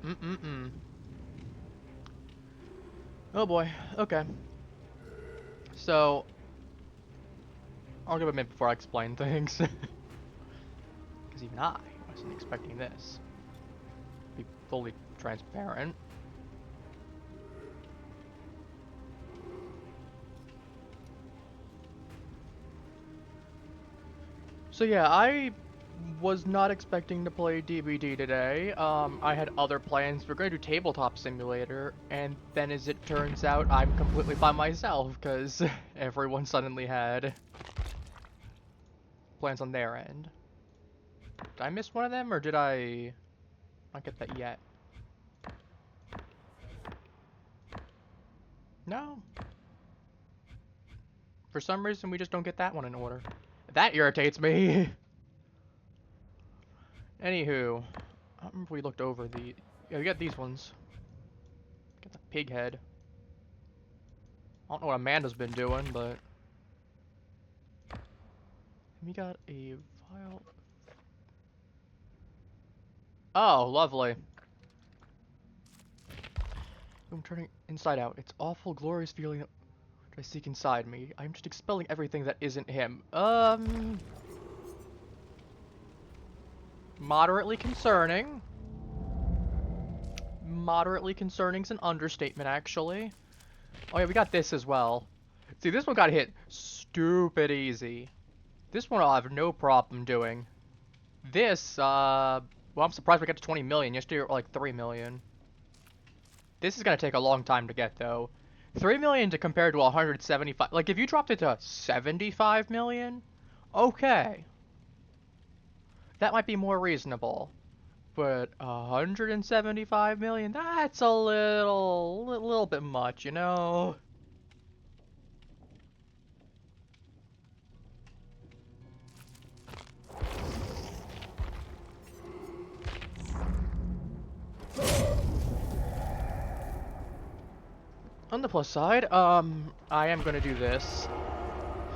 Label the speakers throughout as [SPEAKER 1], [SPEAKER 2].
[SPEAKER 1] Mm-mm-mm. Oh boy. Okay. So, I'll give a minute before I explain things. Because even I wasn't expecting this. Be fully transparent. So yeah, I was not expecting to play DBD today. I had other plans. We're going to do Tabletop Simulator, and then as it turns out, I'm completely by myself, because everyone suddenly had plans on their end. Did I miss one of them, or did I not get that yet? No. For some reason, we just don't get that one in order. That irritates me. Anywho, I don't remember if we looked over the... Yeah, we got these ones. Get the pig head. I don't know what Amanda's been doing, but... We got a vial... Oh, lovely. I'm turning inside out. It's awful, glorious feeling that I seek inside me. I'm just expelling everything that isn't him. Moderately concerning. Moderately concerning's an understatement, actually. Oh yeah, we got this as well. See, this one got hit stupid easy. This one I'll have no problem doing. This, well, I'm surprised we got to 20 million. Yesterday, we were like 3 million. This is gonna take a long time to get, though. 3 million to compare to 175. Like, if you dropped it to 75 million, okay. That might be more reasonable. But 175 million, that's a little bit much, you know? On the plus side, I am gonna do this.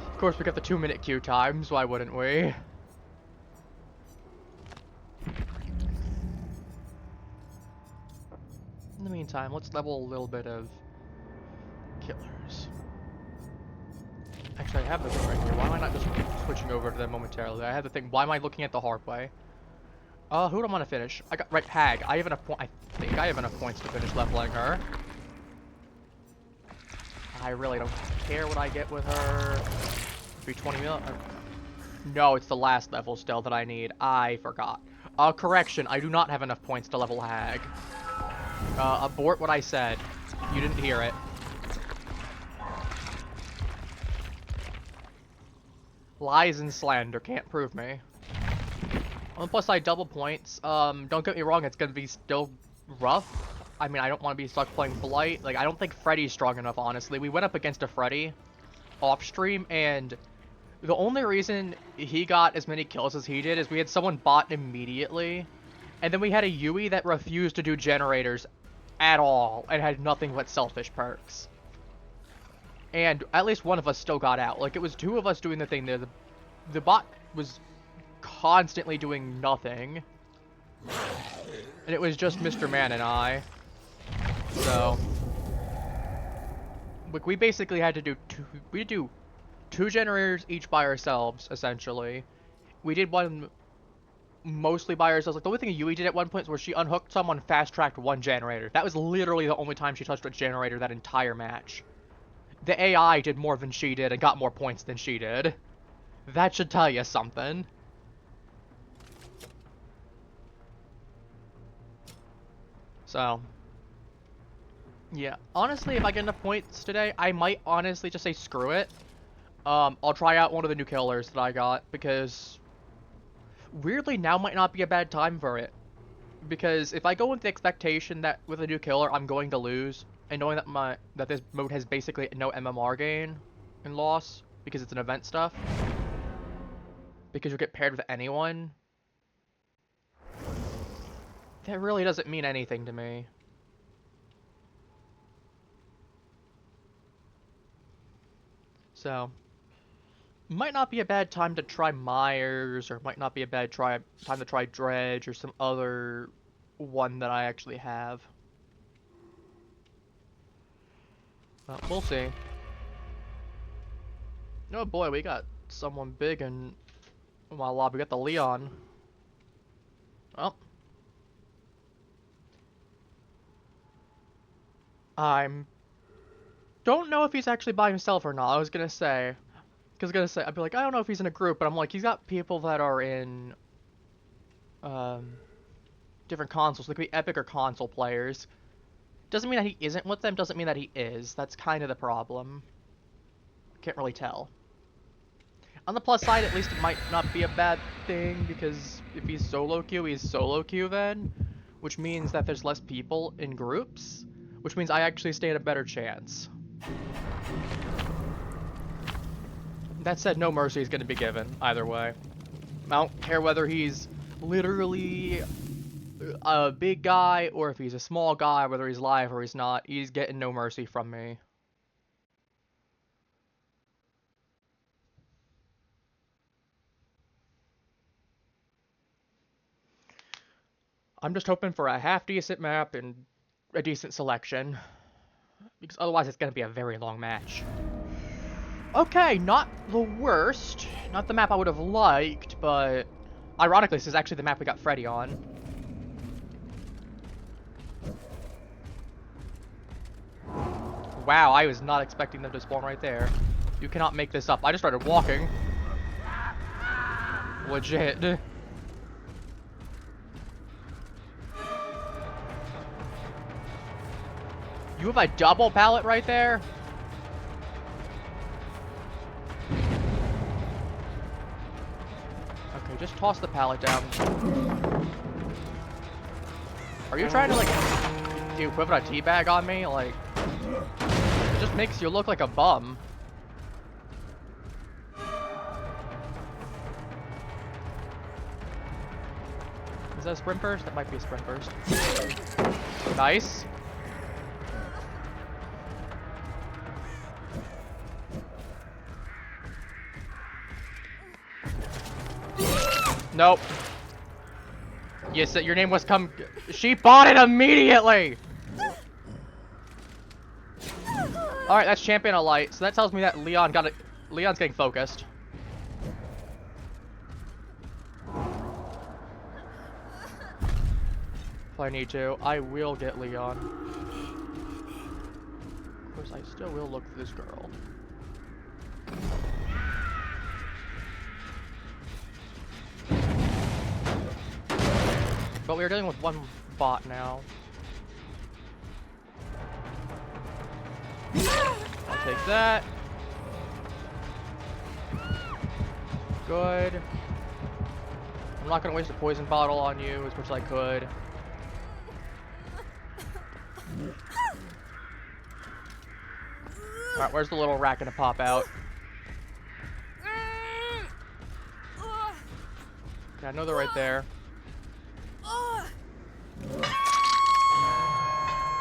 [SPEAKER 1] Of course, we got the 2-minute queue times, why wouldn't we? In the meantime, let's level a little bit of killers. Actually, I have the thing right here. Why am I not just switching over to them momentarily? I have the thing. Why am I looking at the hard way? Who do I want to finish? I got right Hag. I have enough I think I have enough points to finish leveling her. I really don't care what I get with her. Be 20 mil. No, it's the last level still that I need. I forgot. Correction. I do not have enough points to level Hag. Abort what I said. You didn't hear it. Lies and slander can't prove me. On the plus side, double points. Don't get me wrong, it's gonna be still rough. I mean, I don't want to be stuck playing Blight. Like, I don't think Freddy's strong enough, honestly. We went up against a Freddy off-stream, and the only reason he got as many kills as he did is we had someone bot immediately, and then we had a Yui that refused to do generators at all, and had nothing but selfish perks. And at least one of us still got out. Like, it was 2 of us doing the thing there. The bot was constantly doing nothing. And it was just Mr. Man and I. So, we basically had to do two generators each by ourselves, essentially. We did one mostly by ourselves. Like, the only thing Yui did at one point was she unhooked someone, fast-tracked 1 generator. That was literally the only time she touched a generator that entire match. The AI did more than she did and got more points than she did. That should tell you something. So, yeah. Honestly, if I get enough points today, I might honestly just say screw it. I'll try out one of the new killers that I got, because weirdly now might not be a bad time for it. Because if I go with the expectation that with a new killer I'm going to lose, and knowing that this mode has basically no MMR gain and loss because it's an event stuff, because you get paired with anyone, that really doesn't mean anything to me. So, might not be a bad time to try Myers, or might not be a bad time to try Dredge, or some other one that I actually have. We'll see. Oh boy, we got someone big in my lobby. We got the Leon. Oh. Don't know if he's actually by himself or not. I was gonna say. I'd be like, I don't know if he's in a group, but I'm like, he's got people that are in different consoles. They could be Epic or console players. Doesn't mean that he isn't with them, doesn't mean that he is. That's kind of the problem. Can't really tell. On the plus side, at least it might not be a bad thing, because if he's solo queue then, which means that there's less people in groups, which means I actually stand a better chance. That said, no mercy is going to be given, either way. I don't care whether he's literally a big guy, or if he's a small guy, whether he's live or he's not, he's getting no mercy from me. I'm just hoping for a half-decent map and a decent selection, because otherwise it's going to be a very long match. Okay, not the worst. Not the map I would have liked, but ironically, this is actually the map we got Freddy on. Wow, I was not expecting them to spawn right there. You cannot make this up. I just started walking. Legit. You have a double pallet right there? Okay, just toss the pallet down. Are you trying to, like, do you equip a teabag on me? Like, it just makes you look like a bum. Is that a sprint burst? That might be a sprint burst. Nice. Nope. Yes, your name was come. She bought it immediately! Alright, that's Champion of Light. So that tells me that Leon got it. Leon's getting focused. If I need to, I will get Leon. Of course, I still will look for this girl. But we are dealing with one bot now. I'll take that. Good. I'm not gonna waste a poison bottle on you as much as I could. Alright, where's the little rat gonna pop out? Yeah, I know they're right there.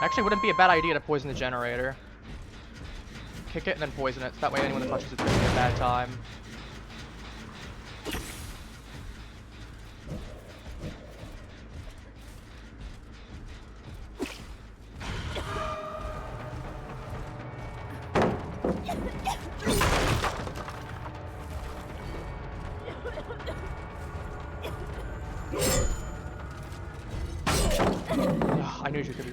[SPEAKER 1] Actually, wouldn't be a bad idea to poison the generator. Kick it and then poison it. So that way anyone that touches it's gonna be a bad time. I knew she could be.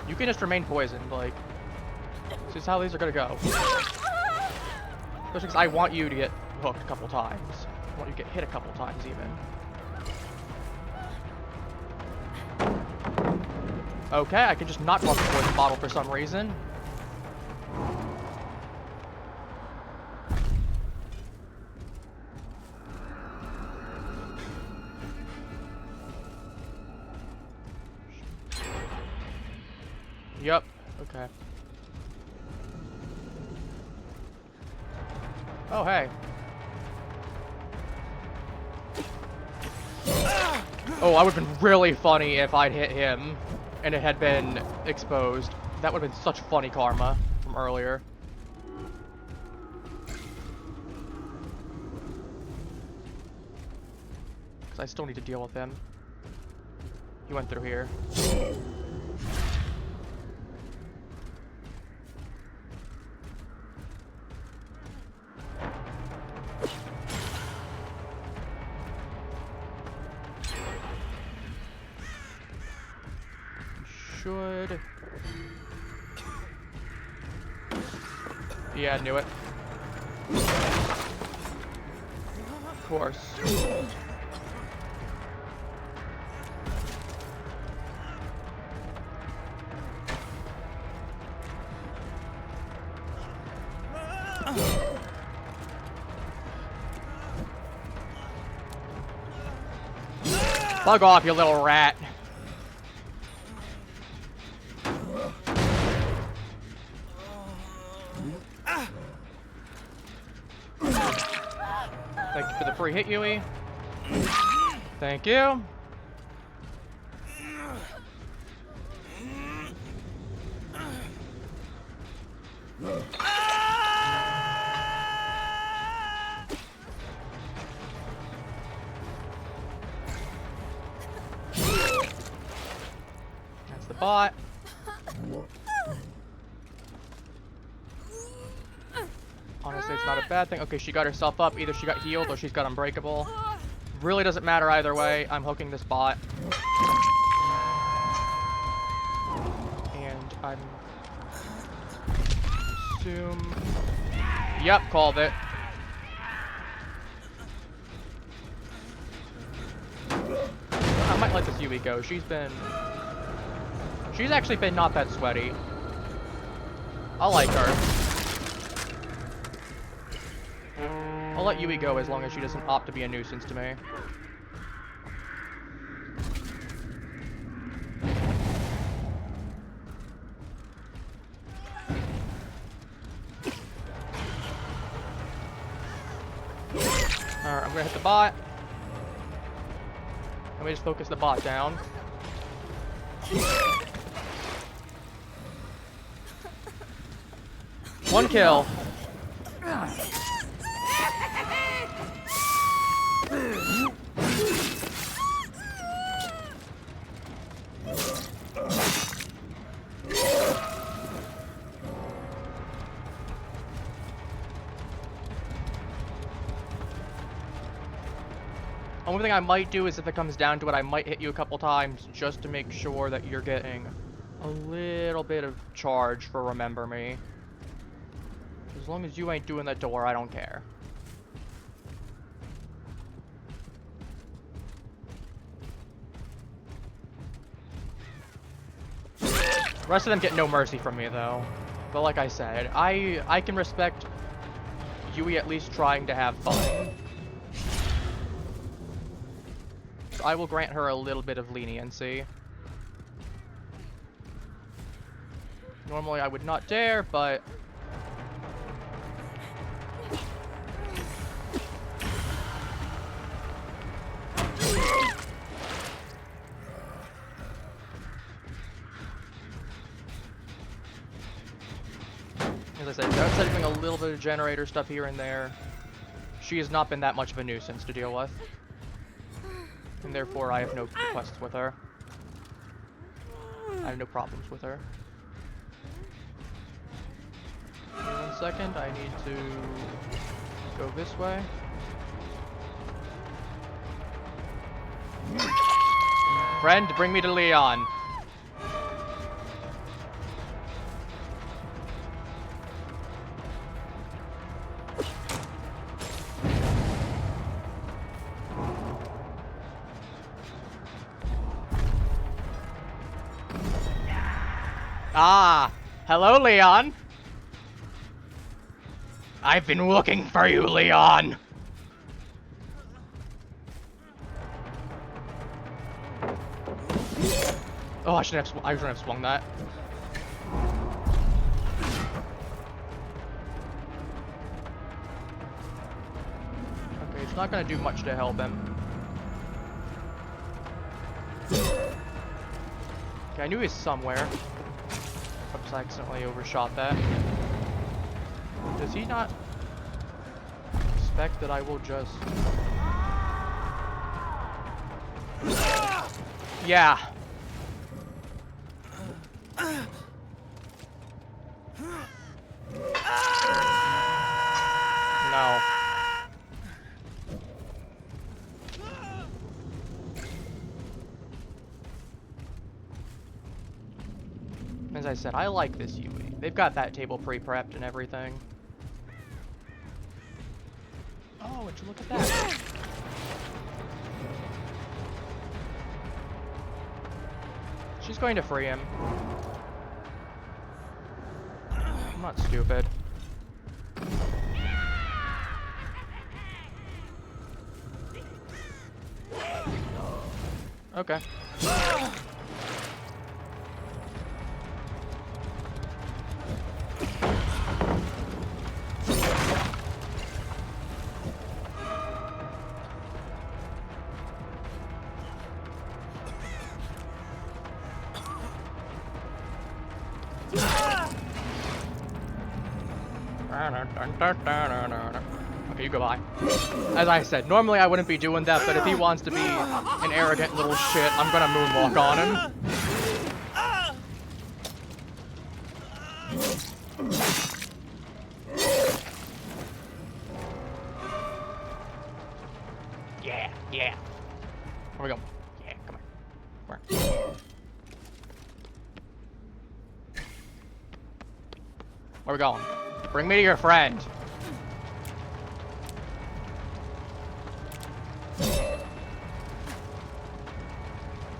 [SPEAKER 1] You can just remain poisoned, like. This is how these are gonna go. Especially because I want you to get hooked a couple times. I want you to get hit a couple times, even. Okay, I can just not drop the poison bottle for some reason. Yep. Okay. Oh, hey. Oh, that would have been really funny if I'd hit him and it had been exposed. That would have been such funny karma from earlier. Because I still need to deal with him. He went through here. Should. Yeah, I knew it. Of course. Bug off, you little rat. Thank you for the free hit, Yui. Thank you. That's the bot. Honestly, it's not a bad thing. Okay, she got herself up. Either she got healed or she's got unbreakable. Really doesn't matter either way. I'm hooking this bot. And I'm... assume... Yep, called it. I might let this Yui go. She's actually been not that sweaty. I like her. I'll let Yui go as long as she doesn't opt to be a nuisance to me. Alright, I'm gonna hit the bot. Let me just focus the bot down. One kill. Only thing I might do is if it comes down to it, I might hit you a couple times just to make sure that you're getting a little bit of charge for Remember Me. As long as you ain't doing that door, I don't care. The rest of them get no mercy from me, though. But like I said, I can respect Yui at least trying to have fun. So I will grant her a little bit of leniency. Normally I would not dare, but... As I said, outside of doing a little bit of generator stuff here and there, she has not been that much of a nuisance to deal with. And therefore, I have no requests with her. I have no problems with her. Give me 1 second, I need to go this way. Friend, bring me to Leon. Ah, hello, Leon. I've been looking for you, Leon. Oh, I shouldn't have swung that. Okay, it's not gonna do much to help him. Okay, I knew he was somewhere. Oops, I accidentally overshot that. Does he not expect that I will just... Yeah. No. As I said, I like this UE. They've got that table pre-prepped and everything. Oh, would you look at that? She's going to free him. I'm not stupid. Okay. Okay, you go by. As I said, normally I wouldn't be doing that, but if he wants to be an arrogant little shit, I'm gonna moonwalk on him. Yeah, yeah. Where we go? Yeah, come on. Where? Where we going? Bring me to your friend.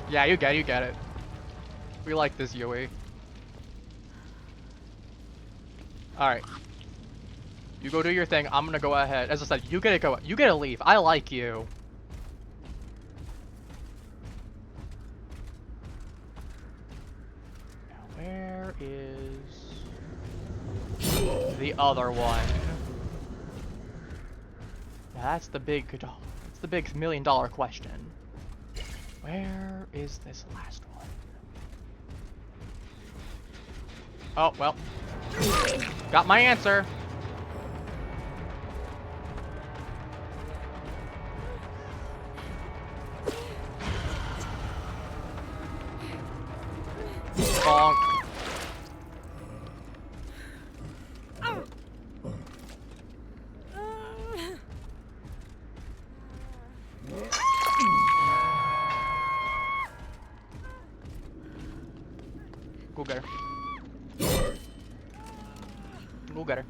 [SPEAKER 1] Yeah, you get it. We like this UE. Alright. You go do your thing, I'm gonna go ahead. As I said, you get to leave. I like you. Now where is the other one? Now that's the big $1 million question. Where is this last one? Oh, well. Got my answer. Bonk. Go get her. Go get her.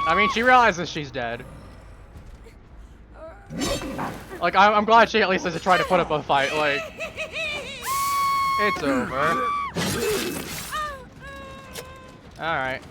[SPEAKER 1] I mean, she realizes she's dead. Like, I'm glad she at least has tried to put up a fight. Like, it's over. Alright.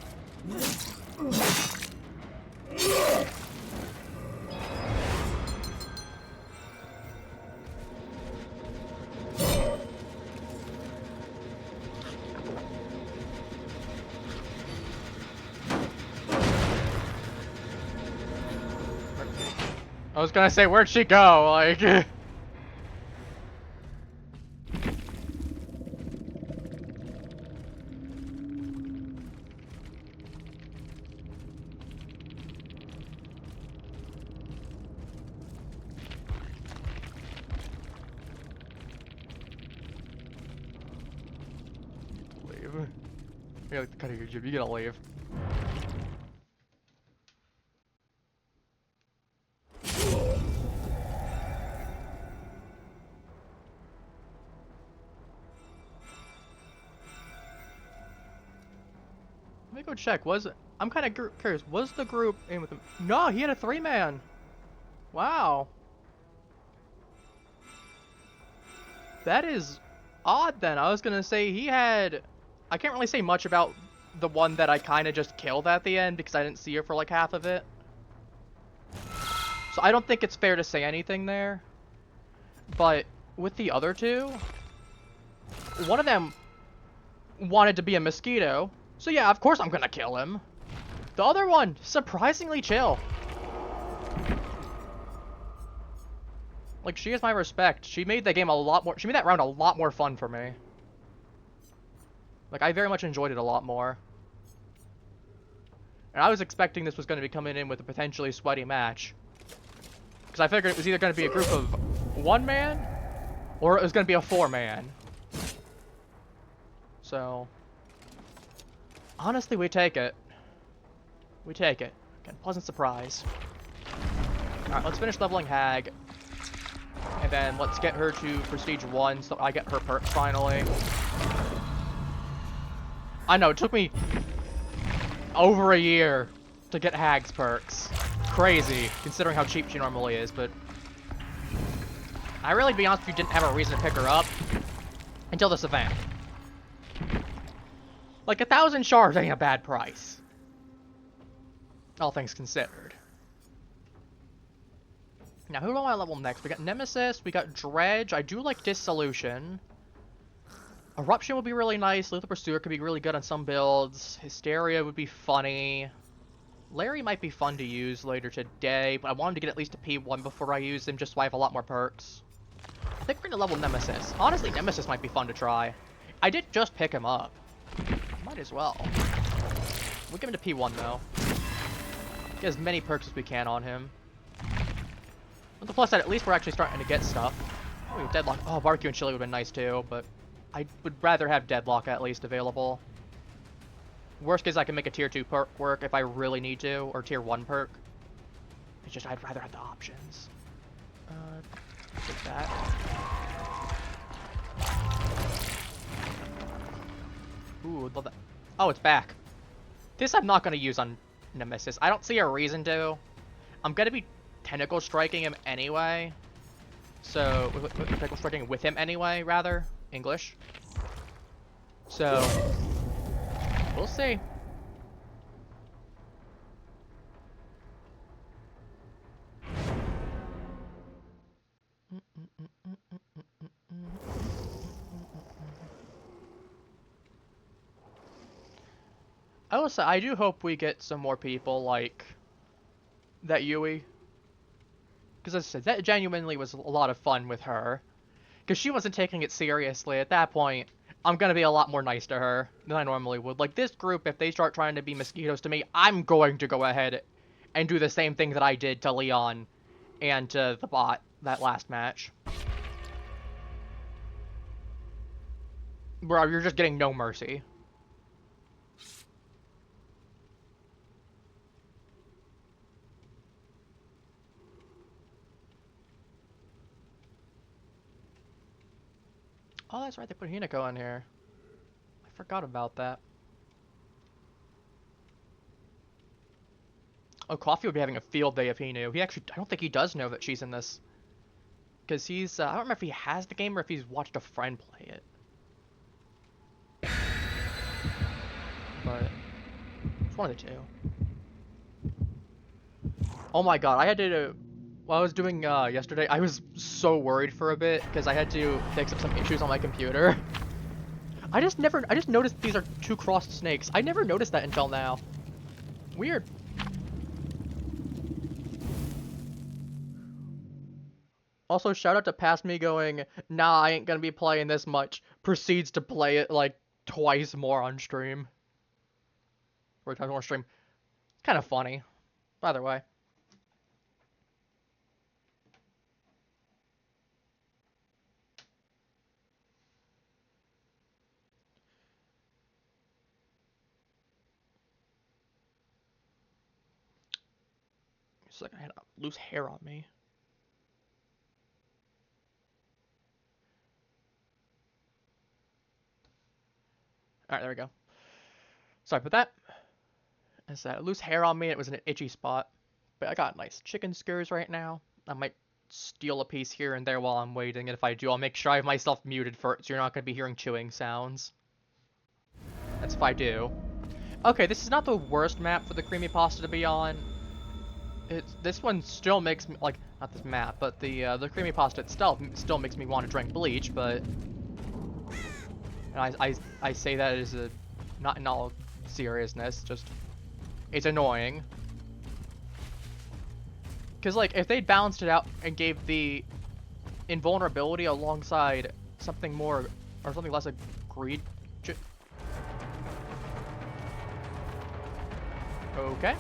[SPEAKER 1] I was gonna say, where'd she go? Like... leave. You like the cut of your jib, you gotta leave. Let me go check. I'm kind of curious. Was the group in with him? No, he had a 3-man. Wow. That is odd then. I was gonna say he had... I can't really say much about the one that I kind of just killed at the end because I didn't see her for like half of it. So I don't think it's fair to say anything there. But with the other two, one of them wanted to be a mosquito. So yeah, of course I'm gonna kill him. The other one, surprisingly chill. Like, she has my respect. She made the game a lot more... She made that round a lot more fun for me. Like, I very much enjoyed it a lot more. And I was expecting this was going to be coming in with a potentially sweaty match. Because I figured it was either going to be a group of 1-man, or it was going to be a 4-man. So... honestly, we take it. We take it. Again, pleasant surprise. Alright, let's finish leveling Hag. And then let's get her to Prestige 1 so I get her perks finally. I know, it took me over a year to get Hag's perks. Crazy, considering how cheap she normally is, but... I really, to be honest with you, didn't have a reason to pick her up until this event. Like, 1,000 shards ain't a bad price. All things considered. Now, who do I level next? We got Nemesis, we got Dredge. I do like Dissolution. Eruption would be really nice. Lethal Pursuer could be really good on some builds. Hysteria would be funny. Larry might be fun to use later today, but I wanted to get at least a P1 before I use him, just so I have a lot more perks. I think we're gonna level Nemesis. Honestly, Nemesis might be fun to try. I did just pick him up. Might as well. We'll give him to P1 though. Get as many perks as we can on him. With the plus side, at least we're actually starting to get stuff. Oh, Deadlock. Oh, Barbecue and Chili would have been nice too, but I would rather have Deadlock at least available. Worst case, I can make a tier 2 perk work if I really need to, or tier 1 perk. It's just I'd rather have the options. Take that. Ooh, love that. Oh, it's back. This I'm not going to use on Nemesis. I don't see a reason to. I'm going to be Tentacle Striking him anyway. So, Tentacle Striking with him anyway, rather. English. So, we'll see. I will say, I do hope we get some more people like that Yui. Because as I said, that genuinely was a lot of fun with her. Because she wasn't taking it seriously. At that point, I'm going to be a lot more nice to her than I normally would. Like, this group, if they start trying to be mosquitoes to me, I'm going to go ahead and do the same thing that I did to Leon and to the bot that last match. Bro, you're just getting no mercy. Oh, that's right, they put Hinako in here. I forgot about that. Oh, Coffee would be having a field day if he knew. He actually, I don't think he does know that she's in this. Because he's, I don't remember if he has the game or if he's watched a friend play it. But, it's one of the two. Oh my god, I had to, while I was doing yesterday, I was so worried for a bit because I had to fix up some issues on my computer. I just noticed these are 2 crossed snakes. I never noticed that until now. Weird. Also, shout out to Past Me going, nah, I ain't gonna be playing this much. Proceeds to play it like twice more on stream. Or times more on stream. Kind of funny. By the way. It's like I had loose hair on me. Alright, there we go. Sorry about that. It's that loose hair on me. It was an itchy spot. But I got nice chicken skewers right now. I might steal a piece here and there while I'm waiting. And if I do, I'll make sure I have myself muted for it so you're not going to be hearing chewing sounds. That's if I do. Okay, this is not the worst map for the creamy pasta to be on. This one still makes me, like, not this map, but the creamy pasta itself still makes me want to drink bleach, but... And I say that as a, not in all seriousness, just, it's annoying. Because, like, if they'd balanced it out and gave the invulnerability alongside something more or something less egregious. Okay.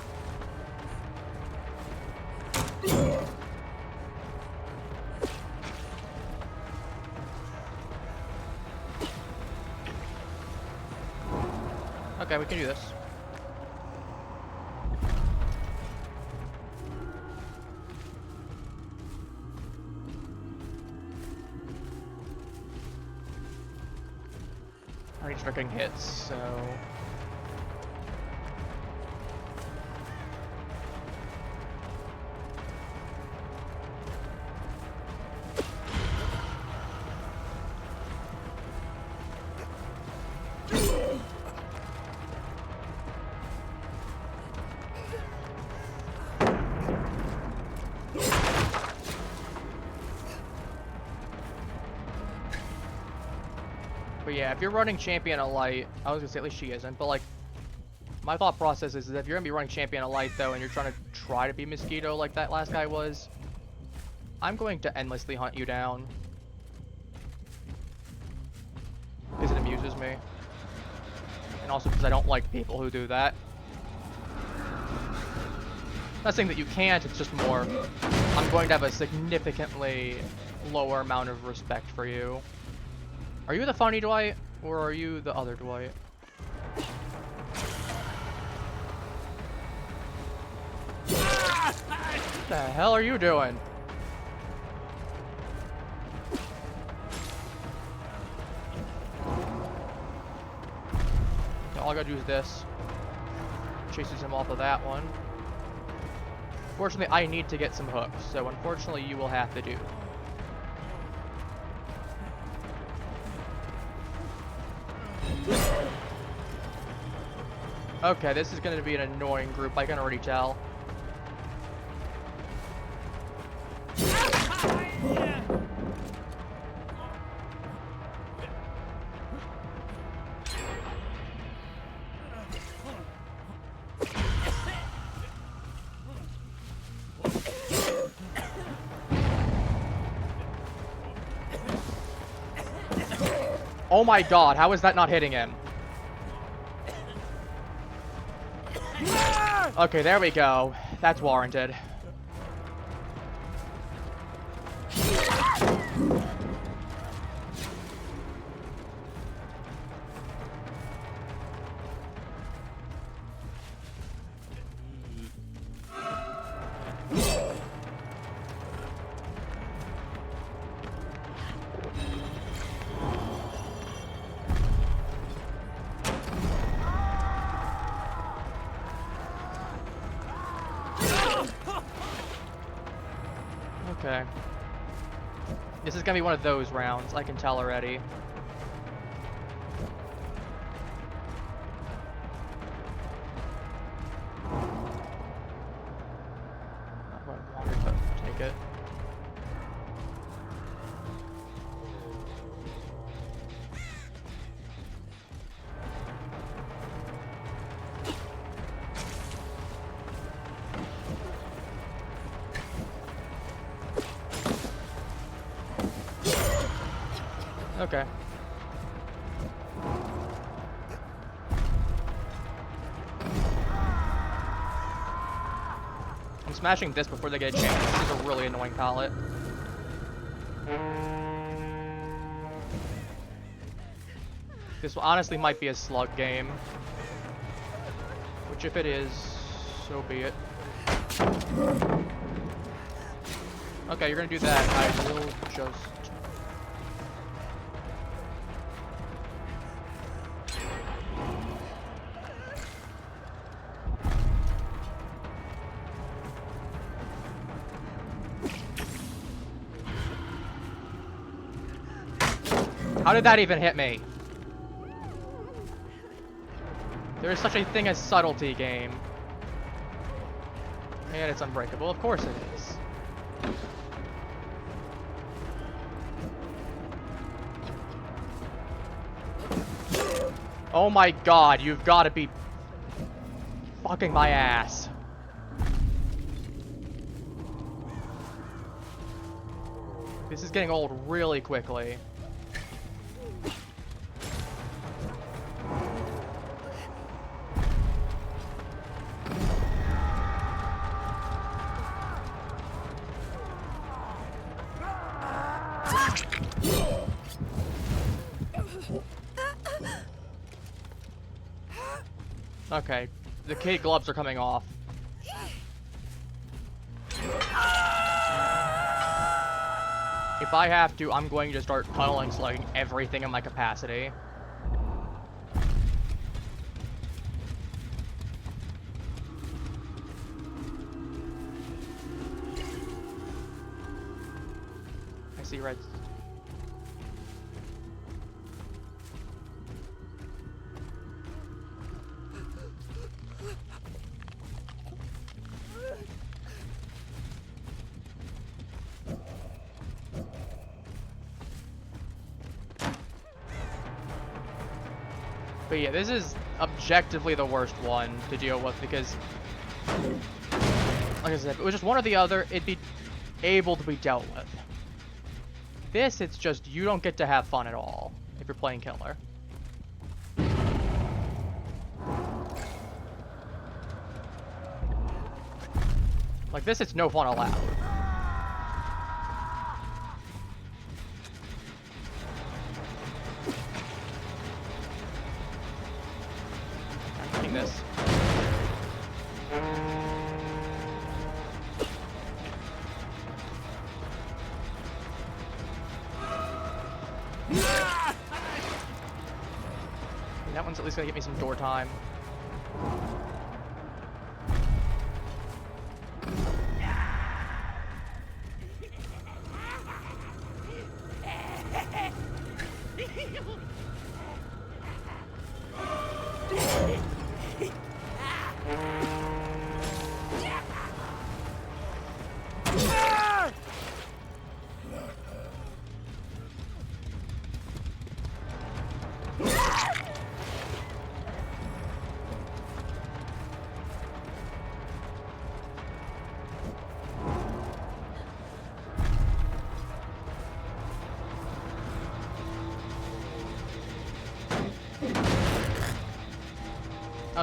[SPEAKER 1] Okay, we can do this. Already striking hits, so... But yeah, if you're running Champion of Light, I was gonna say at least she isn't, but like, my thought process is that if you're gonna be running Champion of Light though, and you're trying to be Mosquito like that last guy was, I'm going to endlessly hunt you down. Because it amuses me. And also because I don't like people who do that. Not saying that you can't, it's just more, I'm going to have a significantly lower amount of respect for you. Are you the funny Dwight, or are you the other Dwight? What the hell are you doing? All I gotta do is this. Chases him off of that one. Fortunately, I need to get some hooks, so unfortunately you will have to do. Okay, this is going to be an annoying group, I can already tell. Oh my god, how is that not hitting him? Okay, there we go. That's warranted. Okay. This is gonna be one of those rounds, I can tell already. Not what I wanted, but I'll take it. Okay. I'm smashing this before they get a chance. This is a really annoying pallet. This honestly might be a slug game. Which if it is, so be it. Okay, you're gonna do that. I will just... How did that even hit me? There is such a thing as subtlety game. And it's unbreakable. Of course it is. Oh my god, you've got to be fucking my ass. This is getting old really quickly. Okay, the kid gloves are coming off. If I have to, I'm going to start tunneling slugging everything in my capacity. I see reds. But yeah, this is objectively the worst one to deal with because, like I said, if it was just one or the other, it'd be able to be dealt with. This, it's just, you don't get to have fun at all if you're playing killer. Like this, it's no fun allowed. This. That one's at least gonna get me some door time.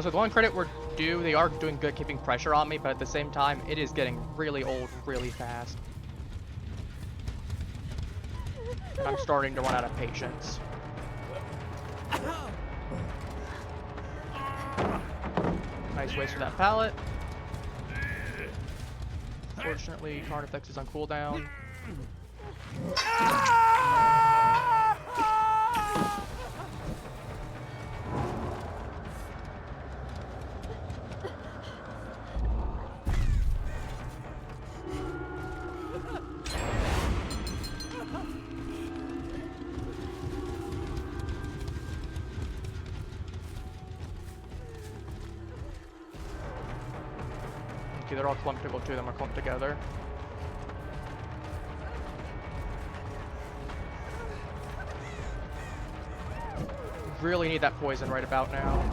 [SPEAKER 1] So the one credit we're due, they are doing good keeping pressure on me, but at the same time, it is getting really old really fast. And I'm starting to run out of patience. Nice waste for that pallet. Fortunately, Carnifex is on cooldown. Okay, they're all clumped together. Two of them are clumped together. Really need that poison right about now.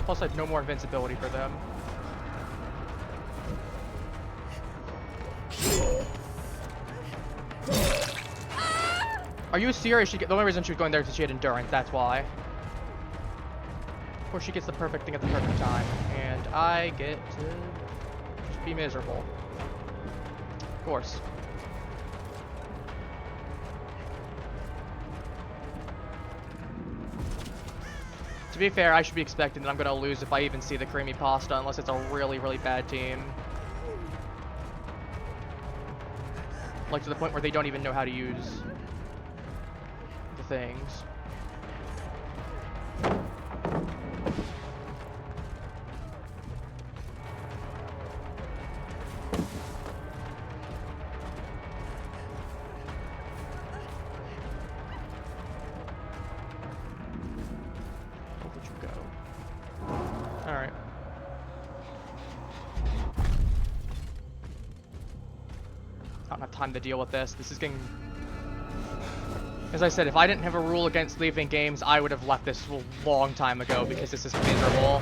[SPEAKER 1] Plus, I have no more invincibility for them. Are you serious? The only reason she was going there is because she had endurance. That's why. Of course, she gets the perfect thing at the perfect time, and I get to just be miserable. Of course. To be fair, I should be expecting that I'm going to lose if I even see the creamy pasta, unless it's a really, really bad team. Like to the point where they don't even know how to use the things. Time to deal with this. This is getting... As I said, if I didn't have a rule against leaving games, I would have left this a long time ago because this is miserable.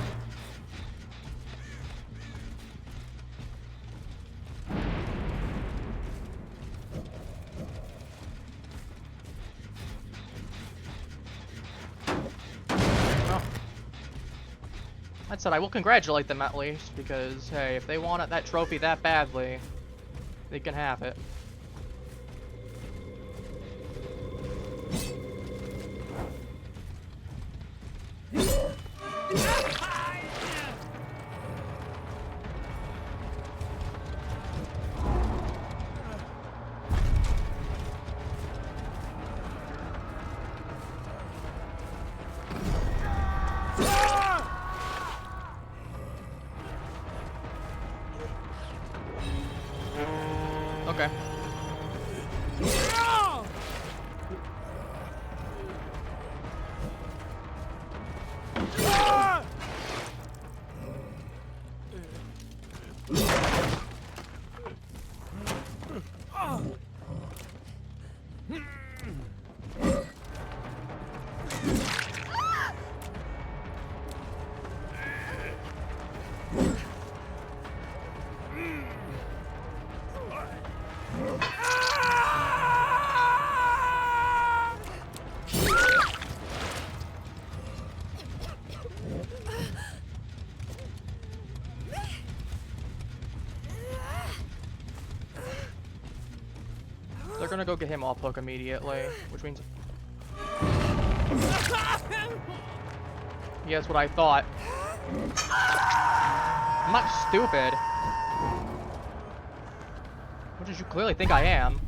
[SPEAKER 1] said, I will congratulate them at least, because, hey, if they want that trophy that badly, they can have it. Okay. They're gonna go get him off hook immediately, which means... Yeah, that's what I thought. I'm not stupid. What did you clearly think I am?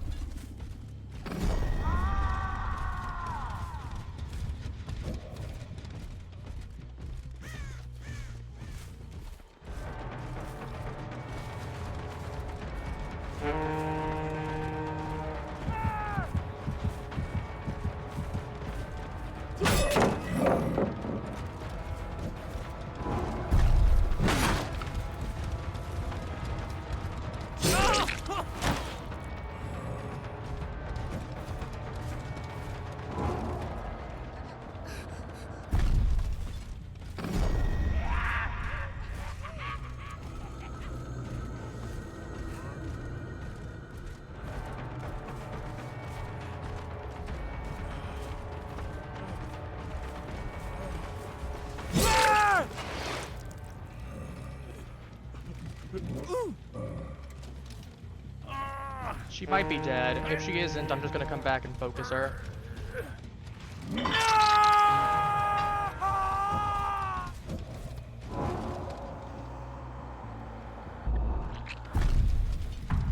[SPEAKER 1] She might be dead. If she isn't, I'm just gonna come back and focus her.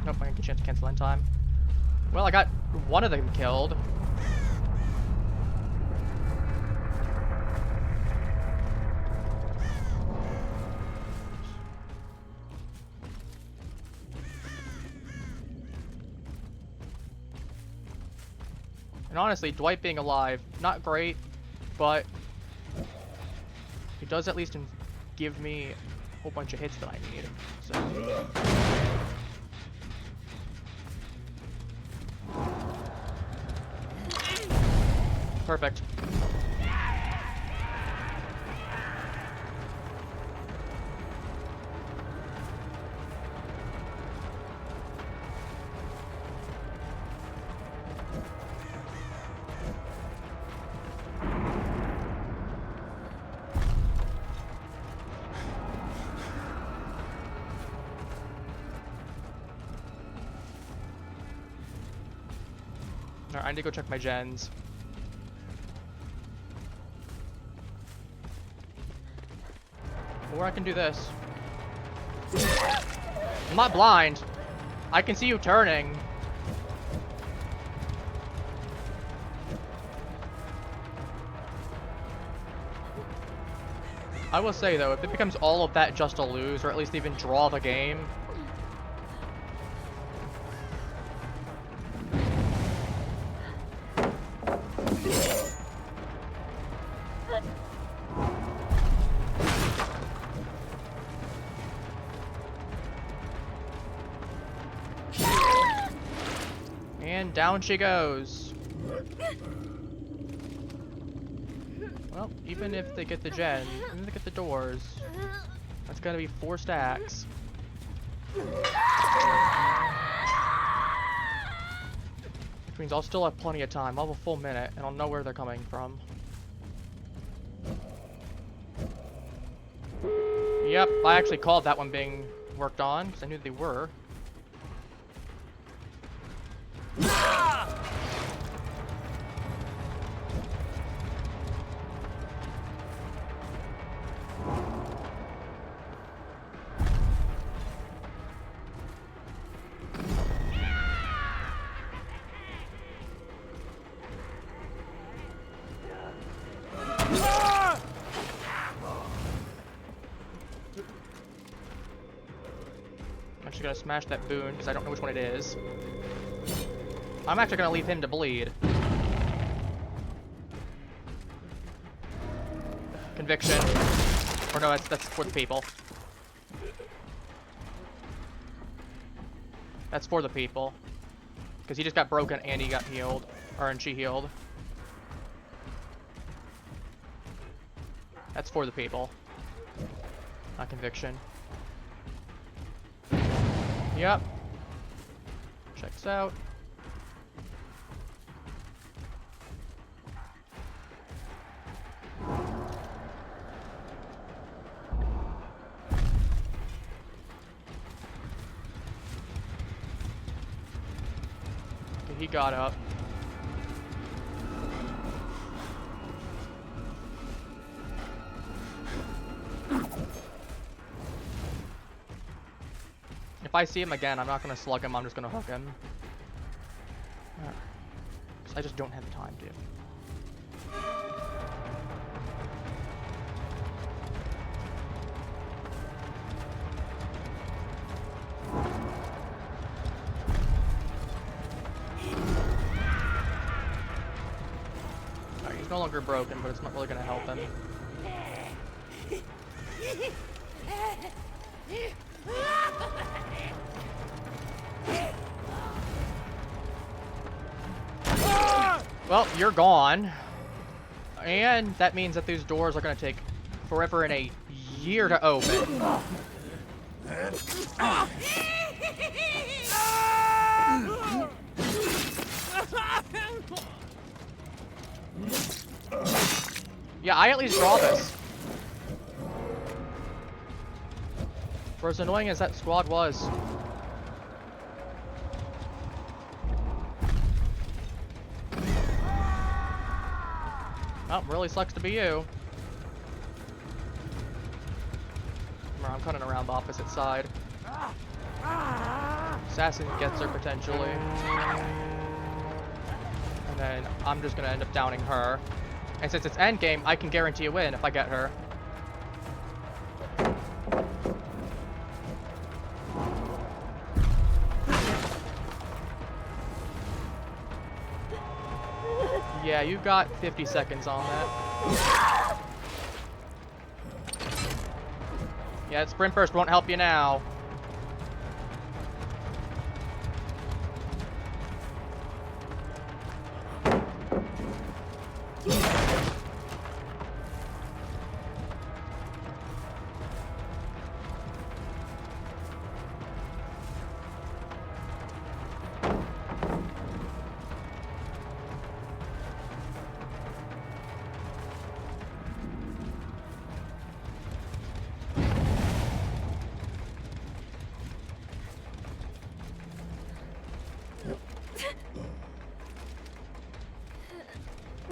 [SPEAKER 1] Nope, I didn't get a chance to cancel in time. Well, I got one of them killed. And honestly, Dwight being alive, not great, but he does at least give me a whole bunch of hits that I need. So. Perfect. Alright, I need to go check my gens. Or I can do this. I'm not blind. I can see you turning. I will say though, if it becomes all of that just to lose, or at least even draw the game, and down she goes. Well, even if they get the gen, even if they get the doors, that's gonna be 4 stacks. Which means I'll still have plenty of time. I'll have a full minute, and I'll know where they're coming from. Yep, I actually called that one being worked on, because I knew they were. I'm actually gonna smash that boon because I don't know which one it is. I'm actually gonna leave him to bleed. Conviction. Or no, that's for the people. That's for the people. Because he just got broken and he got healed. Or and she healed. That's for the people. Not conviction. Yep. Checks out. Okay, he got up. If I see him again, I'm not gonna slug him, I'm just gonna hook him. I just don't have the time to. Alright, he's no longer broken, but it's not really gonna help him. Well, you're gone. And that means that these doors are going to take forever and a year to open. Yeah, I at least draw this. For as annoying as that squad was. Oh, really sucks to be you. I'm cutting around the opposite side. Assassin gets her potentially. And then I'm just gonna end up downing her. And since it's endgame, I can guarantee a win if I get her. Yeah, you got 50 seconds on that. Yeah, sprint burst won't help you now.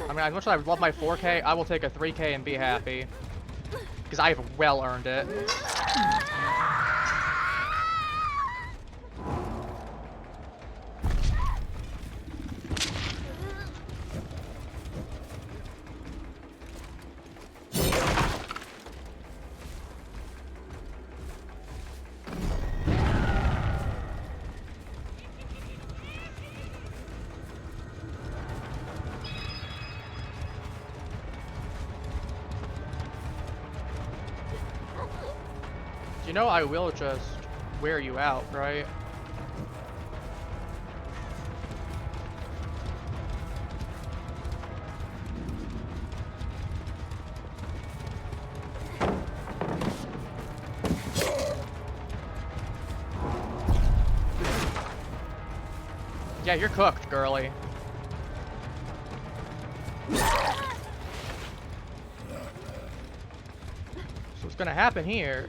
[SPEAKER 1] I mean, as much as I love my 4K, I will take a 3K and be happy. Because I've well earned it. You know I will just wear you out, right? Yeah, you're cooked, girly. So what's gonna happen here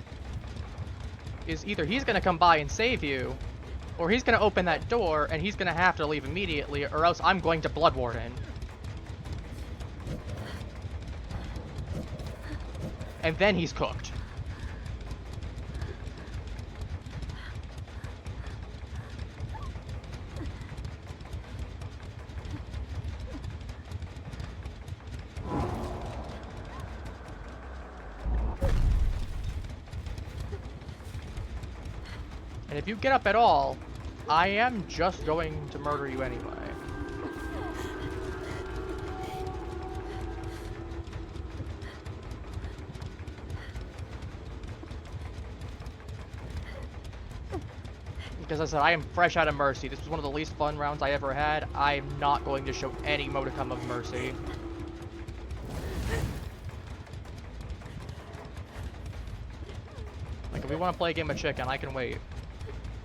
[SPEAKER 1] is either he's gonna come by and save you, or he's gonna open that door and he's gonna have to leave immediately, or else I'm going to Blood Warden. And then he's cooked. And if you get up at all, I am just going to murder you anyway. Because I said, I am fresh out of Mercy. This was one of the least fun rounds I ever had. I am not going to show any modicum of mercy. Like, if we want to play a game of chicken, I can wait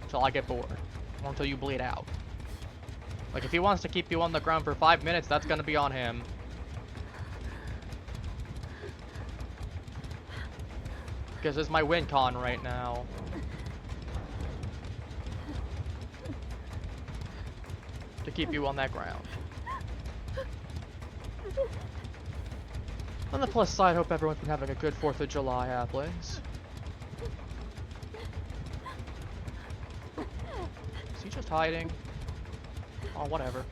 [SPEAKER 1] until I get bored. Or until you bleed out. Like, if he wants to keep you on the ground for 5 minutes, that's going to be on him. Because it's my win con right now. To keep you on that ground. On the plus side, hope everyone's been having a good 4th of July, halflings. Is he just hiding? Oh, whatever.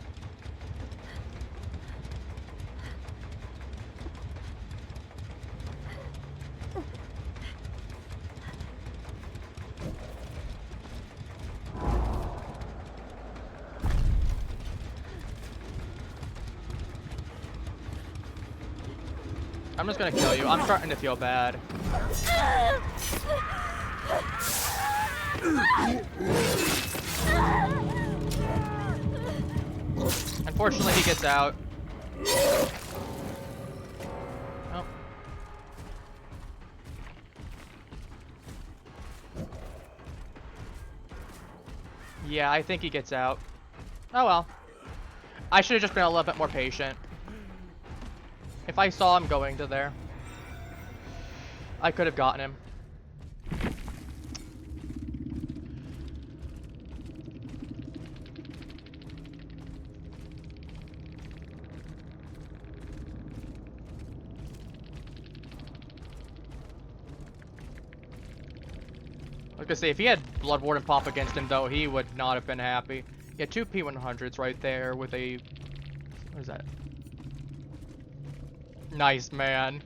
[SPEAKER 1] I'm just gonna kill you. I'm starting to feel bad. Unfortunately, he gets out. Oh. Yeah, I think he gets out. Oh well. I should have just been a little bit more patient. If I saw him going to there, I could have gotten him. I was gonna say, if he had Blood Warden pop against him, though, he would not have been happy. He had 2 P100s right there with a... What is that? Nice, man.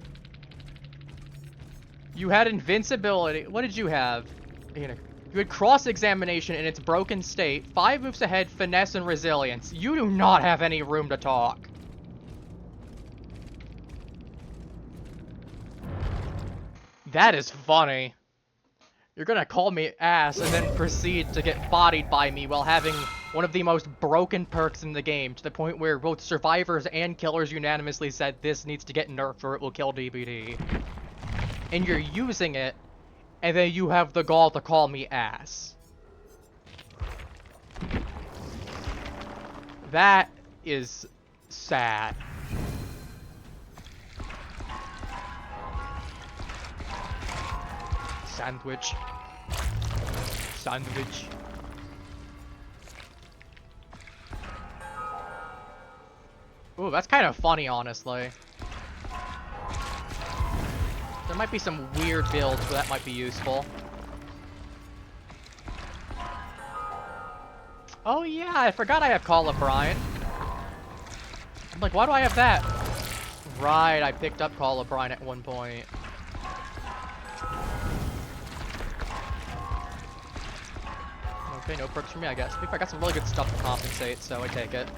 [SPEAKER 1] You had invincibility. What did you have? You had cross-examination in its broken state, 5 moves ahead, finesse, and resilience. You do not have any room to talk. That is funny. You're gonna call me ass and then proceed to get bodied by me while having one of the most broken perks in the game, to the point where both survivors and killers unanimously said this needs to get nerfed or it will kill DBD. And you're using it, and then you have the gall to call me ass. That is sad. Sandwich. Sandwich. Ooh, that's kind of funny, honestly. There might be some weird builds where that might be useful. Oh yeah, I forgot I have Call of Brian. I'm like, why do I have that? Right, I picked up Call of Brian at one point. Okay, no perks for me, I guess. I think I got some really good stuff to compensate, so I take it.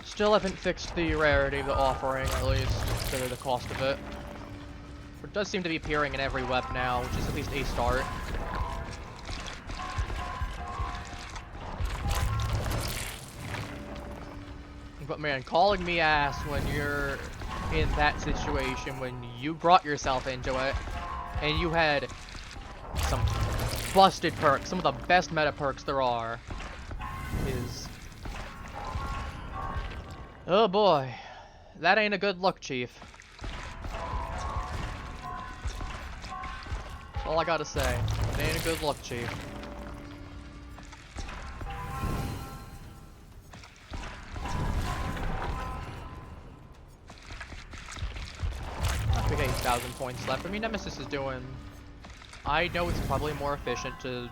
[SPEAKER 1] Still haven't fixed the rarity of the offering, at least, consider the cost of it. But it does seem to be appearing in every web now, which is at least a start. But man, calling me ass when you're in that situation, when you brought yourself into it, and you had some busted perks, some of the best meta perks there are, is... Oh boy. That ain't a good look, Chief. That's all I gotta say. It ain't a good look, Chief. We got 8,000 points left. I mean, Nemesis is doing... I know it's probably more efficient to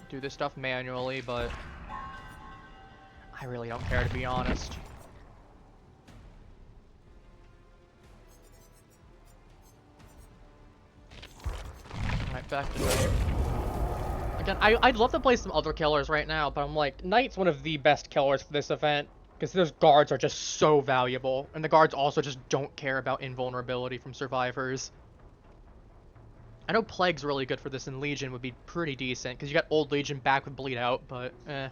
[SPEAKER 1] do this stuff manually, but... I really don't care, to be honest. Alright, back to Knight. Again, I'd love to play some other killers right now, but I'm like, Knight's one of the best killers for this event. Because those guards are just so valuable. And the guards also just don't care about invulnerability from survivors. I know Plague's really good for this, and Legion would be pretty decent. Because you got Old Legion back with Bleed Out, but eh.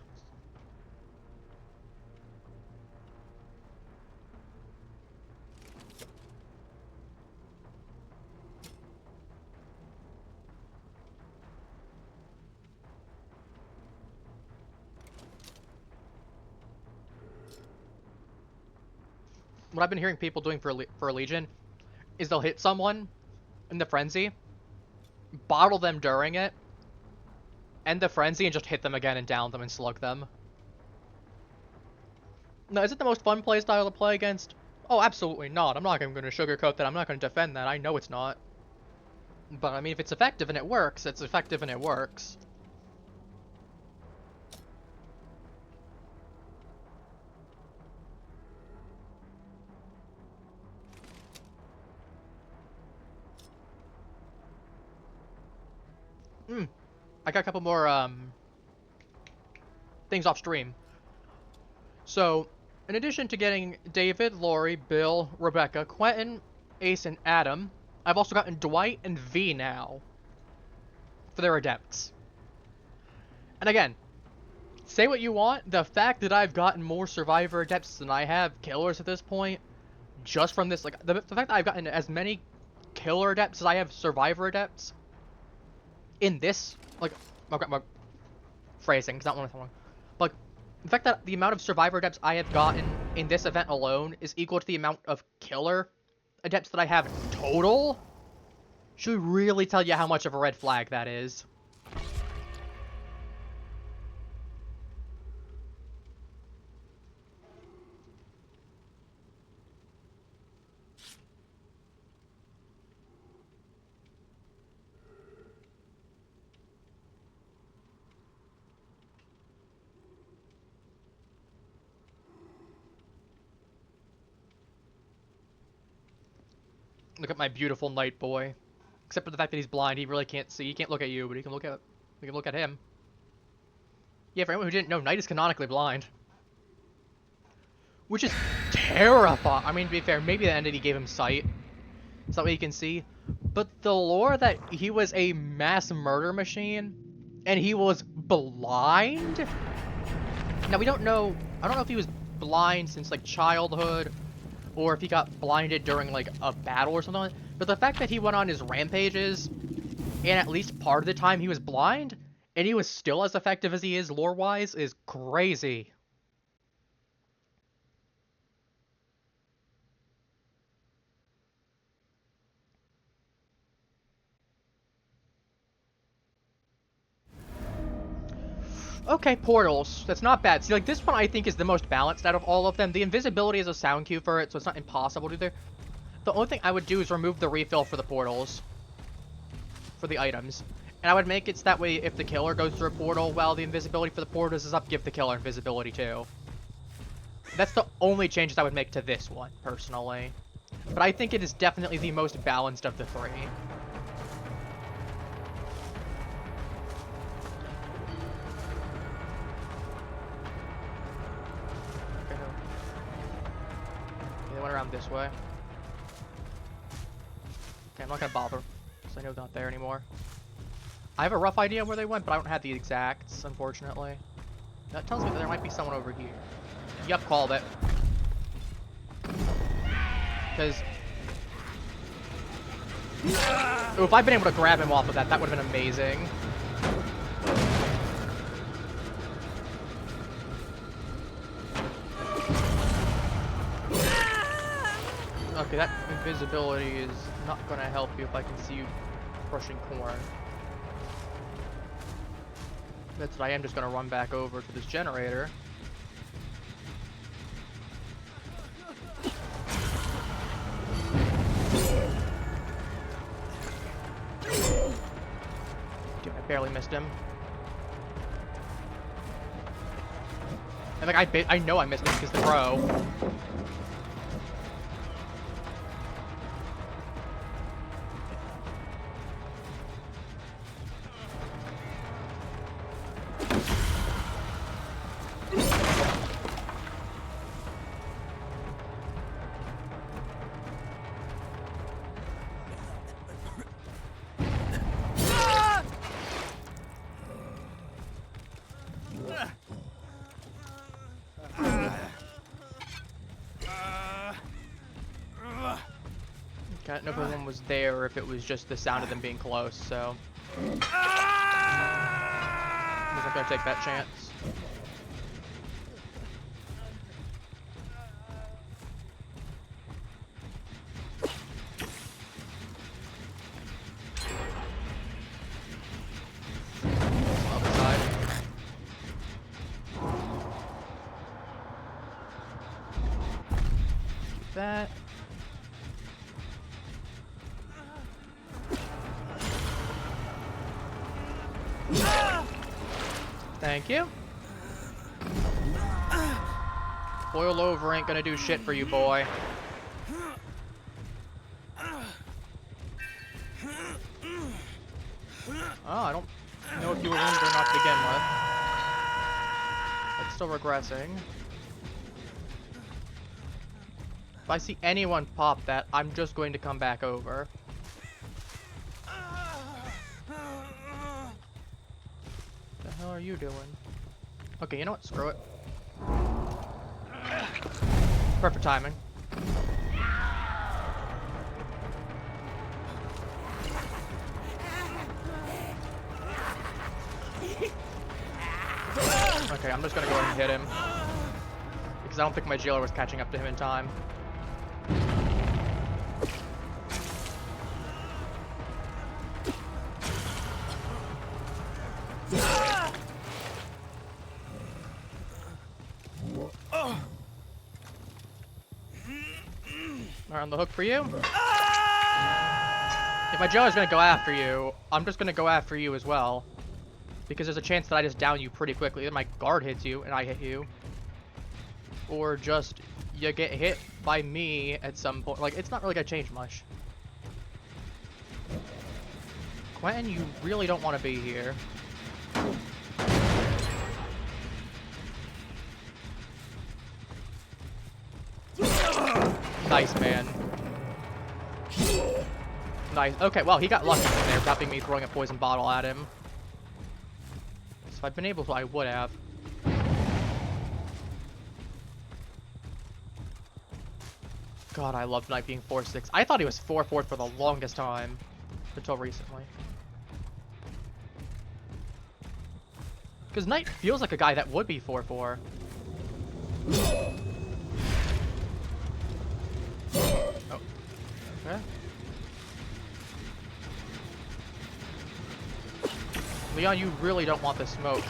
[SPEAKER 1] What I've been hearing people doing for a Legion is they'll hit someone in the frenzy, bottle them during it, end the frenzy, and just hit them again and down them and slug them. Now, is it the most fun playstyle to play against? Oh, absolutely not. I'm not even going to sugarcoat that. I'm not going to defend that. I know it's not. But, I mean, if it's effective and it works, it's effective and it works. I got a couple more, things off stream. So, in addition to getting David, Lori, Bill, Rebecca, Quentin, Ace, and Adam, I've also gotten Dwight and V now for their adepts. And again, say what you want, the fact that I've gotten more survivor adepts than I have killers at this point, just from this, like, the fact that I've gotten as many killer adepts as I have survivor adepts in this, like, my phrasing, because that one was wrong. But the fact that the amount of survivor adepts I have gotten in this event alone is equal to the amount of killer adepts that I have total should really tell you how much of a red flag that is. Look at my beautiful Knight boy. Except for the fact that he's blind, he really can't see. He can't look at you, but he can look at him. Yeah, for anyone who didn't know, Knight is canonically blind. Which is terrifying. I mean, to be fair, maybe the entity gave him sight. So that way he can see. But the lore that he was a mass murder machine, and he was blind? Now, we don't know... I don't know if he was blind since, like, childhood, or if he got blinded during, like, a battle or something like that. But the fact that he went on his rampages, and at least part of the time he was blind, and he was still as effective as he is lore-wise, is crazy. Okay, portals. That's not bad. See, like, this one I think is the most balanced out of all of them. The invisibility is a sound cue for it, so it's not impossible to do. The only thing I would do is remove the refill for the portals. For the items. And I would make it so that way if the killer goes through a portal while the invisibility for the portals is up, give the killer invisibility too. That's the only changes I would make to this one, personally. But I think it is definitely the most balanced of the three. They went around this way. Okay, I'm not gonna bother, because I know they're not there anymore. I have a rough idea where they went, but I don't have the exacts, unfortunately. That tells me that there might be someone over here. Yep, called it. Because... oh, if I'd been able to grab him off of that, that would have been amazing. Okay, that invisibility is not gonna help you if I can see you crushing corn. That's what I am just gonna run back over to this generator. Dude, I barely missed him. And like I know I missed him because the crow. I don't know if anyone was there or if it was just the sound of them being close, so I'm not gonna take that chance. Other side. Keep that. Thank you. Boil over ain't gonna do shit for you, boy. Oh, I don't know if you were wounded or not to begin with. It's still regressing. If I see anyone pop that, I'm just going to come back over. What the hell are you doing? Okay, you know what? Screw it. Perfect timing. Okay, I'm just gonna go ahead and hit him. Because I don't think my jailer was catching up to him in time. Alright, on the hook for you. If my jailer's gonna go after you, I'm just gonna go after you as well. Because there's a chance that I just down you pretty quickly. Either my guard hits you and I hit you. Or just you get hit by me at some point. Like, it's not really gonna change much. Quentin, you really don't want to be here. Nice, man. Nice. Okay, well, he got lucky in there, stopping me throwing a poison bottle at him. So if I'd been able to, I would have. God, I love Knight being 4-6. I thought he was 4-4 for the longest time. Until recently. Because Knight feels like a guy that would be 4-4. Oh. Okay. Leon, you really don't want the smoke.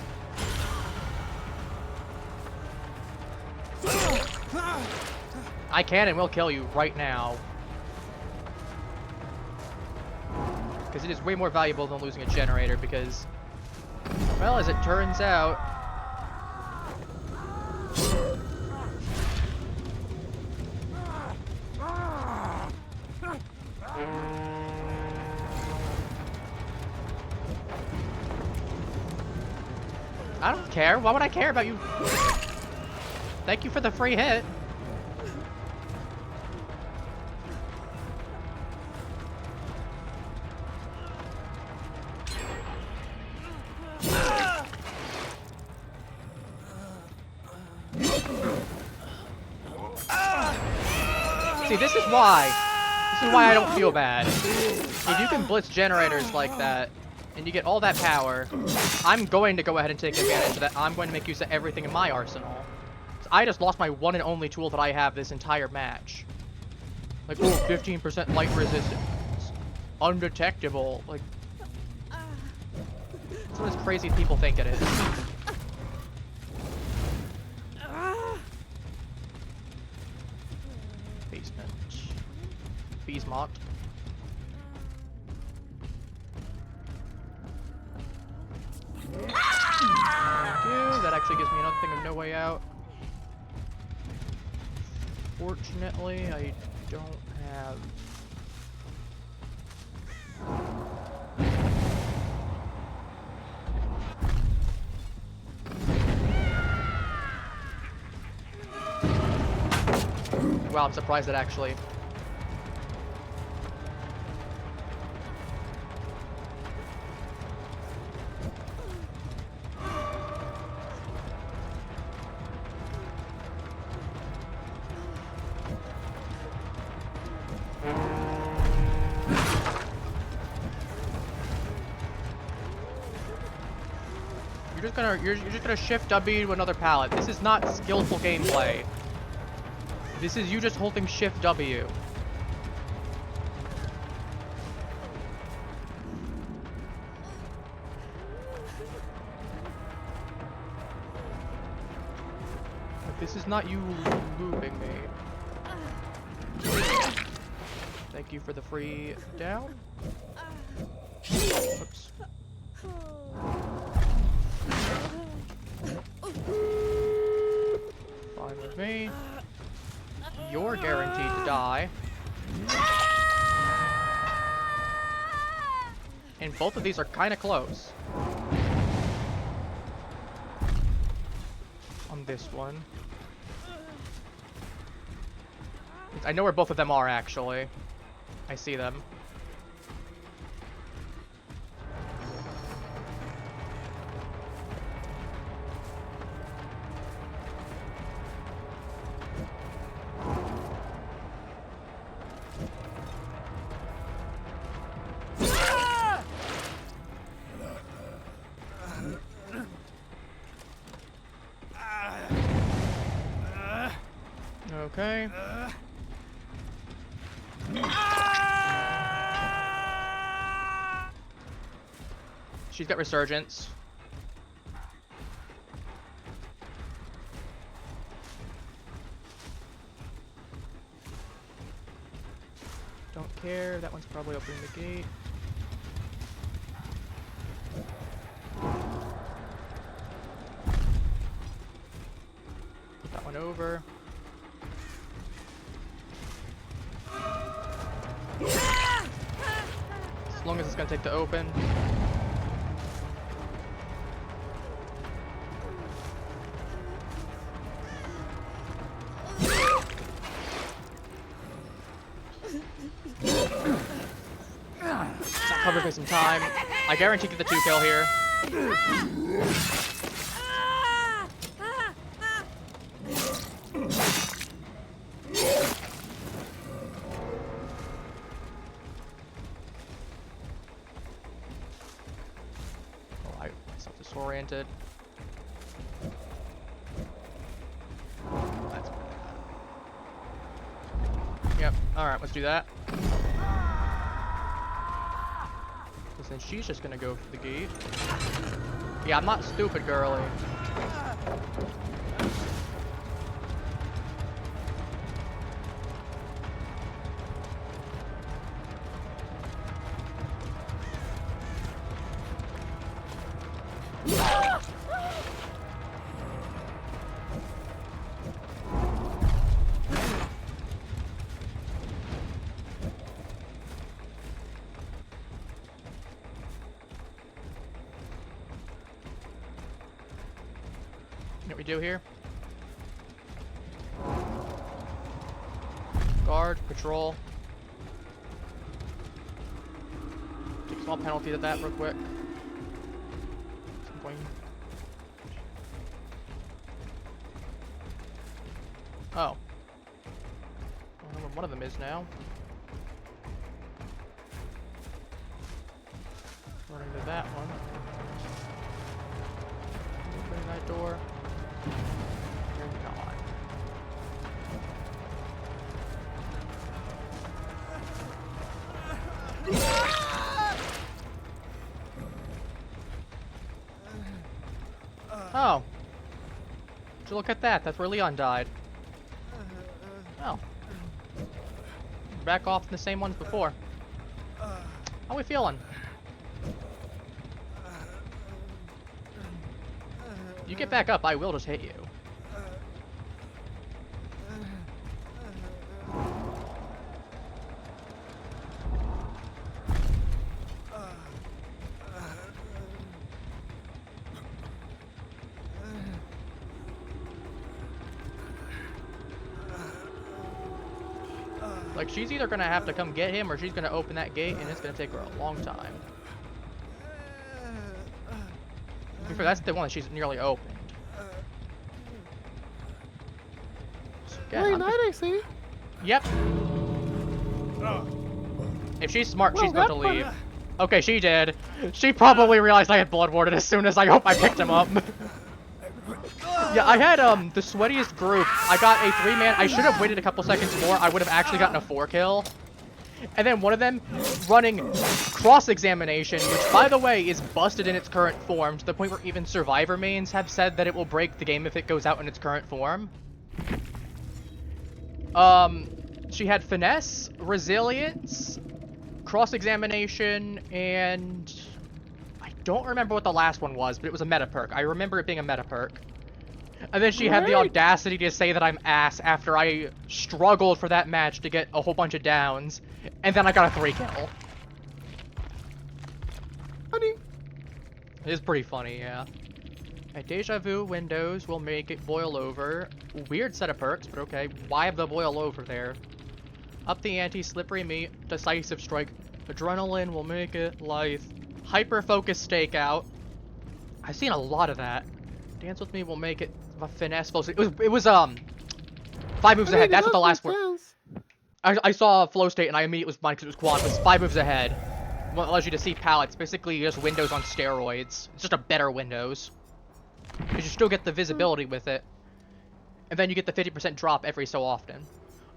[SPEAKER 1] I can and will kill you right now. Because it is way more valuable than losing a generator because, well, as it turns out, I don't care. Why would I care about you? Thank you for the free hit. See, this is why I don't feel bad. If you can blitz generators like that, and you get all that power, I'm going to go ahead and take advantage of that. I'm going to make use of everything in my arsenal. So I just lost my one and only tool that I have this entire match. Like, oh, 15% light resistance. Undetectable. Like, that's what those crazy people think it is. Basement. Beesmont. Thank you. That actually gives me another thing of no way out. Fortunately, I don't have... Wow, I'm surprised that actually... You're just gonna shift W to another pallet. This is not skillful gameplay. This is you just holding shift W. Like, this is not you looping me. Thank you for the free down. Oops. Fine with me. You're guaranteed to die. And both of these are kind of close. On this one. I know where both of them are, actually. I see them. Okay. She's got resurgence. Don't care. That one's probably opening the gate. Put that one over. As long as it's gonna take to open. That covered me some time. I guarantee get the 2 kill here. Disoriented. That's bad. Yep. Alright, let's do that. Because then she's just gonna go for the gate. Yeah, I'm not stupid, girly. What we do here? Guard, patrol. Take a small penalty to that real quick. Some point. Oh. I don't know where one of them is now. Running to that one. Opening that door. You're not. Oh. So look at that. That's where Leon died. Oh. Back off in the same ones before. How we feeling? You get back up, I will just hit you. Like, she's either gonna have to come get him or she's gonna open that gate and it's gonna take her a long time. That's the one that she's nearly opened.
[SPEAKER 2] Late night, I see.
[SPEAKER 1] Yep. If she's smart, she's about to leave. Okay, she did. She probably realized I had blood warded as soon as I picked him up. Yeah, I had the sweatiest group. I got a 3-man. I should have waited a couple seconds more. I would have actually gotten a 4-kill. And then one of them running cross-examination, which, by the way, is busted in its current form, to the point where even survivor mains have said that it will break the game if it goes out in its current form. She had finesse, resilience, cross-examination, and I don't remember what the last one was, but it was a meta perk. I remember it being a meta perk. And then she had the audacity to say that I'm ass after I struggled for that match to get a whole bunch of downs, and then I got a 3-kill.
[SPEAKER 2] Funny.
[SPEAKER 1] It is pretty funny, yeah. A deja vu windows will make it boil over. Weird set of perks, but okay. Why have the boil over there? Up the ante, slippery meat, decisive strike. Adrenaline will make it life. Hyper focus stakeout. I've seen a lot of that. Dance with me will make it a finesse. It was 5 moves ahead. That's what the last one. I saw flow state and I immediately was mine because it was quad. It was 5 moves ahead. What allows you to see palettes. Basically, just Windows on steroids. It's just a better Windows. Because you still get the visibility with it. And then you get the 50% drop every so often.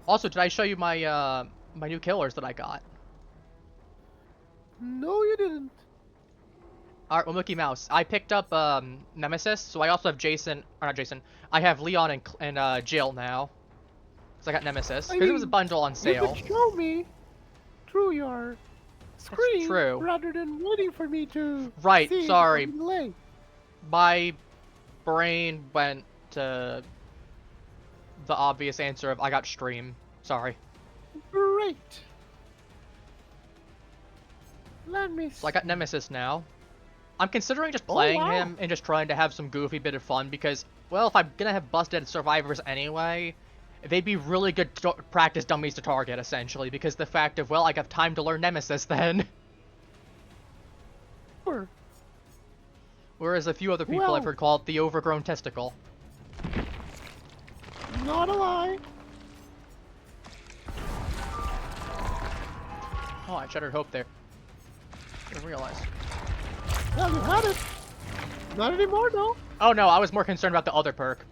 [SPEAKER 1] Also, did I show you my my new killers that I got?
[SPEAKER 2] No, you didn't.
[SPEAKER 1] Alright, well, Mickey Mouse. I picked up Nemesis, so I also have I have Leon and Jill now. So I got Nemesis. Because it was a bundle on sale.
[SPEAKER 2] You could show me through your screen.
[SPEAKER 1] That's true.
[SPEAKER 2] Rather than waiting for me to
[SPEAKER 1] Right,
[SPEAKER 2] see
[SPEAKER 1] sorry.
[SPEAKER 2] delay.
[SPEAKER 1] My brain went to the obvious answer of I got stream. Sorry.
[SPEAKER 2] Great. Let me see.
[SPEAKER 1] So I got Nemesis now. I'm considering just playing him and just trying to have some goofy bit of fun because, well, if I'm gonna have busted survivors anyway, they'd be really good practice dummies to target, essentially, because the fact of, well, I have time to learn Nemesis then.
[SPEAKER 2] Sure.
[SPEAKER 1] Whereas a few other people I've heard call it the overgrown testicle.
[SPEAKER 2] Not a lie.
[SPEAKER 1] Oh, I shattered hope there. I didn't realize.
[SPEAKER 2] Yeah, you had it. Not anymore, though.
[SPEAKER 1] Oh no, I was more concerned about the other perk.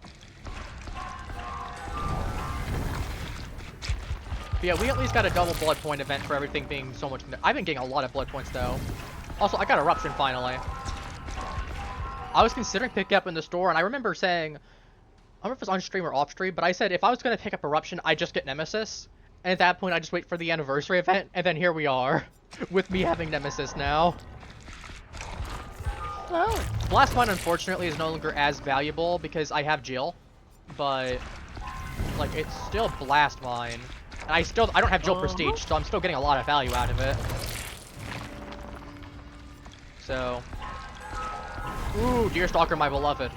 [SPEAKER 1] But yeah, we at least got a double blood point event for everything being so much. I've been getting a lot of blood points though. Also, I got Eruption finally. I was considering picking up in the store, and I remember saying, I don't know if it was on stream or off stream, but I said if I was going to pick up Eruption, I'd just get Nemesis. And at that point, I just wait for the anniversary event, and then here we are, with me having Nemesis now.
[SPEAKER 2] Well,
[SPEAKER 1] Blast Mine, unfortunately, is no longer as valuable because I have Jill, but like it's still Blast Mine, and I don't have Jill Prestige, so I'm still getting a lot of value out of it. So, ooh, Deerstalker, my beloved.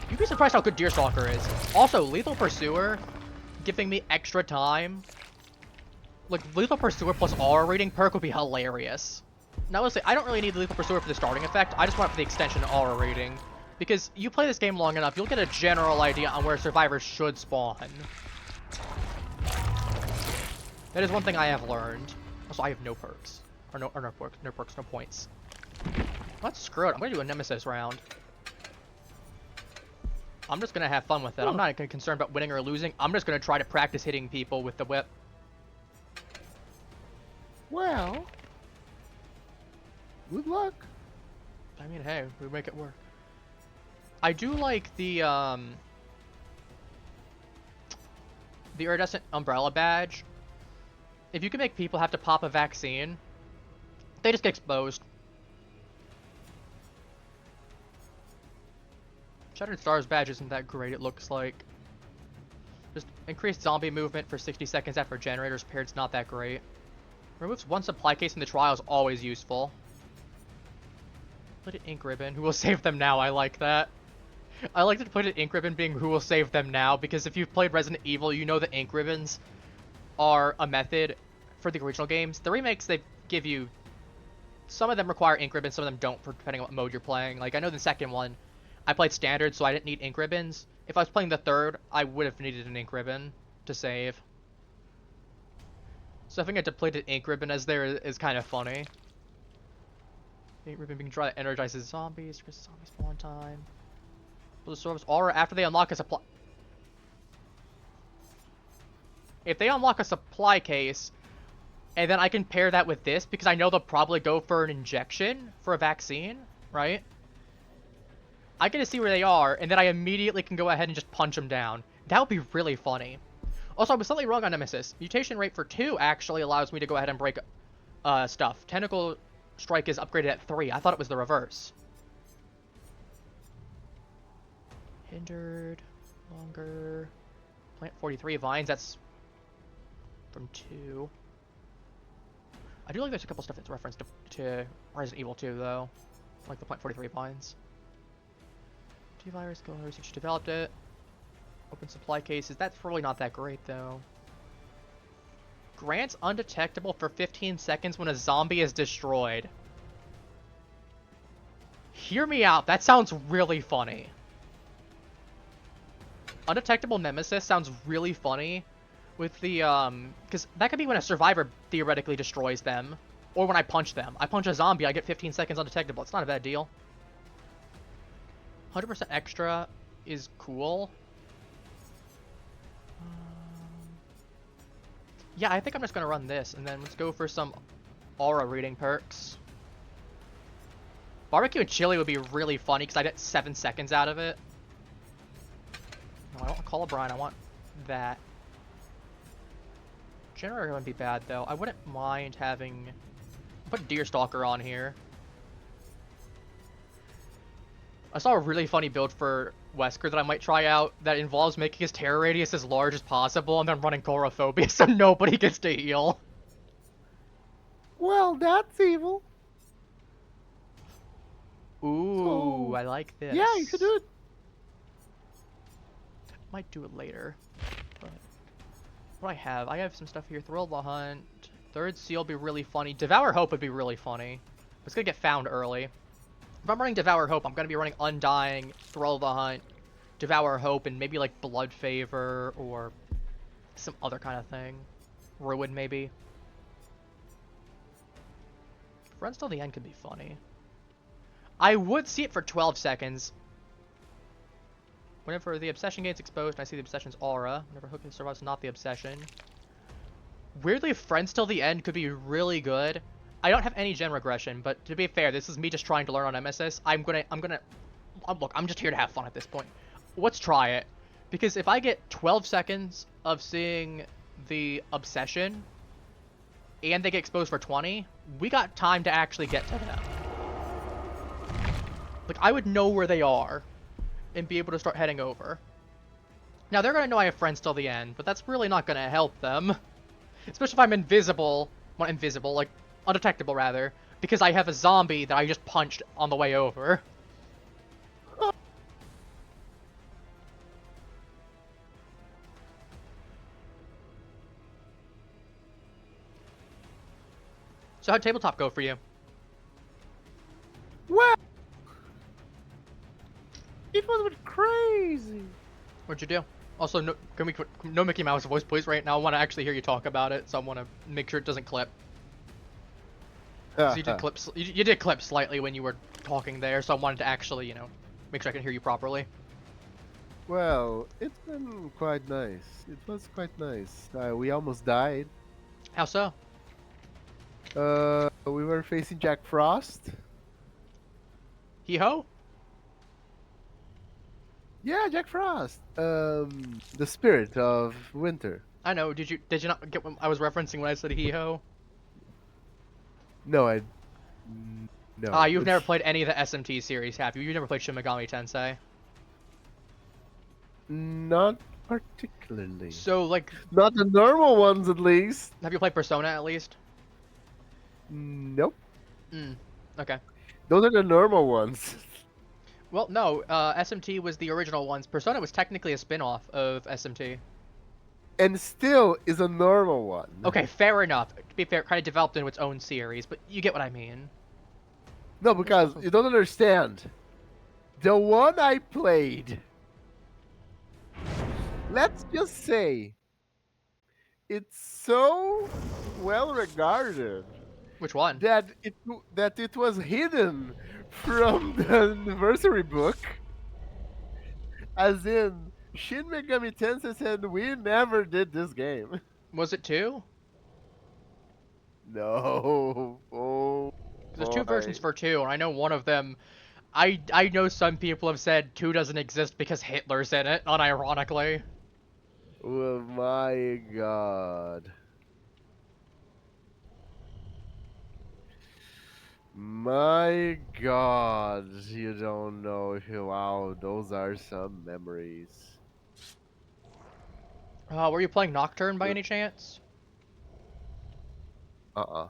[SPEAKER 1] You'd be surprised how good Deerstalker is. Also, Lethal Pursuer, giving me extra time. Like, Lethal Pursuer plus R rating perk would be hilarious. Now, let's say, I don't really need the Lethal Pursuer for the starting effect, I just want it for the extension R rating. Because you play this game long enough, you'll get a general idea on where survivors should spawn. That is one thing I have learned. Also, I have no perks. Or no perks, no points. Let's screw it, I'm gonna do a Nemesis round. I'm just gonna have fun with it. I'm not concerned about winning or losing. I'm just gonna try to practice hitting people with the whip.
[SPEAKER 2] well, good luck.
[SPEAKER 1] I mean, hey, we make it work. I do like the iridescent umbrella badge. If you can make people have to pop a vaccine, they just get exposed. Shattered Stars badge isn't that great, it looks like. Just increased zombie movement for 60 seconds after generators paired, it's not that great. Removes one supply case in the trial is always useful. Put an ink ribbon. Who will save them now? I like that. I like to put an ink ribbon being who will save them now, because if you've played Resident Evil, you know that ink ribbons are a method for the original games. The remakes, they give you... Some of them require ink ribbons, some of them don't, depending on what mode you're playing. Like, I know the second one, I played standard, so I didn't need ink ribbons. If I was playing the third, I would have needed an ink ribbon to save. So having a depleted ink ribbon as there is kind of funny. Ink ribbon being dry energizes zombies, increases zombie spawn time. The source aura after they unlock a supply. If they unlock a supply case, and then I can pair that with this, because I know they'll probably go for an injection for a vaccine, right? I get to see where they are, and then I immediately can go ahead and just punch them down. That would be really funny. Also, I was slightly wrong on Nemesis. Mutation rate for 2 actually allows me to go ahead and break stuff. Tentacle strike is upgraded at 3. I thought it was the reverse. Hindered, longer, plant 43 vines, that's from 2. I do like there's a couple stuff that's referenced to Resident Evil 2 though, like the plant 43 vines. T-virus, go research developed it. Open supply cases, that's probably not that great though. Grants undetectable for 15 seconds when a zombie is destroyed. Hear me out, that sounds really funny. Undetectable Nemesis sounds really funny with the, because that could be when a survivor theoretically destroys them, or when I punch them. I punch a zombie, I get 15 seconds undetectable. It's not a bad deal. 100% extra is cool. Yeah, I think I'm just going to run this, and then let's go for some aura reading perks. Barbecue and chili would be really funny, because I get 7 seconds out of it. No, I don't want Call O'Brien, I want that. Generator wouldn't be bad, though. I wouldn't mind having... Put Deerstalker on here. I saw a really funny build for Wesker that I might try out that involves making his terror radius as large as possible and then running Chorophobia so nobody gets to heal.
[SPEAKER 2] Well, that's evil.
[SPEAKER 1] Ooh,
[SPEAKER 2] So,
[SPEAKER 1] I like this.
[SPEAKER 2] yeah, you should do it.
[SPEAKER 1] Might do it later. But what do I have? I have some stuff here. Thrill the Hunt. Third Seal would be really funny. Devour Hope would be really funny. It's gonna get found early. If I'm running Devour Hope, I'm gonna be running Undying, Thrill the Hunt, Devour Hope, and maybe like Blood Favor or some other kind of thing. Ruin, maybe. Friends till the end could be funny. I would see it for 12 seconds. Whenever the obsession gains exposed, and I see the obsession's aura. Whenever Hook survives, not the obsession. Weirdly, Friends till the end could be really good. I don't have any gen regression, but to be fair, this is me just trying to learn on Nemesis. Look, I'm just here to have fun at this point. Let's try it. Because if I get 12 seconds of seeing the obsession, and they get exposed for 20, we got time to actually get to them. Like, I would know where they are, and be able to start heading over. Now, they're gonna know I have friends till the end, but that's really not gonna help them. Especially if I'm invisible, well, invisible, like, undetectable rather, because I have a zombie that I just punched on the way over. So how'd tabletop go for you?
[SPEAKER 2] Well, it was a bit crazy.
[SPEAKER 1] What'd you do? Also, no Mickey Mouse voice, please, right now. I want to actually hear you talk about it, so I want to make sure it doesn't clip. So you did clip slightly when you were talking there, so I wanted to actually, you know, make sure I can hear you properly.
[SPEAKER 2] Well, it's been quite nice. It was quite nice. We almost died.
[SPEAKER 1] How so?
[SPEAKER 2] We were facing Jack Frost.
[SPEAKER 1] Hee-ho?
[SPEAKER 2] Yeah, Jack Frost. The spirit of winter.
[SPEAKER 1] I know. Did you not get what I was referencing when I said hee-ho?
[SPEAKER 2] No,
[SPEAKER 1] Ah,
[SPEAKER 2] no.
[SPEAKER 1] you've never played any of the SMT series, have you? You've never played Shin Megami Tensei.
[SPEAKER 2] Not particularly.
[SPEAKER 1] So, like,
[SPEAKER 2] Not the normal ones, at least.
[SPEAKER 1] have you played Persona at least?
[SPEAKER 2] Nope.
[SPEAKER 1] Hmm. Okay.
[SPEAKER 2] Those are the normal ones.
[SPEAKER 1] Well, no. SMT was the original ones. Persona was technically a spin-off of SMT.
[SPEAKER 2] And still is a normal one.
[SPEAKER 1] Okay, fair enough. To be fair, it kind of developed into its own series, but you get what I mean.
[SPEAKER 2] No, because you don't understand. The one I played, let's just say, it's so well regarded
[SPEAKER 1] Which one?
[SPEAKER 2] that it was hidden from the anniversary book. As in, Shin Megami Tensei said we never did this game.
[SPEAKER 1] Was it 2?
[SPEAKER 2] No. Oh
[SPEAKER 1] There's 2 versions
[SPEAKER 2] boy.
[SPEAKER 1] for 2, and I know one of them. I know some people have said 2 doesn't exist because Hitler's in it, unironically.
[SPEAKER 2] Oh my god. My god, you don't know. Wow, those are some memories.
[SPEAKER 1] Were you playing Nocturne by any chance?
[SPEAKER 2] Uh-uh.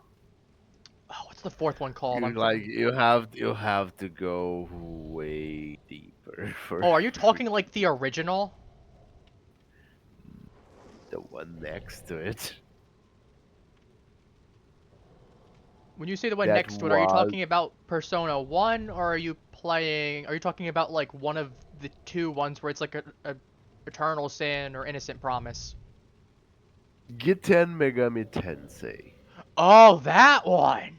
[SPEAKER 1] Oh, what's the 4th one called?
[SPEAKER 2] You like you have to go way deeper for
[SPEAKER 1] Oh, are you talking like the original?
[SPEAKER 2] the one next to it.
[SPEAKER 1] When you say the one
[SPEAKER 2] That
[SPEAKER 1] next to it, are you
[SPEAKER 2] was
[SPEAKER 1] talking about Persona 1, or are you talking about like one of the 2 ones where it's like a Eternal Sin or Innocent Promise?
[SPEAKER 2] Gitten Megami Tensei.
[SPEAKER 1] Oh, that one!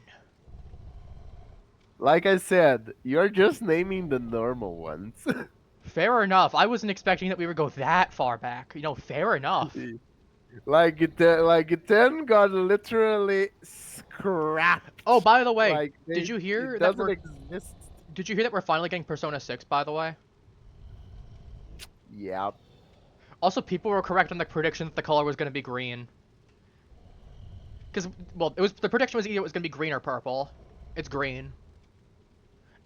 [SPEAKER 2] Like I said, you're just naming the normal ones.
[SPEAKER 1] Fair enough. I wasn't expecting that we would go that far back. You know, fair enough.
[SPEAKER 2] Gitten got literally scrapped.
[SPEAKER 1] Oh, by the way,
[SPEAKER 2] Like
[SPEAKER 1] did you hear
[SPEAKER 2] it
[SPEAKER 1] that
[SPEAKER 2] doesn't exist.
[SPEAKER 1] did you hear that we're finally getting Persona 6, by the way?
[SPEAKER 2] Yeah.
[SPEAKER 1] Also, people were correct on the prediction that the color was going to be green. Because, well, the prediction was either it was going to be green or purple. It's green.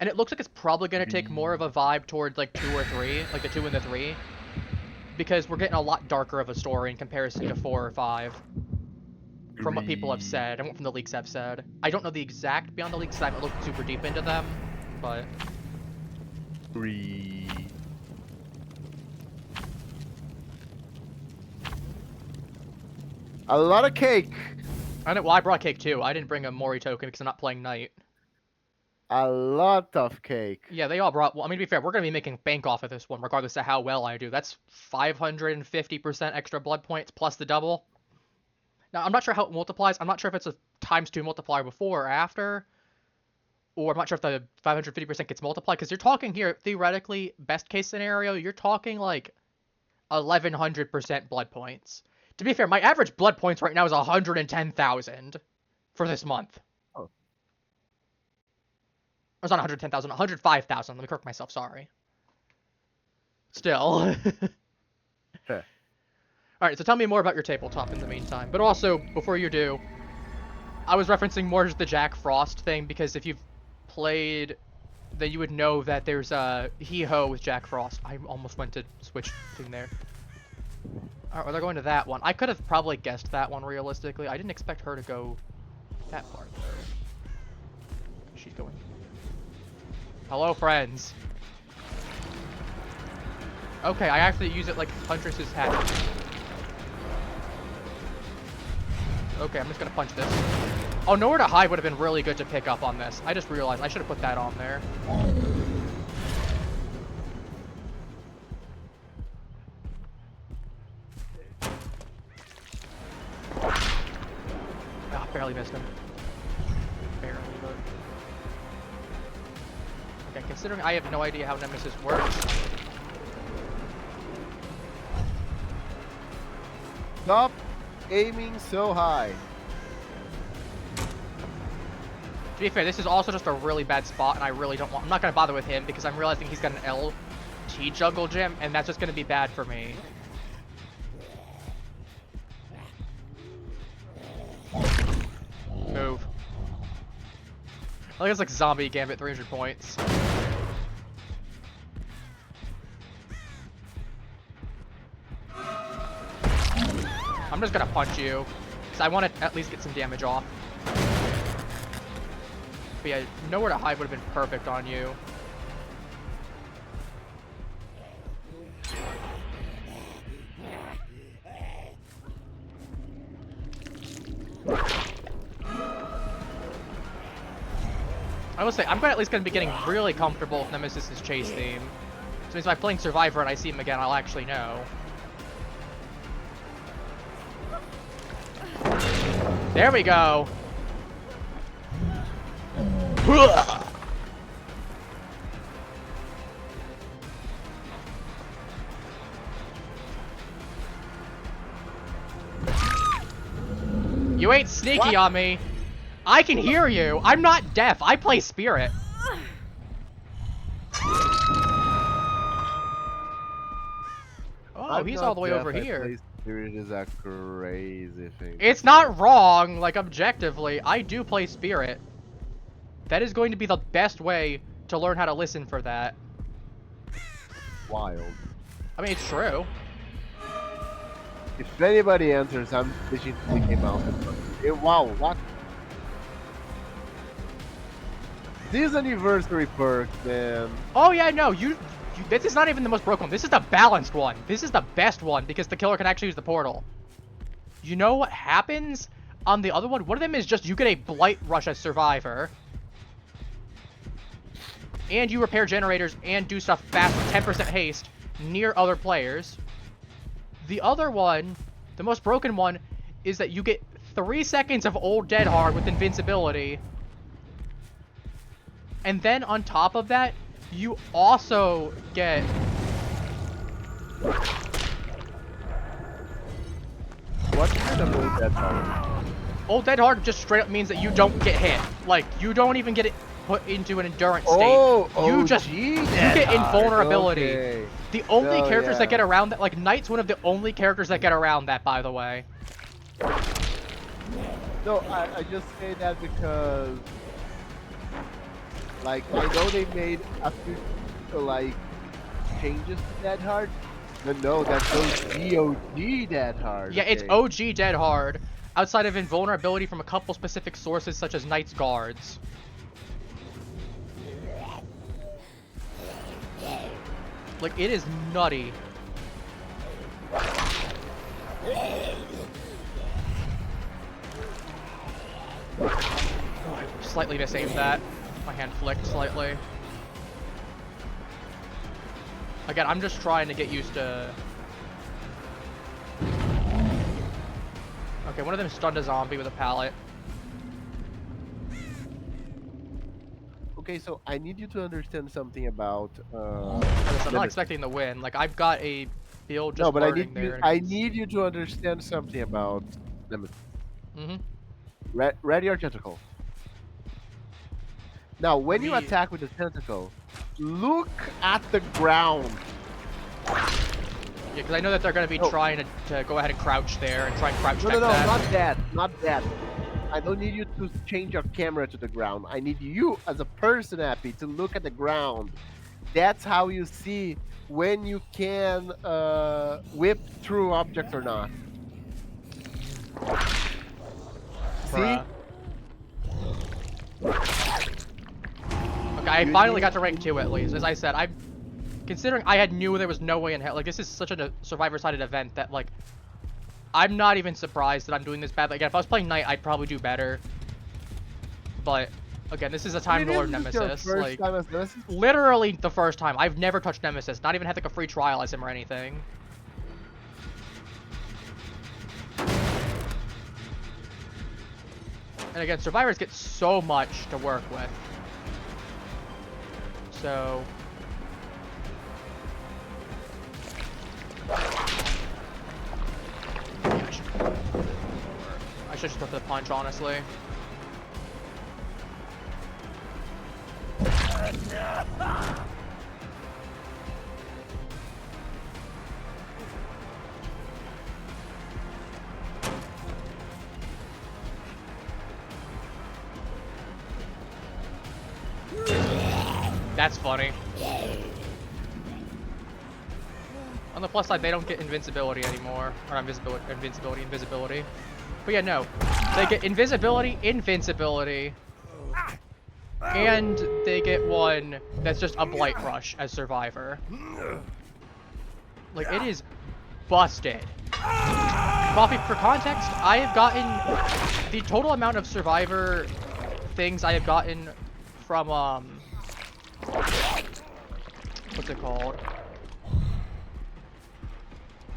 [SPEAKER 1] And it looks like it's probably going to take more of a vibe towards, like, 2 or 3. Like, the 2 and the 3. Because we're getting a lot darker of a story in comparison to 4 or 5. From what people have said, and what from the leaks have said. I don't know the exact beyond the leaks, because I haven't looked super deep into them. But...
[SPEAKER 2] A lot of cake.
[SPEAKER 1] well, I brought cake too. I didn't bring a Mori token because I'm not playing Knight.
[SPEAKER 2] A lot of cake.
[SPEAKER 1] Yeah, they all brought... Well, I mean, to be fair, we're going to be making bank off of this one, regardless of how well I do. That's 550% extra blood points plus the double. Now, I'm not sure how it multiplies. I'm not sure if it's a ×2 multiplier before or after. Or I'm not sure if the 550% gets multiplied. Because you're talking here, theoretically, best case scenario, you're talking like 1100% blood points. To be fair, my average blood points right now is 110,000 for this month.
[SPEAKER 2] Oh.
[SPEAKER 1] It's not 110,000, 105,000. Let me correct myself, sorry. Still.
[SPEAKER 2] Heh.
[SPEAKER 1] Alright, so tell me more about your tabletop in the meantime. But also, before you do, I was referencing more just the Jack Frost thing, because if you've played, then you would know that there's a hee-ho with Jack Frost. I almost went to switch thing there. Alright, well, they're going to that one. I could have probably guessed that one realistically. I didn't expect her to go that far, though. She's going. Hello, friends. Okay, I actually use it like Huntress's hat. Okay, I'm just gonna punch this. Oh, nowhere to hide would have been really good to pick up on this. I just realized I should have put that on there. Ah, barely missed him. Barely, but... Okay, considering I have no idea how Nemesis works...
[SPEAKER 2] Stop aiming so high.
[SPEAKER 1] To be fair, this is also just a really bad spot, and I really don't want... I'm not going to bother with him, because I'm realizing he's got an LT jungle gym, and that's just going to be bad for me. Move. I think it's like zombie gambit, 300 points. I'm just going to punch you, because I want to at least get some damage off. But yeah, nowhere to hide would have been perfect on you. I will say, I'm at least going to be getting really comfortable with Nemesis' chase theme. So means by playing Survivor and I see him again, I'll actually know. There we go! You ain't sneaky on me. I can hear you. I'm not deaf. I play Spirit. Oh, he's all the way over here.
[SPEAKER 2] Spirit is a crazy thing.
[SPEAKER 1] It's not wrong, like, objectively. I do play Spirit. That is going to be the best way to learn how to listen for that.
[SPEAKER 2] Wild.
[SPEAKER 1] I mean, it's true.
[SPEAKER 2] If anybody answers, I'm switching to Mickey Mouse. Wow, what? These anniversary perks, man.
[SPEAKER 1] Oh yeah, no, this is not even the most broken one. This is the balanced one. This is the best one because the killer can actually use the portal. You know what happens on the other one? One of them is just you get a Blight Rush as Survivor. And you repair generators and do stuff fast with 10% haste near other players. The other one, the most broken one, is that you get 3 seconds of Old Dead Hard with invincibility. And then on top of that, you also get...
[SPEAKER 2] What kind of Old Dead Hard?
[SPEAKER 1] Old Dead Hard just straight up means that you don't get hit. Like, you don't even get it put into an endurance state. You get invulnerability. Okay. The only characters that get around that, like, Knight's one of the only characters that get around that, by the way.
[SPEAKER 2] No, I just say that because, like, I know they made a few, like, changes to Dead Hard, but no, that's OG Dead Hard.
[SPEAKER 1] Yeah, it's OG Dead Hard, outside of invulnerability from a couple specific sources, such as Knight's Guards. Like, it is nutty. Oh, I slightly misaimed that. My hand flicked slightly. Again, I'm just trying to get used to... Okay, one of them stunned a zombie with a pallet.
[SPEAKER 2] Okay, so I need you to understand something about.
[SPEAKER 1] I'm not expecting the win. Like, I've got a build just burning there.
[SPEAKER 2] I need you to understand something about Nemesis. Ready or tentacle? Now, when you attack with the tentacle, look at the ground.
[SPEAKER 1] Yeah, because I know that they're going to be trying to go ahead and crouch there and try and crouch
[SPEAKER 2] No, not that. I don't need you to change your camera to the ground. I need you, as a person, Appy, to look at the ground. That's how you see when you can whip through objects or not. See?
[SPEAKER 1] Okay, I finally got to rank 2 at least. As I said, considering I knew there was no way in hell. Like, this is such a Survivor-sided event that, like, I'm not even surprised that I'm doing this badly. Again, if I was playing Knight, I'd probably do better. But, again, this is a time to learn Nemesis. Like, literally the first time. I've never touched Nemesis. Not even had, like, a free trial as him or anything. And again, Survivors get so much to work with. So... I should just go for the punch, honestly. That's funny. On the plus side, they don't get invincibility anymore. Or not invisibility. But yeah, no. They get invisibility, invincibility. And they get one that's just a Blight Rush as Survivor. Like, it is busted. Coffee, for context, I have gotten the total amount of Survivor things I have gotten from, what's it called?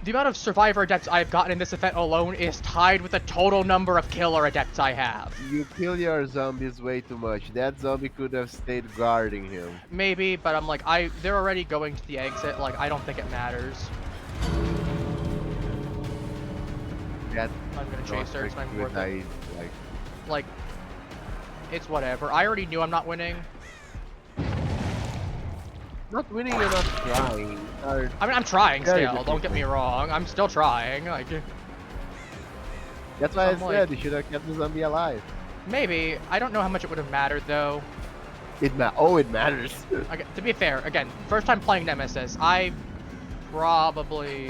[SPEAKER 1] The amount of Survivor Adepts I have gotten in this event alone is tied with the total number of Killer Adepts I have.
[SPEAKER 2] You kill your zombies way too much. That zombie could have stayed guarding him.
[SPEAKER 1] Maybe, but I'm like, they're already going to the exit, like, I don't think it matters.
[SPEAKER 2] That's
[SPEAKER 1] I'm gonna chase her, it's not even worth it.
[SPEAKER 2] Like,
[SPEAKER 1] Like, it's whatever. I already knew I'm not winning.
[SPEAKER 2] not winning, you're not trying. Or,
[SPEAKER 1] I mean, I'm trying
[SPEAKER 2] Very
[SPEAKER 1] still, don't get me wrong. I'm still trying, like...
[SPEAKER 2] that's why I
[SPEAKER 1] I'm
[SPEAKER 2] said
[SPEAKER 1] like-
[SPEAKER 2] you should have kept the zombie alive.
[SPEAKER 1] Maybe. I don't know how much it would have mattered, though.
[SPEAKER 2] It matters.
[SPEAKER 1] Okay, to be fair, again, first time playing Nemesis, I probably...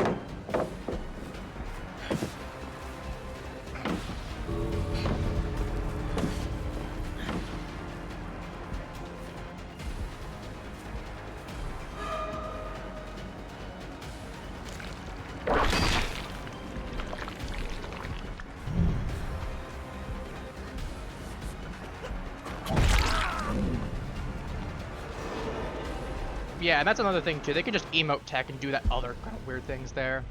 [SPEAKER 1] Yeah, and that's another thing too. They can just emote tech and do that other kind of weird things there.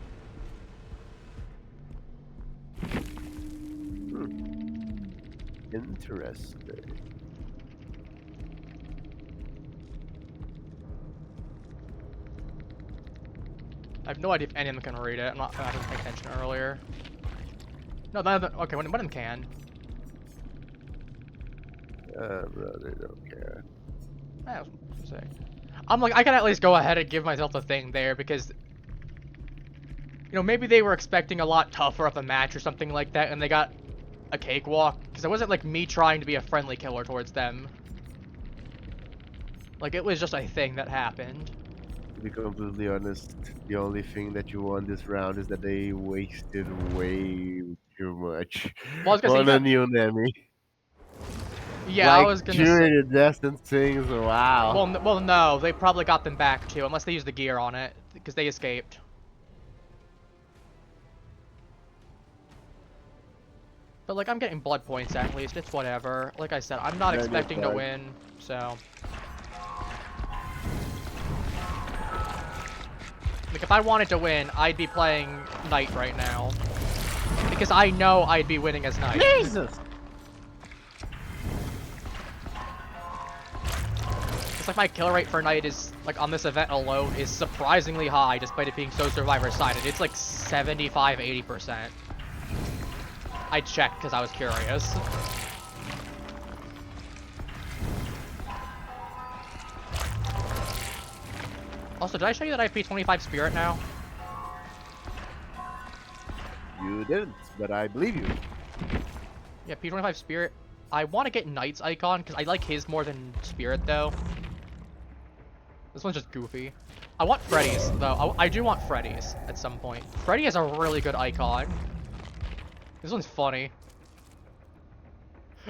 [SPEAKER 2] Interesting.
[SPEAKER 1] I have no idea if any of them can read it. I didn't pay attention earlier. No, none of them. Okay, one of them can.
[SPEAKER 2] Brother, don't care.
[SPEAKER 1] I was gonna say. I'm like, I can at least go ahead and give myself the thing there because, you know, maybe they were expecting a lot tougher of a match or something like that, and they got a cakewalk. Because it wasn't like me trying to be a friendly killer towards them. Like, it was just a thing that happened.
[SPEAKER 2] To be completely honest, the only thing that you won this round is that they wasted way too much
[SPEAKER 1] Well, I was gonna say,
[SPEAKER 2] on a new Nemi.
[SPEAKER 1] yeah,
[SPEAKER 2] like,
[SPEAKER 1] I was gonna say.
[SPEAKER 2] during the destined things, wow.
[SPEAKER 1] Well, no, they probably got them back too, unless they used the gear on it, because they escaped. But like, I'm getting blood points at least. It's whatever. Like I said, I'm not
[SPEAKER 2] Yeah,
[SPEAKER 1] expecting to
[SPEAKER 2] fine.
[SPEAKER 1] win, so. Like, if I wanted to win, I'd be playing Knight right now. Because I know I'd be winning as Knight.
[SPEAKER 2] Jesus!
[SPEAKER 1] It's like my kill rate for Knight is, like, on this event alone, is surprisingly high, despite it being so Survivor-sided. It's like 75–80%. I checked because I was curious. Also, did I show you that I have P25 Spirit now?
[SPEAKER 2] You didn't, but I believe you.
[SPEAKER 1] Yeah, P25 Spirit. I want to get Knight's icon, because I like his more than Spirit, though. This one's just goofy. I want Freddy's, though. I do want Freddy's at some point. Freddy is a really good icon. This one's funny.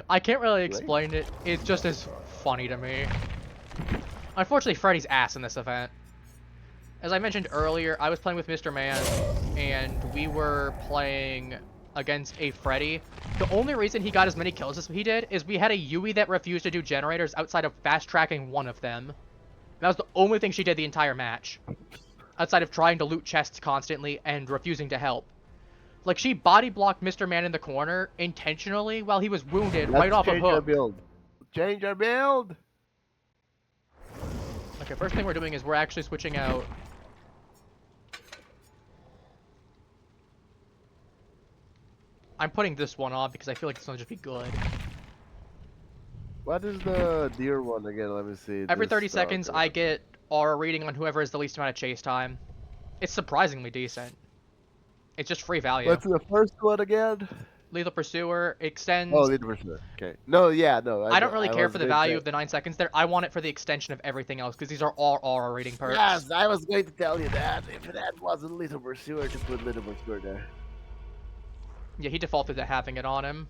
[SPEAKER 1] I can't really explain it. It's just as funny to me. Unfortunately, Freddy's ass in this event. As I mentioned earlier, I was playing with Mr. Man, and we were playing against a Freddy. The only reason he got as many kills as he did is we had a Yui that refused to do generators outside of fast-tracking one of them. That was the only thing she did the entire match. Outside of trying to loot chests constantly and refusing to help. Like, she body blocked Mr. Man in the corner intentionally while he was wounded right off a
[SPEAKER 2] Change our
[SPEAKER 1] hook.
[SPEAKER 2] build. Change our build!
[SPEAKER 1] Okay, first thing we're doing is we're actually switching out. I'm putting this one on because I feel like this one will just be good.
[SPEAKER 2] What is the deer one again? Let me see.
[SPEAKER 1] Every
[SPEAKER 2] This
[SPEAKER 1] 30 seconds, I get aura reading on whoever has the least amount of chase time. It's surprisingly decent. It's just free value.
[SPEAKER 2] What's the first one again?
[SPEAKER 1] Lethal Pursuer
[SPEAKER 2] Oh,
[SPEAKER 1] extends.
[SPEAKER 2] Leader Pursuer. Okay. No, yeah, no.
[SPEAKER 1] I don't really
[SPEAKER 2] I
[SPEAKER 1] care
[SPEAKER 2] was
[SPEAKER 1] for the
[SPEAKER 2] going to
[SPEAKER 1] value
[SPEAKER 2] say.
[SPEAKER 1] of the 9 seconds there. I want it for the extension of everything else, because these are all aura reading perks.
[SPEAKER 2] Yes, I was going to tell you that. If that wasn't Little Pursuer, to put Little Pursuer there.
[SPEAKER 1] Yeah, he defaulted to having it on him.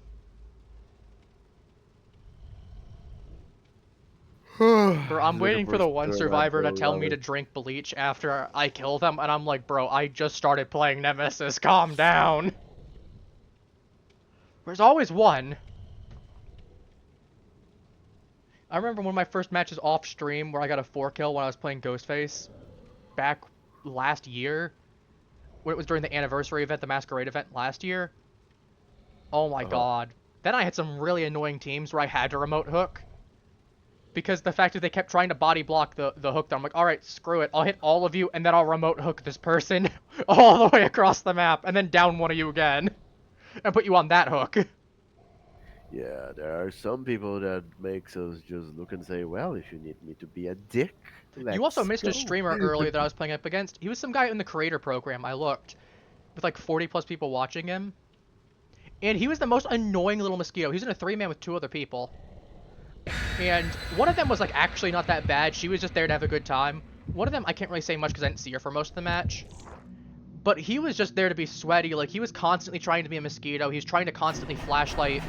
[SPEAKER 1] Bro, I'm waiting for the one survivor to tell me to drink bleach after I kill them, and I'm like, bro, I just started playing Nemesis, calm down. There's always one. I remember one of my first matches off stream where I got a 4-kill when I was playing Ghostface back last year. When it was during the anniversary event, the Masquerade event last year. Oh my god. Then I had some really annoying teams where I had to remote hook. Because the fact that they kept trying to body block the hook, I'm like, alright, screw it. I'll hit all of you, and then I'll remote hook this person all the way across the map, and then down one of you again. And put you on that hook.
[SPEAKER 2] Yeah, there are some people that makes us just look and say, well, if you need me to be a dick, let's
[SPEAKER 1] You also missed
[SPEAKER 2] go.
[SPEAKER 1] a streamer earlier that I was playing up against. He was some guy in the creator program, I looked. With like 40 plus people watching him. And he was the most annoying little mosquito. He was in a 3-man with 2 other people. And one of them was like actually not that bad. She was just there to have a good time. One of them, I can't really say much because I didn't see her for most of the match. But he was just there to be sweaty. Like, he was constantly trying to be a mosquito. He was trying to constantly flashlight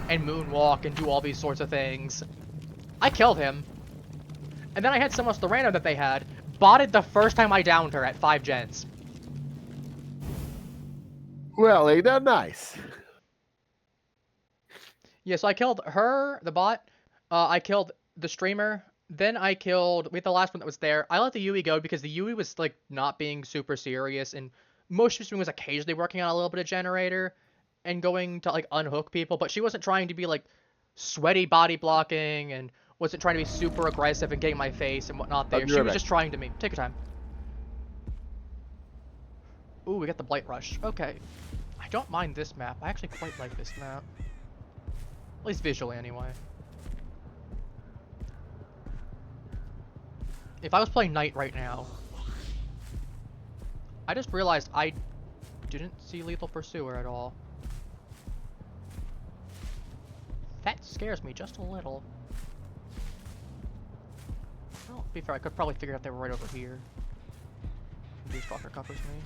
[SPEAKER 1] and moonwalk and do all these sorts of things. I killed him. And then I had someone else, the random that they had, botted the first time I downed her at 5 gens.
[SPEAKER 2] Well, ain't that nice?
[SPEAKER 1] Yeah, so I killed her, the bot. I killed the streamer. Then I killed... We had the last one that was there. I let the Yui go because the Yui was, like, not being super serious. And most of the stream was occasionally working on a little bit of generator and going to, like, unhook people. But she wasn't trying to be, like, sweaty body blocking and wasn't trying to be super aggressive and getting my face and whatnot there. She was just trying to me. Take your time. Ooh, we got the Blight Rush. Okay. I don't mind this map. I actually quite like this map. At least visually, anyway. If I was playing Knight right now... I just realized I didn't see Lethal Pursuer at all. That scares me just a little. Well, to be fair, I could probably figure out they were right over here. This fucker covers me.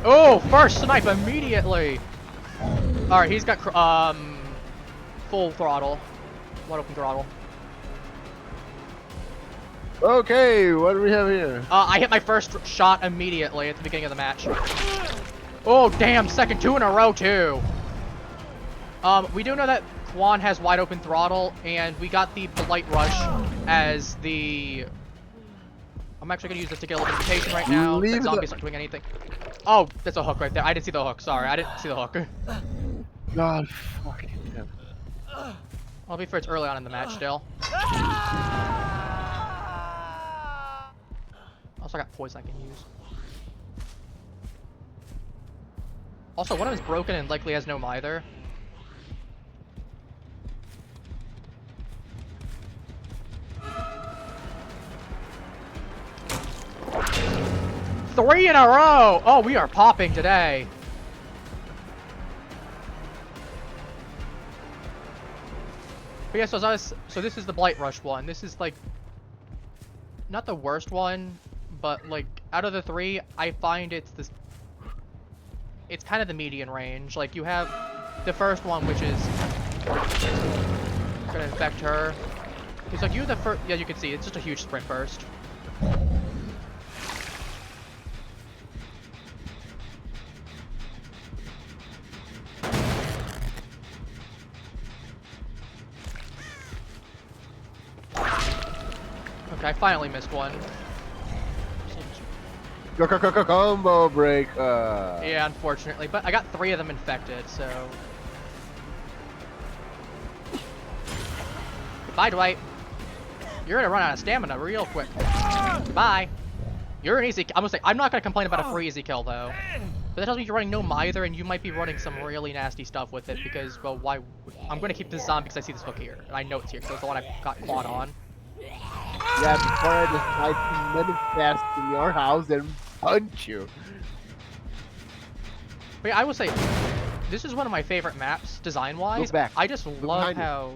[SPEAKER 1] Oh, first snipe immediately! Alright, he's got full throttle. Wide open throttle.
[SPEAKER 2] Okay, what do we have here?
[SPEAKER 1] I hit my first shot immediately at the beginning of the match. Oh, damn, second 2 in a row, too. We do know that Quan has wide open throttle, and we got the Blight Rush as the... I'm actually going to use this to get a little invitation right now. That zombies aren't doing anything. Oh, that's a hook right there. I didn't see the hook. Sorry, I didn't see the hook.
[SPEAKER 2] God fucking hell.
[SPEAKER 1] I'll be fair, it's early on in the match still. Also, I got poison I can use. Also, one of them is broken and likely has no mither. Three in a row! Oh, we are popping today. But yeah, so this is the Blight Rush one. This is like not the worst one, but like out of the 3, I find it's kind of the median range. Like you have the first one, which is gonna infect her. It's like you the first. Yeah, you can see it's just a huge sprint burst. Okay, I finally missed one.
[SPEAKER 2] Combo break.
[SPEAKER 1] Yeah, unfortunately, but I got 3 of them infected, so. Goodbye, Dwight. You're gonna run out of stamina real quick. Bye. You're an easy. I'm gonna say I'm not gonna complain about a free easy kill though. But that tells me you're running no Mither, and you might be running some really nasty stuff with it because, well, why? I'm gonna keep this zombie because I see this hook here, and I know it's here because it's the one I got clawed on.
[SPEAKER 2] Yeah, before I decide to manifest in your house and punch you.
[SPEAKER 1] But yeah, I will say, this is one of my favorite maps design-wise.
[SPEAKER 2] Look back.
[SPEAKER 1] I just
[SPEAKER 2] Look
[SPEAKER 1] love
[SPEAKER 2] behind you.
[SPEAKER 1] how.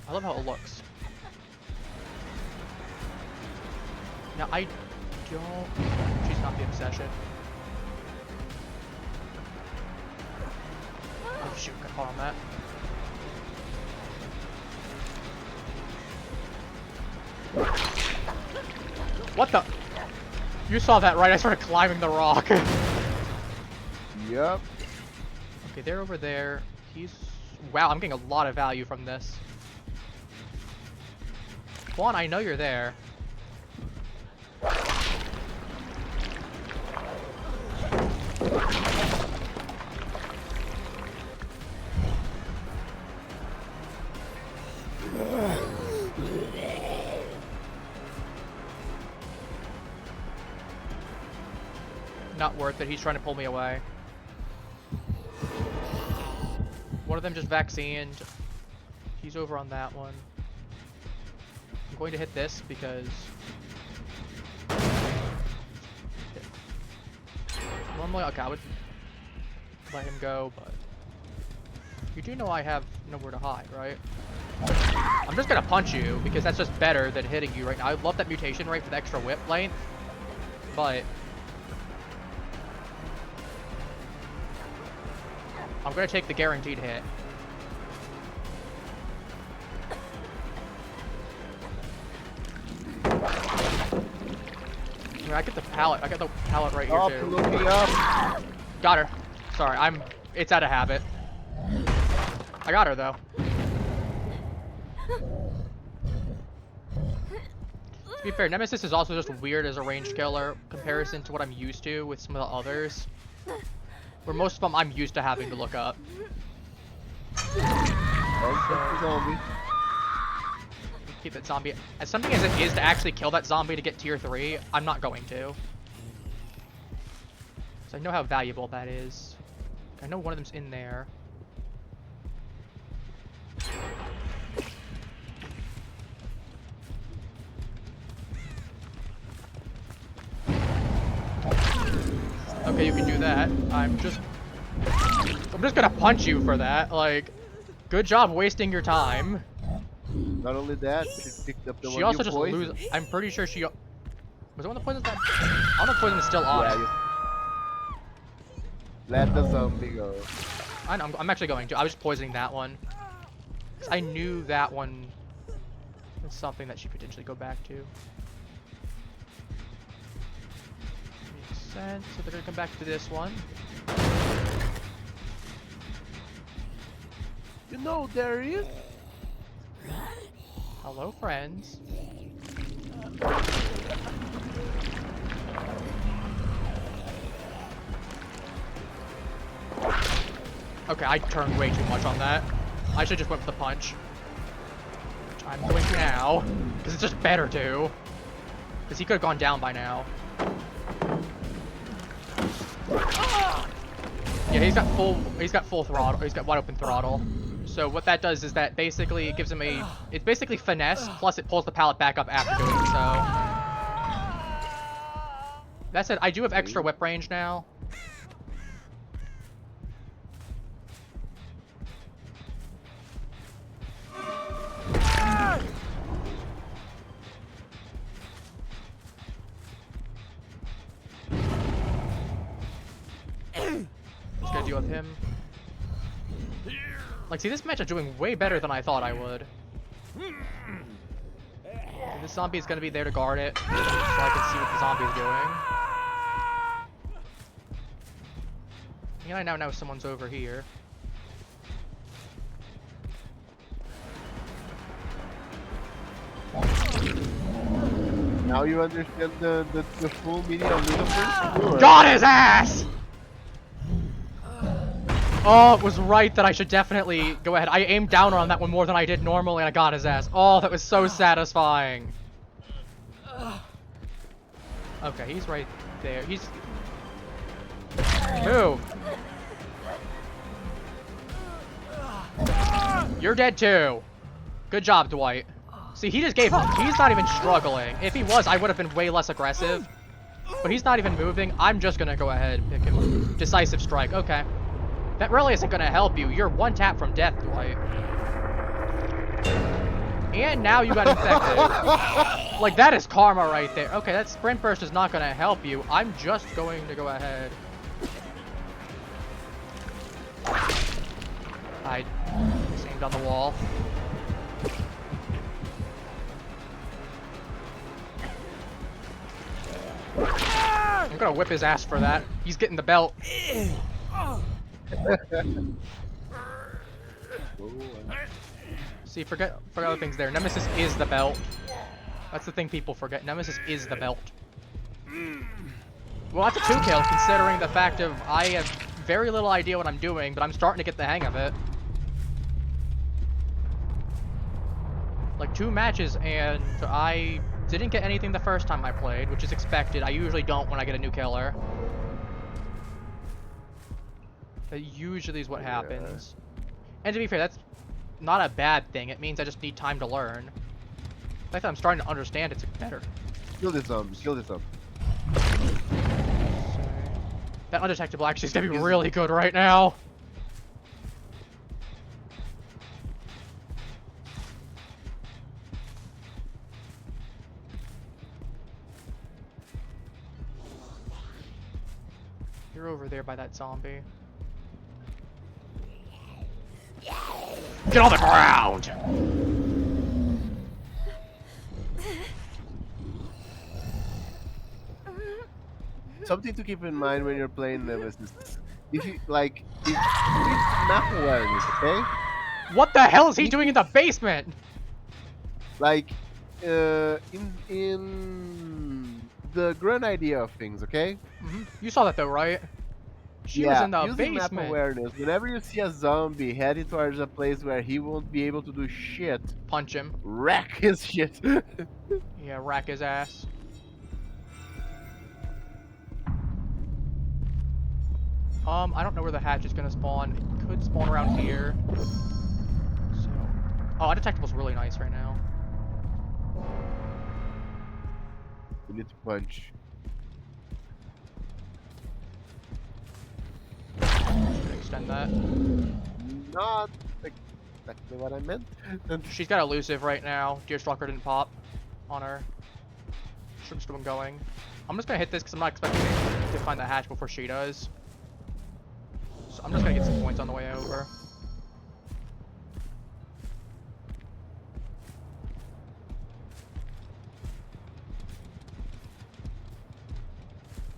[SPEAKER 1] I love how it looks. Now I don't. She's not the obsession. Oh shoot! Got caught on that. What the? You saw that, right? I started climbing the rock.
[SPEAKER 2] Yep.
[SPEAKER 1] Okay, they're over there. He's... Wow, I'm getting a lot of value from this. Juan, I know you're there. Not worth it. He's trying to pull me away. One of them just vaccinated. He's over on that one. I'm going to hit this because... Normally, okay, I would let him go, but... You do know I have nowhere to hide, right? I'm just gonna punch you because that's just better than hitting you right now. I love that mutation rate for the extra whip length, but... I'm gonna take the guaranteed hit. I mean, I get the pallet. I got the pallet right here too.
[SPEAKER 2] Looking up.
[SPEAKER 1] Got her. Sorry, it's out of habit. I got her though. To be fair, Nemesis is also just weird as a ranged killer comparison to what I'm used to with some of the others. Where most of them I'm used to having to look up. Keep that zombie. As something as it is to actually kill that zombie to get tier 3, I'm not going to. So I know how valuable that is. I know one of them's in there. Okay, you can do that. I'm just gonna punch you for that. Like, good job wasting your time.
[SPEAKER 2] Not only that, she picked up the one
[SPEAKER 1] She also
[SPEAKER 2] you
[SPEAKER 1] just
[SPEAKER 2] poisoned.
[SPEAKER 1] lose. I'm pretty sure she. Was it one of the poisons that? I don't know if poison is still on.
[SPEAKER 2] Yeah, let the zombie go.
[SPEAKER 1] I know, I'm actually going to. I was just poisoning that one. 'Cause I knew that one was something that she could potentially go back to. Makes sense. So they're gonna come back to this one.
[SPEAKER 2] You know, there is.
[SPEAKER 1] Hello, friends. Okay, I turned way too much on that. I should just went for the punch. Which I'm going to now. Because it's just better to. Because he could have gone down by now. Yeah, he's got full throttle. He's got wide open throttle. So what that does is that basically it gives him a... It's basically finesse, plus it pulls the pallet back up after doing so. That said, I do have extra whip range now. Just gonna deal with him. Like, see, this match is doing way better than I thought I would. And this zombie is gonna be there to guard it, so I can see what the zombie is doing. And I now know someone's over here.
[SPEAKER 2] Now you understand the full meaning of Ludicrous?
[SPEAKER 1] Got his ass! Oh, it was right that I should definitely go ahead. I aimed down on that one more than I did normally, and I got his ass. Oh, that was so satisfying. Okay, he's right there. He's... Move! You're dead too! Good job, Dwight. See, he just gave up. He's not even struggling. If he was, I would have been way less aggressive. But he's not even moving. I'm just gonna go ahead and pick him. Decisive strike. Okay. That really isn't gonna help you. You're one tap from death, Dwight. And now you got infected. Like, that is karma right there. Okay, that sprint burst is not gonna help you. I'm just going to go ahead. I just aimed on the wall. I'm gonna whip his ass for that. He's getting the belt. See, forget other things there. Nemesis is the belt. That's the thing people forget. Nemesis is the belt. Well, that's a 2-kill, considering the fact of I have very little idea what I'm doing, but I'm starting to get the hang of it. Like, 2 matches, and I didn't get anything the first time I played, which is expected. I usually don't when I get a new killer. That usually is what happens. And to be fair, that's not a bad thing. It means I just need time to learn. The fact that I'm starting to understand it's better.
[SPEAKER 2] Kill this zombie. Kill this zombie.
[SPEAKER 1] That undetectable actually is gonna be really good right now. You're over there by that zombie. Get on the ground!
[SPEAKER 2] Something to keep in mind when you're playing Nemesis. If you like, if map awareness, okay?
[SPEAKER 1] What the hell is he doing in the basement?
[SPEAKER 2] Like, in the grand idea of things, okay?
[SPEAKER 1] You saw that though, right? She was in the
[SPEAKER 2] using map
[SPEAKER 1] basement.
[SPEAKER 2] awareness. Whenever you see a zombie heading towards a place where he won't be able to do shit,
[SPEAKER 1] Punch him.
[SPEAKER 2] wreck his shit.
[SPEAKER 1] Yeah, rack his ass. I don't know where the hatch is gonna spawn. It could spawn around here. So, oh, undetectable's really nice right now.
[SPEAKER 2] We need to punch.
[SPEAKER 1] Extend that.
[SPEAKER 2] Not exactly what I meant.
[SPEAKER 1] She's got elusive right now. Deerstalker didn't pop on her. She's still going. I'm just gonna hit this because I'm not expecting to find the hatch before she does. So I'm just gonna get some points on the way over.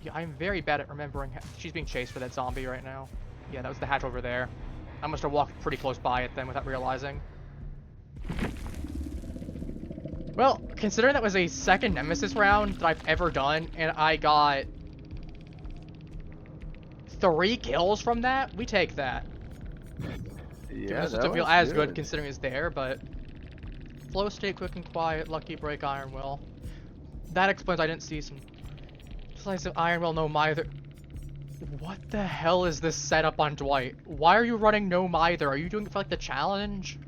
[SPEAKER 1] Yeah, I'm very bad at remembering. She's being chased for that zombie right now. Yeah, that was the hatch over there. I must have walked pretty close by it then without realizing. Well, considering that was a second Nemesis round that I've ever done, and I got 3 kills from that, we take that.
[SPEAKER 2] Yeah,
[SPEAKER 1] It doesn't feel as good considering it's there, but flow state, quick and quiet, lucky break, iron will. That explains I didn't see some slice of iron will, no mither. What the hell is this setup on Dwight? Why are you running no mither? Are you doing it for like the challenge?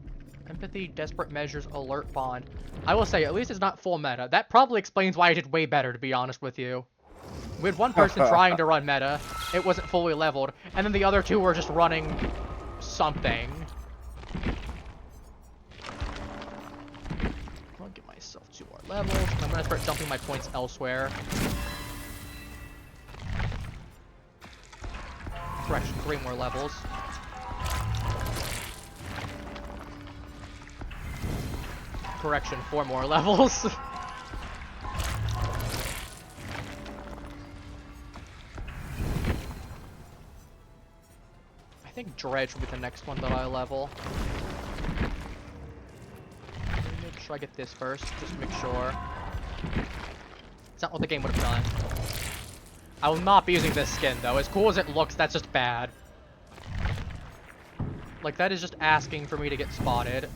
[SPEAKER 1] Empathy, desperate measures, alert bond. I will say, at least it's not full meta. That probably explains why I did way better, to be honest with you. We had one person trying to run meta. It wasn't fully leveled. And then the other 2 were just running something. I'll get myself 2 more levels. And I'm going to start dumping my points elsewhere. Correction, 3 more levels. Correction, 4 more levels. I think Dredge will be the next one that I level. Make sure I get this first, just to make sure. It's not what the game would have done. I will not be using this skin, though. As cool as it looks, that's just bad. Like, that is just asking for me to get spotted.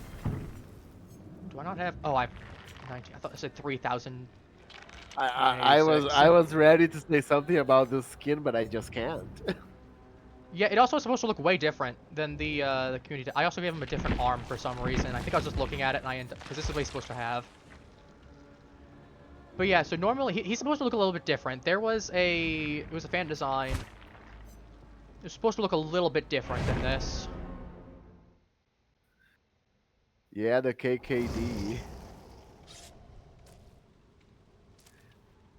[SPEAKER 1] Do I not have... Oh, I have 19. I thought it said 3,000
[SPEAKER 2] I was ready to say something about the skin, but I just can't.
[SPEAKER 1] Yeah, it also is supposed to look way different than the community. I also gave him a different arm for some reason. I think I was just looking at it and I ended because this is what he's supposed to have. But yeah, so normally he's supposed to look a little bit different. It was a fan design. It's supposed to look a little bit different than this.
[SPEAKER 2] Yeah, the KKD.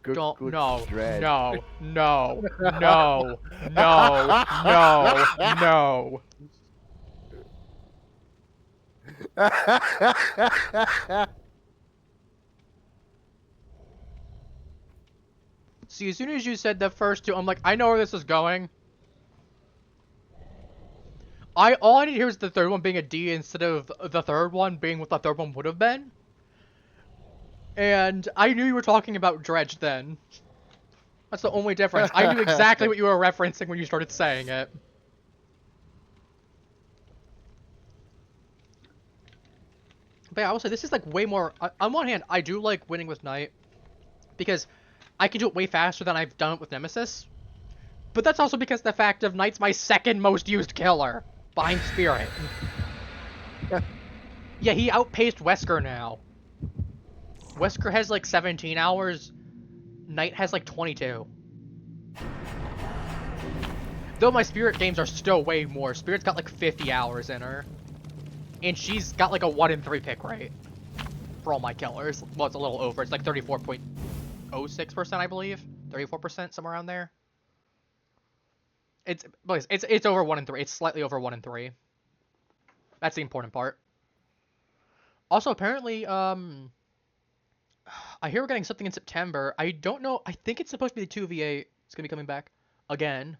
[SPEAKER 2] Good,
[SPEAKER 1] Don't,
[SPEAKER 2] good
[SPEAKER 1] no,
[SPEAKER 2] dread.
[SPEAKER 1] no, no, no, no, no, no. See, as soon as you said the first two, I'm like, I know where this is going. All I need to hear is the third one being a D instead of the third one being what the third one would have been. And I knew you were talking about Dredge then. That's the only difference. I knew exactly what you were referencing when you started saying it. But yeah, I will say, this is like way more... on one hand, I do like winning with Knight. Because I can do it way faster than I've done it with Nemesis. But that's also because the fact of Knight's my second most used killer. Behind Spirit. Yeah, he outpaced Wesker now. Wesker has like 17 hours. Knight has like 22. Though my Spirit games are still way more. Spirit's got like 50 hours in her. And she's got like a 1 in 3 pick rate. For all my killers. Well, it's a little over. It's like 34.06%, I believe. 34%, somewhere around there. It's over 1 in 3. It's slightly over 1 in 3. That's the important part. Also, apparently, I hear we're getting something in September. I don't know. I think it's supposed to be the 2v8. It's going to be coming back again.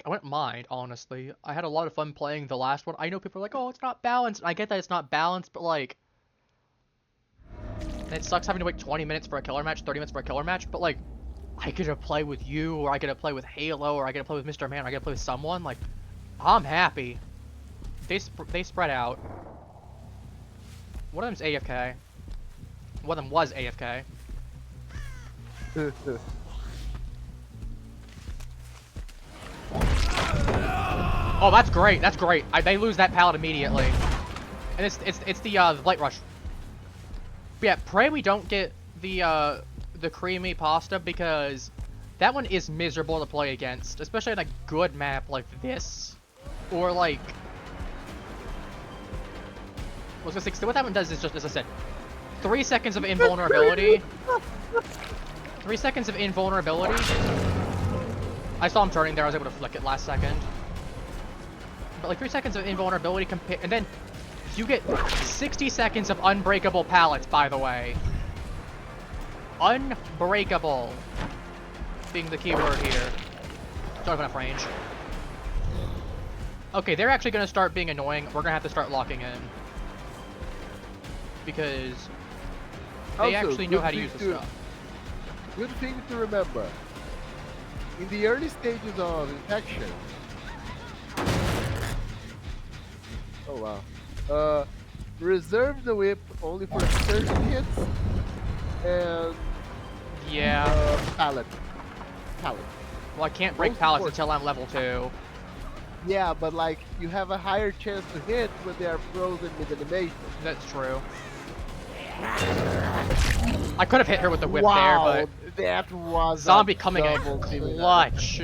[SPEAKER 1] I wouldn't mind, honestly. I had a lot of fun playing the last one. I know people are like, oh, it's not balanced. And I get that it's not balanced, but like... it sucks having to wait 20 minutes for a killer match, 30 minutes for a killer match, but like... I get to play with you, or I get to play with Halo, or I get to play with Mr. Man, or I get to play with someone. Like, I'm happy. They spread out. One of them's AFK. One of them was AFK. Oh, that's great. That's great. They lose that pallet immediately. And it's the light rush. But yeah, pray we don't get the creamy pasta, because that one is miserable to play against, especially on a good map like this, or like... I was gonna say, what that one does is just, as I said, 3 seconds of invulnerability. 3 seconds of invulnerability. I saw him turning there, I was able to flick it last second. But like 3 seconds of invulnerability and then you get 60 seconds of unbreakable pallets, by the way. Unbreakable being the key word here. Don't have enough range. Okay, they're actually gonna start being annoying. We're gonna have to start locking in. Because they actually know how to use the stuff.
[SPEAKER 2] Good thing to remember. In the early stages of infection. Oh wow. Reserve the whip only for certain hits and pallet.
[SPEAKER 1] Well, I can't break pallets until I'm level 2.
[SPEAKER 2] Yeah, but like you have a higher chance to hit when they are frozen with animation.
[SPEAKER 1] That's true. I could have hit her with the whip there, but
[SPEAKER 2] that was
[SPEAKER 1] zombie coming in clutch.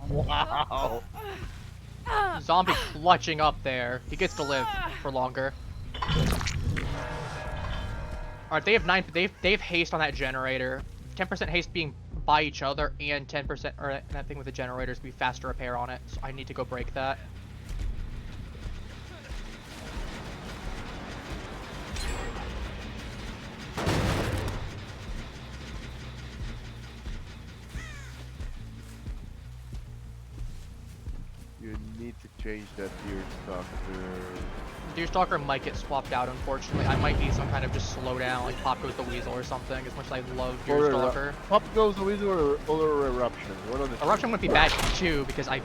[SPEAKER 2] Wow.
[SPEAKER 1] Zombie clutching up there. He gets to live for longer. Alright, they have 9. They've haste on that generator. 10% haste being by each other, and 10% or that thing with the generators be faster repair on it. So I need to go break that.
[SPEAKER 2] You need to change that Deerstalker.
[SPEAKER 1] Deerstalker might get swapped out, unfortunately. I might need some kind of just slow down, like Pop Goes the Weasel or something, as much as I love Deerstalker.
[SPEAKER 2] Pop Goes the Weasel or Eruption? One of the
[SPEAKER 1] Eruption would be bad too, because I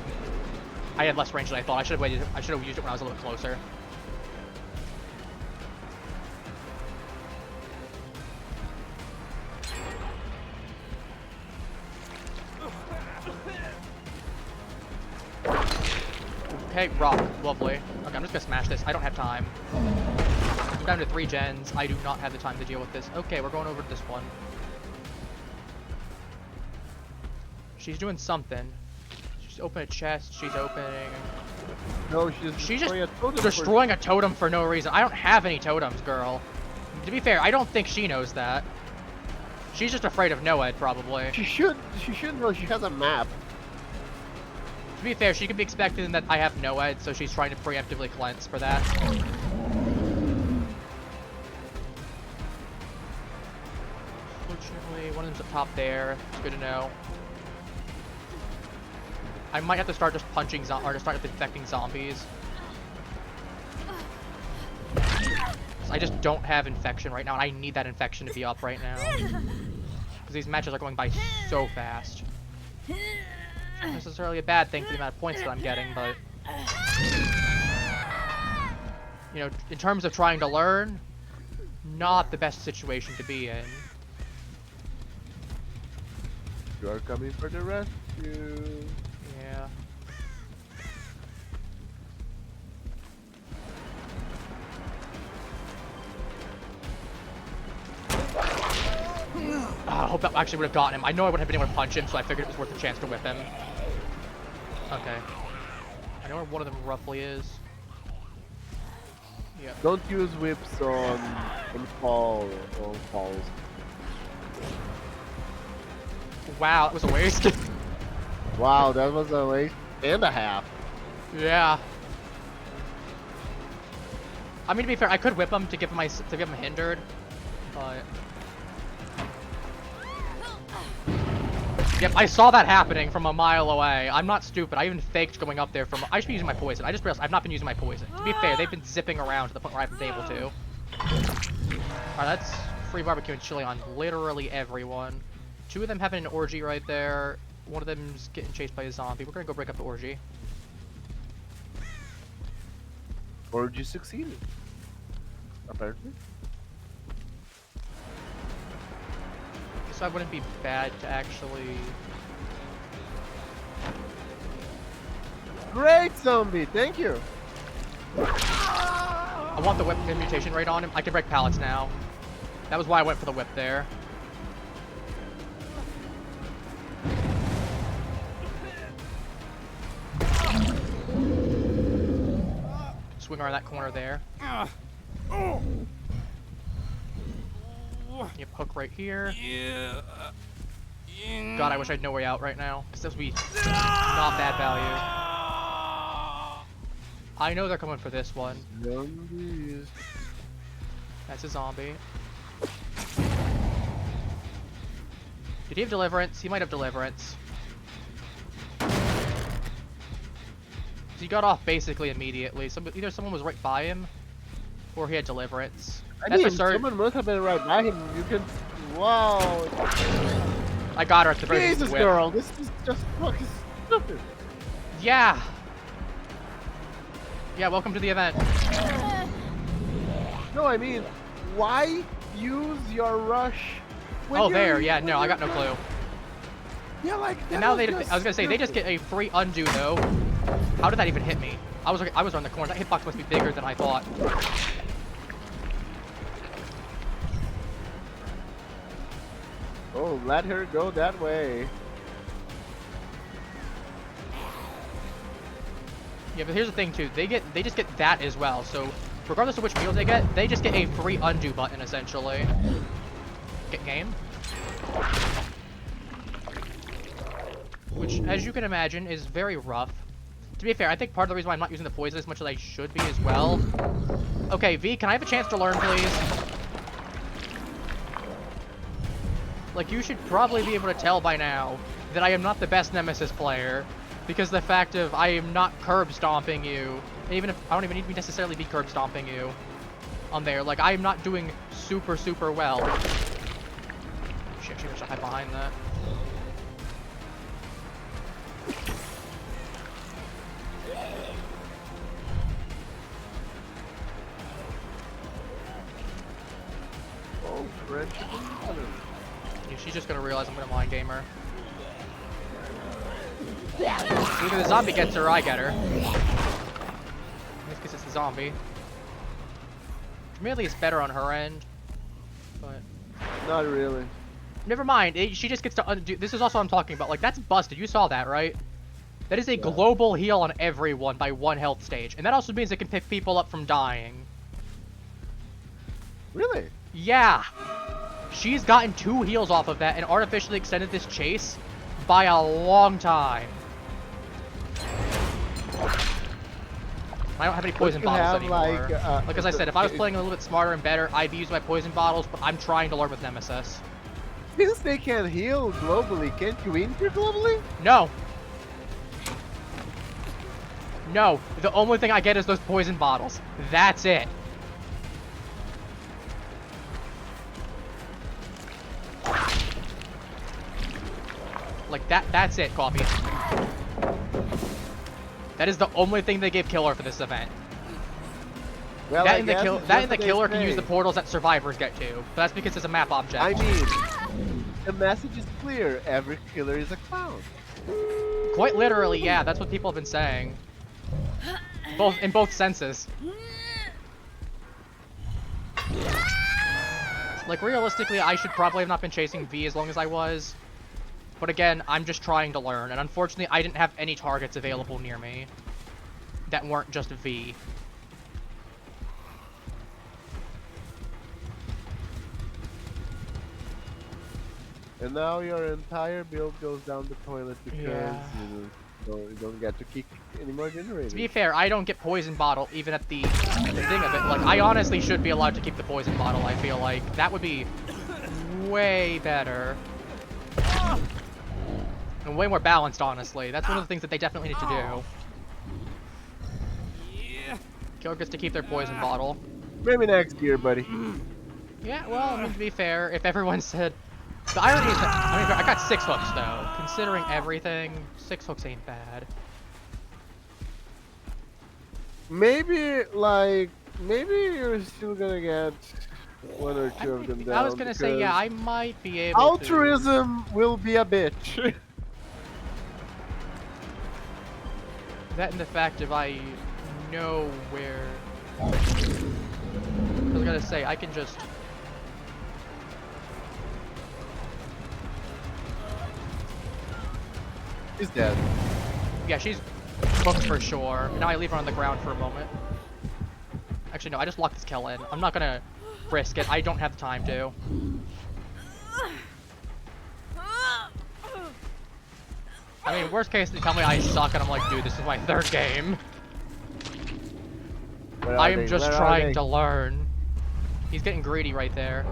[SPEAKER 1] had less range than I thought. I should have waited. I should have used it when I was a little closer. Okay, rock. Lovely. Okay, I'm just gonna smash this. I don't have time. I'm down to 3 gens. I do not have the time to deal with this. Okay, we're going over to this one. She's doing something. She's opening a chest. She's opening...
[SPEAKER 2] No,
[SPEAKER 1] she's just destroying a totem for no reason. I don't have any totems, girl. To be fair, I don't think she knows that. She's just afraid of Noed, probably.
[SPEAKER 2] She should know. She has a map.
[SPEAKER 1] To be fair, she could be expecting that I have Noed, so she's trying to preemptively cleanse for that. Fortunately, one of them's up top there. It's good to know. I might have to start just punching or to start infecting zombies. I just don't have infection right now, and I need that infection to be up right now. Because these matches are going by so fast. Not necessarily a bad thing for the amount of points that I'm getting, but... you know, in terms of trying to learn, not the best situation to be in.
[SPEAKER 2] You are coming for the rescue.
[SPEAKER 1] Yeah. I hope that actually would have gotten him. I know I would have been able to punch him, so I figured it was worth a chance to whip him. Okay. I know where one of them roughly is. Yeah.
[SPEAKER 2] Don't use whips on falls.
[SPEAKER 1] Wow, that was a waste.
[SPEAKER 2] Wow, that was a waste and a half.
[SPEAKER 1] Yeah. I mean, to be fair, I could whip him to give him hindered, but... Yep, I saw that happening from a mile away. I'm not stupid. I even faked going up there from... I should be using my poison. I just realized I've not been using my poison. To be fair, they've been zipping around to the point where I haven't been able to. Alright, that's free barbecue and chili on literally everyone. 2 of them having an orgy right there. One of them's getting chased by a zombie. We're gonna go break up the orgy.
[SPEAKER 2] Orgy succeeded. Apparently.
[SPEAKER 1] So I wouldn't be bad to actually...
[SPEAKER 2] Great zombie, thank you.
[SPEAKER 1] I want the whip mutation rate on him. I can break pallets now. That was why I went for the whip there. Swing around that corner there. Yep, hook right here. God, I wish I had no way out right now, because this would be not bad value. I know they're coming for this one.
[SPEAKER 2] Zombies.
[SPEAKER 1] That's a zombie. Did he have deliverance? He might have deliverance. He got off basically immediately. Either someone was right by him, or he had deliverance.
[SPEAKER 2] I mean, someone must have been right by him. You can... Wow.
[SPEAKER 1] I got her at the very
[SPEAKER 2] Jesus,
[SPEAKER 1] whip.
[SPEAKER 2] girl. This is just fucking stupid.
[SPEAKER 1] Yeah. Yeah, welcome to the event.
[SPEAKER 2] No, I mean, why use your rush?
[SPEAKER 1] Oh, there. Yeah, no, I got no clue.
[SPEAKER 2] Yeah, like,
[SPEAKER 1] and now I was gonna say, they just get a free undo, though. How did that even hit me? I was on the corner. That hitbox must be bigger than I thought.
[SPEAKER 2] Oh, let her go that way.
[SPEAKER 1] Yeah, but here's the thing too. They just get that as well. So regardless of which meals they get, they just get a free undo button essentially. Get game. Which, as you can imagine, is very rough. To be fair, I think part of the reason why I'm not using the poison as much as I should be as well. Okay, V, can I have a chance to learn, please? Like, you should probably be able to tell by now that I am not the best Nemesis player, because the fact of I am not curb stomping you, even if I don't even need to necessarily be curb stomping you on there. Like, I am not doing super well. Shit, she was hide behind that.
[SPEAKER 2] Oh, French.
[SPEAKER 1] Yeah, she's just gonna realize I'm gonna mind game her. Either the zombie gets her or I get her. the zombie. Maybe it's better on her end, but
[SPEAKER 2] Not really.
[SPEAKER 1] never mind. She just gets to undo. This is also what I'm talking about. Like, that's busted. You saw that, right? That is a global heal on everyone by 1 health stage, and that also means it can pick people up from dying.
[SPEAKER 2] Really?
[SPEAKER 1] Yeah. She's gotten 2 heals off of that and artificially extended this chase by a long time. I don't have any poison bottles anymore. Like as I said, if I was playing a little bit smarter and better, I'd be using my poison bottles, but I'm trying to learn with Nemesis.
[SPEAKER 2] Since they can heal globally, can't you injure globally?
[SPEAKER 1] No. No. The only thing I get is those poison bottles. That's it. Like that's it, Coffee. That is the only thing they gave Killer for this event.
[SPEAKER 2] Well,
[SPEAKER 1] that and the Killer can use the portals that survivors get to. But that's because it's a map object.
[SPEAKER 2] I mean, the message is clear. Every killer is a clown.
[SPEAKER 1] Quite literally, yeah. That's what people have been saying. In both senses. Like, realistically, I should probably have not been chasing V as long as I was. But again, I'm just trying to learn, and unfortunately, I didn't have any targets available near me that weren't just V.
[SPEAKER 2] And now your entire build goes down the toilet because you don't get to kick any more generators.
[SPEAKER 1] To be fair, I don't get poison bottle even at the thing of it. Like, I honestly should be allowed to keep the poison bottle, I feel like. That would be way better. And way more balanced, honestly. That's one of the things that they definitely need to do. Killer gets to keep their poison bottle.
[SPEAKER 2] Maybe next year, buddy.
[SPEAKER 1] Yeah, well, I mean, to be fair, if everyone said... The irony is that, I mean, I got 6 hooks, though. Considering everything, 6 hooks ain't bad.
[SPEAKER 2] Maybe you're still gonna get 1 or 2 of them down.
[SPEAKER 1] I was gonna say, yeah, I might be able
[SPEAKER 2] altruism will be a bitch.
[SPEAKER 1] That and the fact if I know where... I was gonna say, I can just...
[SPEAKER 2] He's dead.
[SPEAKER 1] Yeah, she's cooked for sure. Now I leave her on the ground for a moment. Actually, no, I just locked this kill in. I'm not gonna risk it. I don't have the time to. I mean, worst case, they tell me I suck, and I'm like, dude, this is my 3rd game. I am just trying to learn. He's getting greedy right there.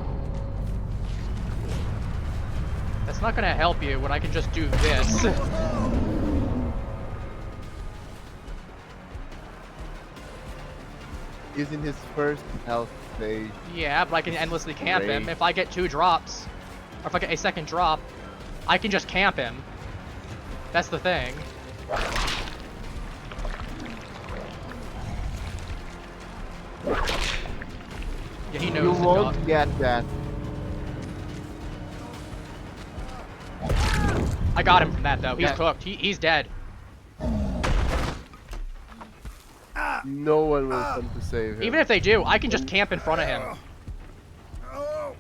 [SPEAKER 1] That's not gonna help you when I can just do this.
[SPEAKER 2] He's in his first health stage.
[SPEAKER 1] Yeah, but I can endlessly camp him. If I get 2 drops, or if I get a 2nd drop, I can just camp him. That's the thing. Yeah, he knows.
[SPEAKER 2] You won't get that.
[SPEAKER 1] I got him from that though. He's cooked. He's dead.
[SPEAKER 2] No one will come to save him.
[SPEAKER 1] Even if they do, I can just camp in front of him.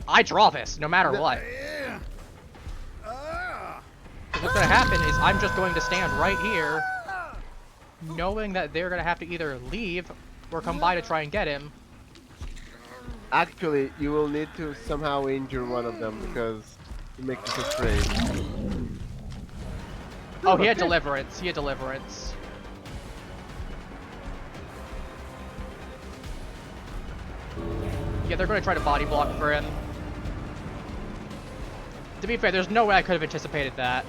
[SPEAKER 1] I draw this, no matter what. What's gonna happen is I'm just going to stand right here, knowing that they're gonna have to either leave or come by to try and get him.
[SPEAKER 2] Actually, you will need to somehow injure one of them because it makes us afraid.
[SPEAKER 1] Oh, he had deliverance. He had deliverance. Yeah, they're gonna try to body block for him. To be fair, there's no way I could have anticipated that.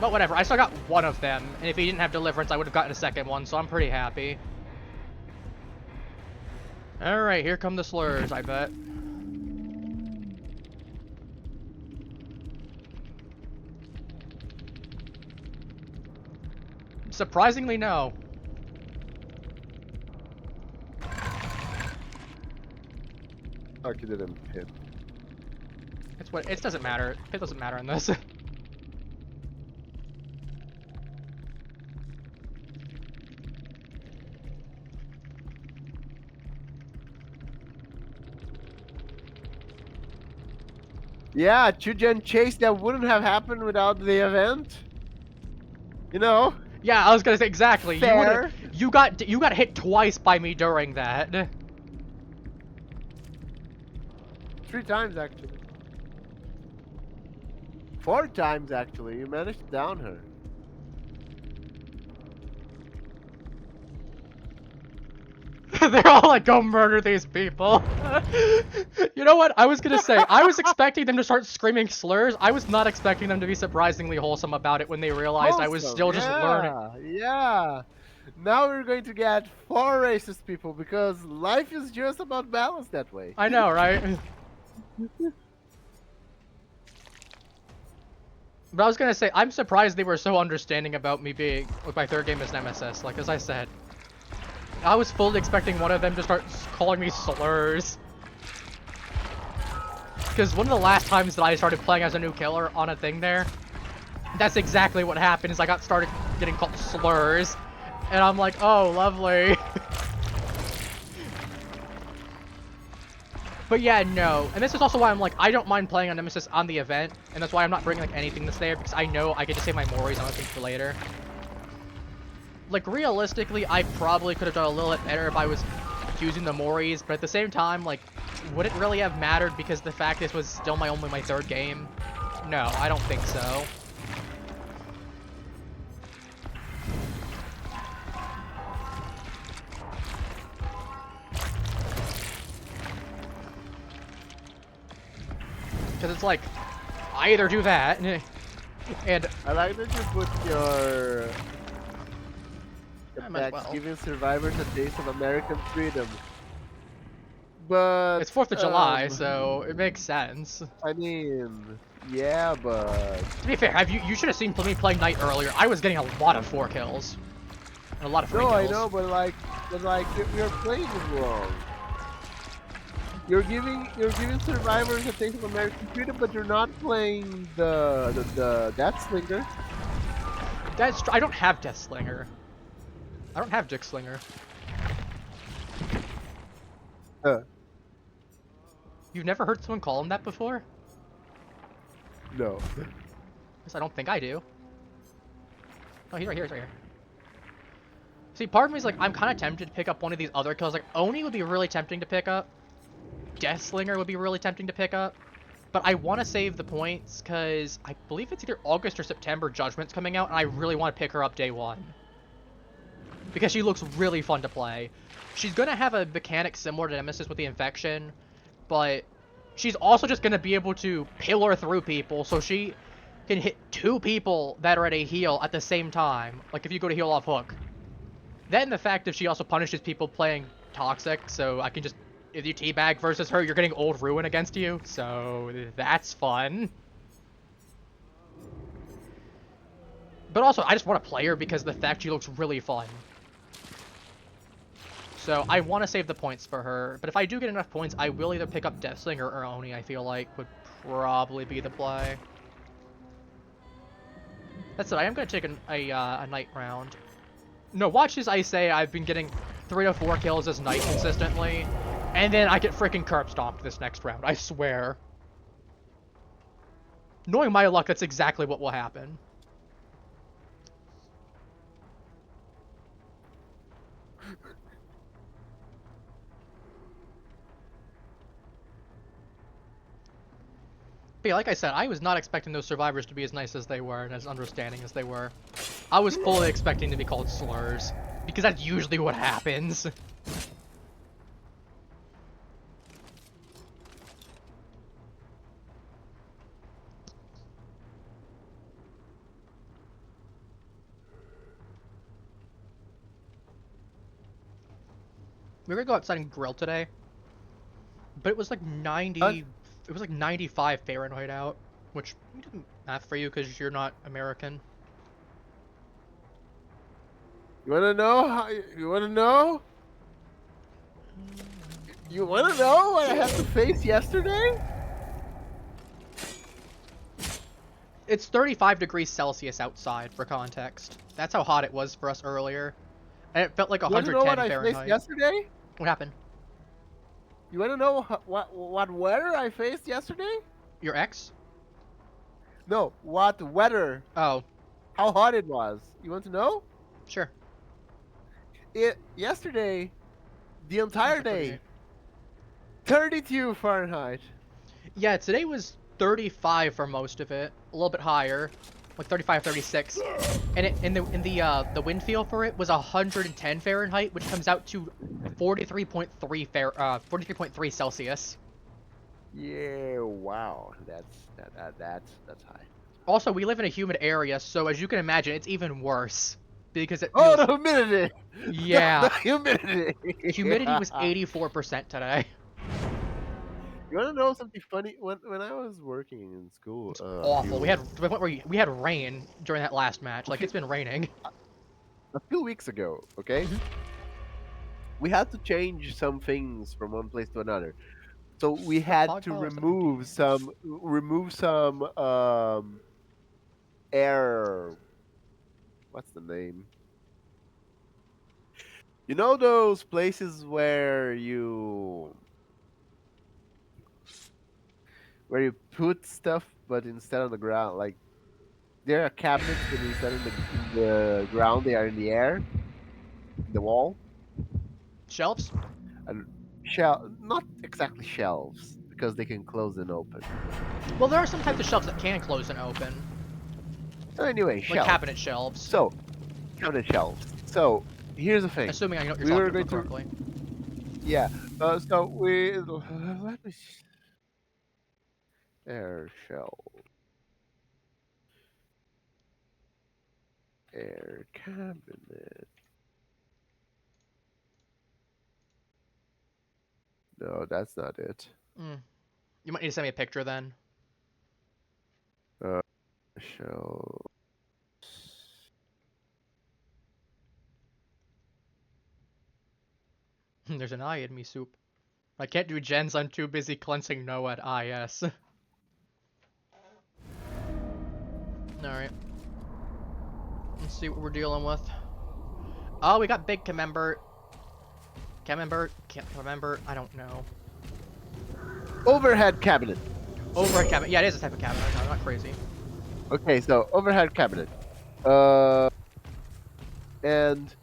[SPEAKER 1] But whatever, I still got 1 of them, and if he didn't have deliverance, I would have gotten a 2nd one, so I'm pretty happy. Alright, here come the slurs, I bet. Surprisingly, no.
[SPEAKER 2] Arky didn't hit.
[SPEAKER 1] It's what it doesn't matter. It doesn't matter in this.
[SPEAKER 2] Yeah, two-gen chase that wouldn't have happened without the event. You know,
[SPEAKER 1] Yeah, I was gonna say exactly.
[SPEAKER 2] fair.
[SPEAKER 1] You got hit twice by me during that.
[SPEAKER 2] 3 times actually. 4 times actually. You managed to down her.
[SPEAKER 1] They're all like, go murder these people. You know what? I was gonna say, I was expecting them to start screaming slurs. I was not expecting them to be surprisingly wholesome about it when they realized I was
[SPEAKER 2] Wholesome,
[SPEAKER 1] still just learning.
[SPEAKER 2] yeah. Now we're going to get 4 racist people because life is just about balance that way.
[SPEAKER 1] I know, right? But I was gonna say, I'm surprised they were so understanding about me being, like, my third game is Nemesis. Like, as I said, I was fully expecting one of them to start calling me slurs. Because one of the last times that I started playing as a new killer on a thing there, that's exactly what happened, is I got started getting called slurs. And I'm like, oh, lovely. But yeah, no. And this is also why I'm like, I don't mind playing on Nemesis on the event. And that's why I'm not bringing like anything that's there, because I know I get to save my Moris on things for later. Like, realistically, I probably could have done a little bit better if I was using the Moris, but at the same time, like, would it really have mattered because the fact this was still my third game? No, I don't think so. Because it's like, I either do that, and
[SPEAKER 2] I like that you put your
[SPEAKER 1] I might as well.
[SPEAKER 2] giving survivors a taste of American freedom. But
[SPEAKER 1] It's 4th of July, so it makes sense.
[SPEAKER 2] I mean, yeah, but
[SPEAKER 1] To be fair, you should have seen me playing Knight earlier. I was getting a lot of 4 kills. And a lot of 3
[SPEAKER 2] no,
[SPEAKER 1] kills.
[SPEAKER 2] I know, but you're playing it wrong. You're giving survivors a taste of American freedom, but you're not playing the Death Slinger.
[SPEAKER 1] I don't have Death Slinger. I don't have Dick Slinger. You've never heard someone call him that before?
[SPEAKER 2] No.
[SPEAKER 1] Because I don't think I do. Oh, he's right here, he's right here. See, part of me is like, I'm kind of tempted to pick up one of these other kills. Like, Oni would be really tempting to pick up. Death Slinger would be really tempting to pick up. But I want to save the points because I believe it's either August or September Judgment's coming out, and I really want to pick her up day 1. Because she looks really fun to play. She's going to have a mechanic similar to Nemesis with the infection, but she's also just going to be able to pillar through people, so she can hit 2 people that are at a heal at the same time. Like if you go to heal off hook. Then the fact that she also punishes people playing Toxic, so I can just, if you teabag versus her, you're getting Old Ruin against you, so that's fun. But also, I just want to play her because the fact she looks really fun. So I want to save the points for her, but if I do get enough points, I will either pick up Deathslinger or Oni, I feel like, would probably be the play. That's it, I am going to take a Knight round. No, watch as I say I've been getting 3 to 4 kills as Knight consistently, and then I get freaking curb stomped this next round, I swear. Knowing my luck, that's exactly what will happen. But yeah, like I said, I was not expecting those survivors to be as nice as they were and as understanding as they were. I was fully expecting to be called slurs, because that's usually what happens. We were gonna go outside and grill today, but it was like 90. It was like 95 Fahrenheit out, which didn't math for you because you're not American.
[SPEAKER 2] You wanna know how? You wanna know? You wanna know what I had to face yesterday?
[SPEAKER 1] It's 35 degrees Celsius outside, for context. That's how hot it was for us earlier. And it felt like
[SPEAKER 2] You wanna
[SPEAKER 1] 110
[SPEAKER 2] know what I
[SPEAKER 1] Fahrenheit.
[SPEAKER 2] faced yesterday?
[SPEAKER 1] What happened?
[SPEAKER 2] You wanna know what weather I faced yesterday?
[SPEAKER 1] Your ex?
[SPEAKER 2] No, what weather?
[SPEAKER 1] Oh,
[SPEAKER 2] How hot it was. You want to know?
[SPEAKER 1] sure.
[SPEAKER 2] Yesterday, the
[SPEAKER 1] Seems
[SPEAKER 2] entire
[SPEAKER 1] like 38.
[SPEAKER 2] day, 32 Fahrenheit.
[SPEAKER 1] Yeah, today was 35 for most of it. A little bit higher, like 35, 36. And the wind feel for it was 110 Fahrenheit, which comes out to 43.3 Celsius.
[SPEAKER 2] Yeah, wow, that's high.
[SPEAKER 1] Also, we live in a humid area, so as you can imagine, it's even worse because it
[SPEAKER 2] Oh,
[SPEAKER 1] feels.
[SPEAKER 2] the humidity! The
[SPEAKER 1] Yeah,
[SPEAKER 2] humidity!
[SPEAKER 1] humidity was 84% today.
[SPEAKER 2] You want to know something funny? When I was working in school,
[SPEAKER 1] It's awful. We had
[SPEAKER 2] few,
[SPEAKER 1] to the point where we had rain during that last match.
[SPEAKER 2] a
[SPEAKER 1] Like
[SPEAKER 2] few
[SPEAKER 1] it's been raining.
[SPEAKER 2] a few weeks ago, okay,
[SPEAKER 1] Mhm.
[SPEAKER 2] we had to change some things from one place to another. So we
[SPEAKER 1] Is that
[SPEAKER 2] had
[SPEAKER 1] fog
[SPEAKER 2] to
[SPEAKER 1] pile or is that empty?
[SPEAKER 2] remove some air. What's the name? You know those places where you put stuff, but instead on the ground, like there are cabinets, but instead in the ground, they are in the air, in the wall,
[SPEAKER 1] Shelves?
[SPEAKER 2] and not exactly shelves because they can close and open.
[SPEAKER 1] Well, there are some types of shelves that can close and open,
[SPEAKER 2] So anyway,
[SPEAKER 1] like
[SPEAKER 2] shelves.
[SPEAKER 1] cabinet shelves.
[SPEAKER 2] So cabinet shelves. So here's the thing.
[SPEAKER 1] Assuming I know what you're
[SPEAKER 2] We were
[SPEAKER 1] talking
[SPEAKER 2] going
[SPEAKER 1] about
[SPEAKER 2] to,
[SPEAKER 1] correctly.
[SPEAKER 2] yeah. So we let me air shelf, air cabinet. No, that's not it.
[SPEAKER 1] Mm. You might need to send me a picture then.
[SPEAKER 2] Uh, shelf.
[SPEAKER 1] There's an eye in me soup. I can't do gens. I'm too busy cleansing Noah at IS. Alright. Let's see what we're dealing with. Oh, we got big Camembert. Camembert? Can't remember. I don't know.
[SPEAKER 2] Overhead cabinet.
[SPEAKER 1] Overhead cabinet. Yeah, it is a type of cabinet. No, I'm not crazy.
[SPEAKER 2] Okay, so overhead cabinet. Uh, and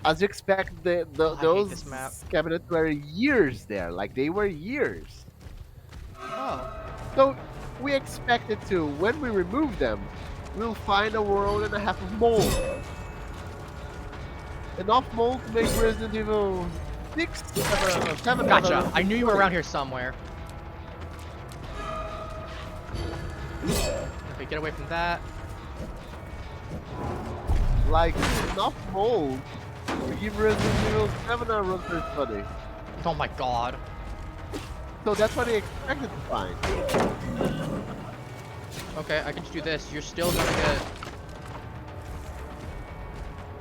[SPEAKER 2] as you expect,
[SPEAKER 1] Oh, I hate this map.
[SPEAKER 2] those cabinets were years there. Like they were years.
[SPEAKER 1] Oh.
[SPEAKER 2] So we expected to, when we remove them, we'll find a world and a half of mold. Enough mold to make Resident Evil 6, 7,
[SPEAKER 1] Gotcha. I knew you were around here somewhere. Okay, get away from that.
[SPEAKER 2] Like enough mold to give Resident Evil 7 a run for its money.
[SPEAKER 1] Oh my god.
[SPEAKER 2] So that's what I expected to find.
[SPEAKER 1] Okay, I can just do this. You're still gonna get...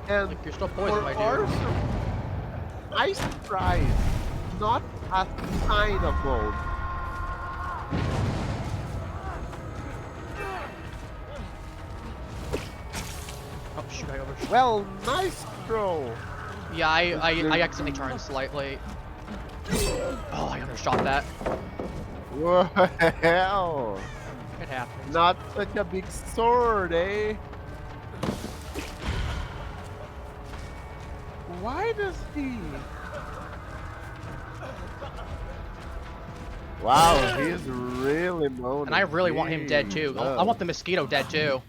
[SPEAKER 2] And
[SPEAKER 1] Like, you're still poisoned, my
[SPEAKER 2] our
[SPEAKER 1] dude.
[SPEAKER 2] I surprised, not a kind of mold.
[SPEAKER 1] Oh, shoot, I overshot.
[SPEAKER 2] Well, nice throw.
[SPEAKER 1] Yeah, I accidentally turned slightly. Oh, I undershot that.
[SPEAKER 2] Well,
[SPEAKER 1] It happens.
[SPEAKER 2] not such a big sword, eh? Why does he? Wow, he's really moaning.
[SPEAKER 1] And I really want him dead too. I want the
[SPEAKER 2] Jesus.
[SPEAKER 1] mosquito dead too.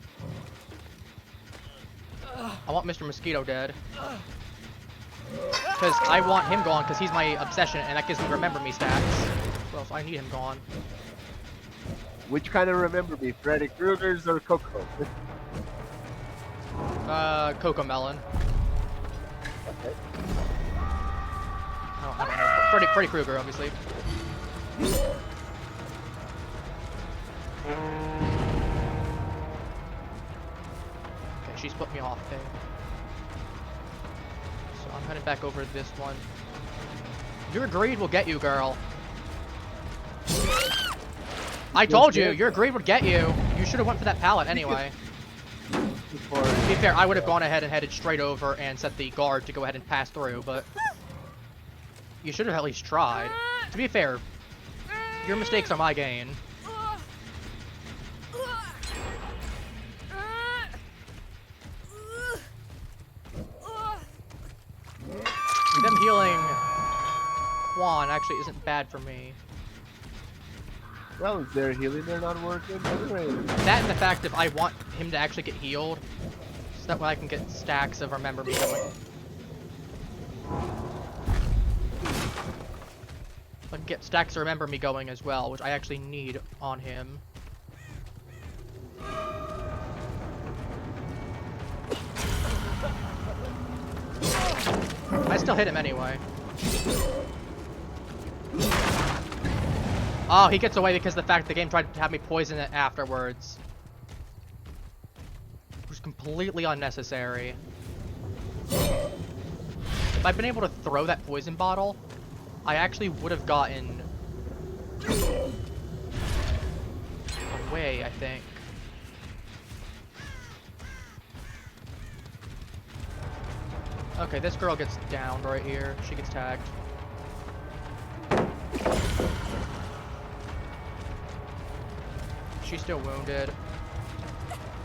[SPEAKER 1] I want Mr. Mosquito dead. Because I want him gone because he's my obsession and that gives me remember me stats. So I need him gone.
[SPEAKER 2] Which kind of remember me, Freddy Krueger's or Coco?
[SPEAKER 1] Coco Melon.
[SPEAKER 2] Okay.
[SPEAKER 1] I don't know. Freddy Krueger, obviously. Okay, she's put me off there. So I'm headed back over to this one. Your greed will get you, girl. I told you, your greed would get you. You should have went for that pallet anyway.
[SPEAKER 2] Before
[SPEAKER 1] To be fair, I would have gone ahead and headed straight over and set the guard to go ahead and pass through, but you should have at least tried. To be fair, your mistakes are my gain. Quan actually isn't bad for me.
[SPEAKER 2] Well, is their healing they're not working? Anyway.
[SPEAKER 1] That and the fact if I want him to actually get healed, so that way I can get stacks of Remember Me going. I can get stacks of Remember Me going as well, which I actually need on him. I still hit him anyway. Oh, he gets away because of the fact the game tried to have me poison it afterwards. Which is completely unnecessary. If I'd been able to throw that poison bottle, I actually would have gotten away, I think. Okay, this girl gets downed right here. She gets tagged. She's still wounded.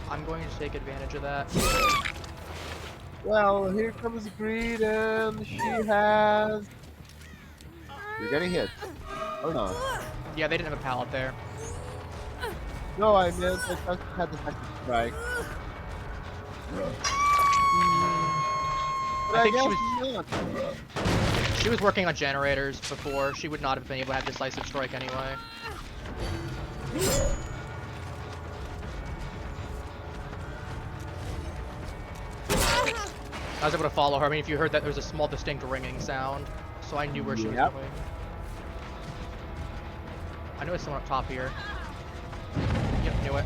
[SPEAKER 1] I'm going to take advantage of that.
[SPEAKER 2] Well, here comes Greed, and she has... You're getting hit. Or not.
[SPEAKER 1] Yeah, they didn't have a pallet there.
[SPEAKER 2] No, I meant I just had the second strike. But
[SPEAKER 1] I think
[SPEAKER 2] guess
[SPEAKER 1] she was working on generators before. She would not have been able to have decisive strike anyway. I was able to follow her. I mean, if you heard that, there was a small distinct ringing sound, so I knew where she was going. I know there's someone up top here. Yep, knew it.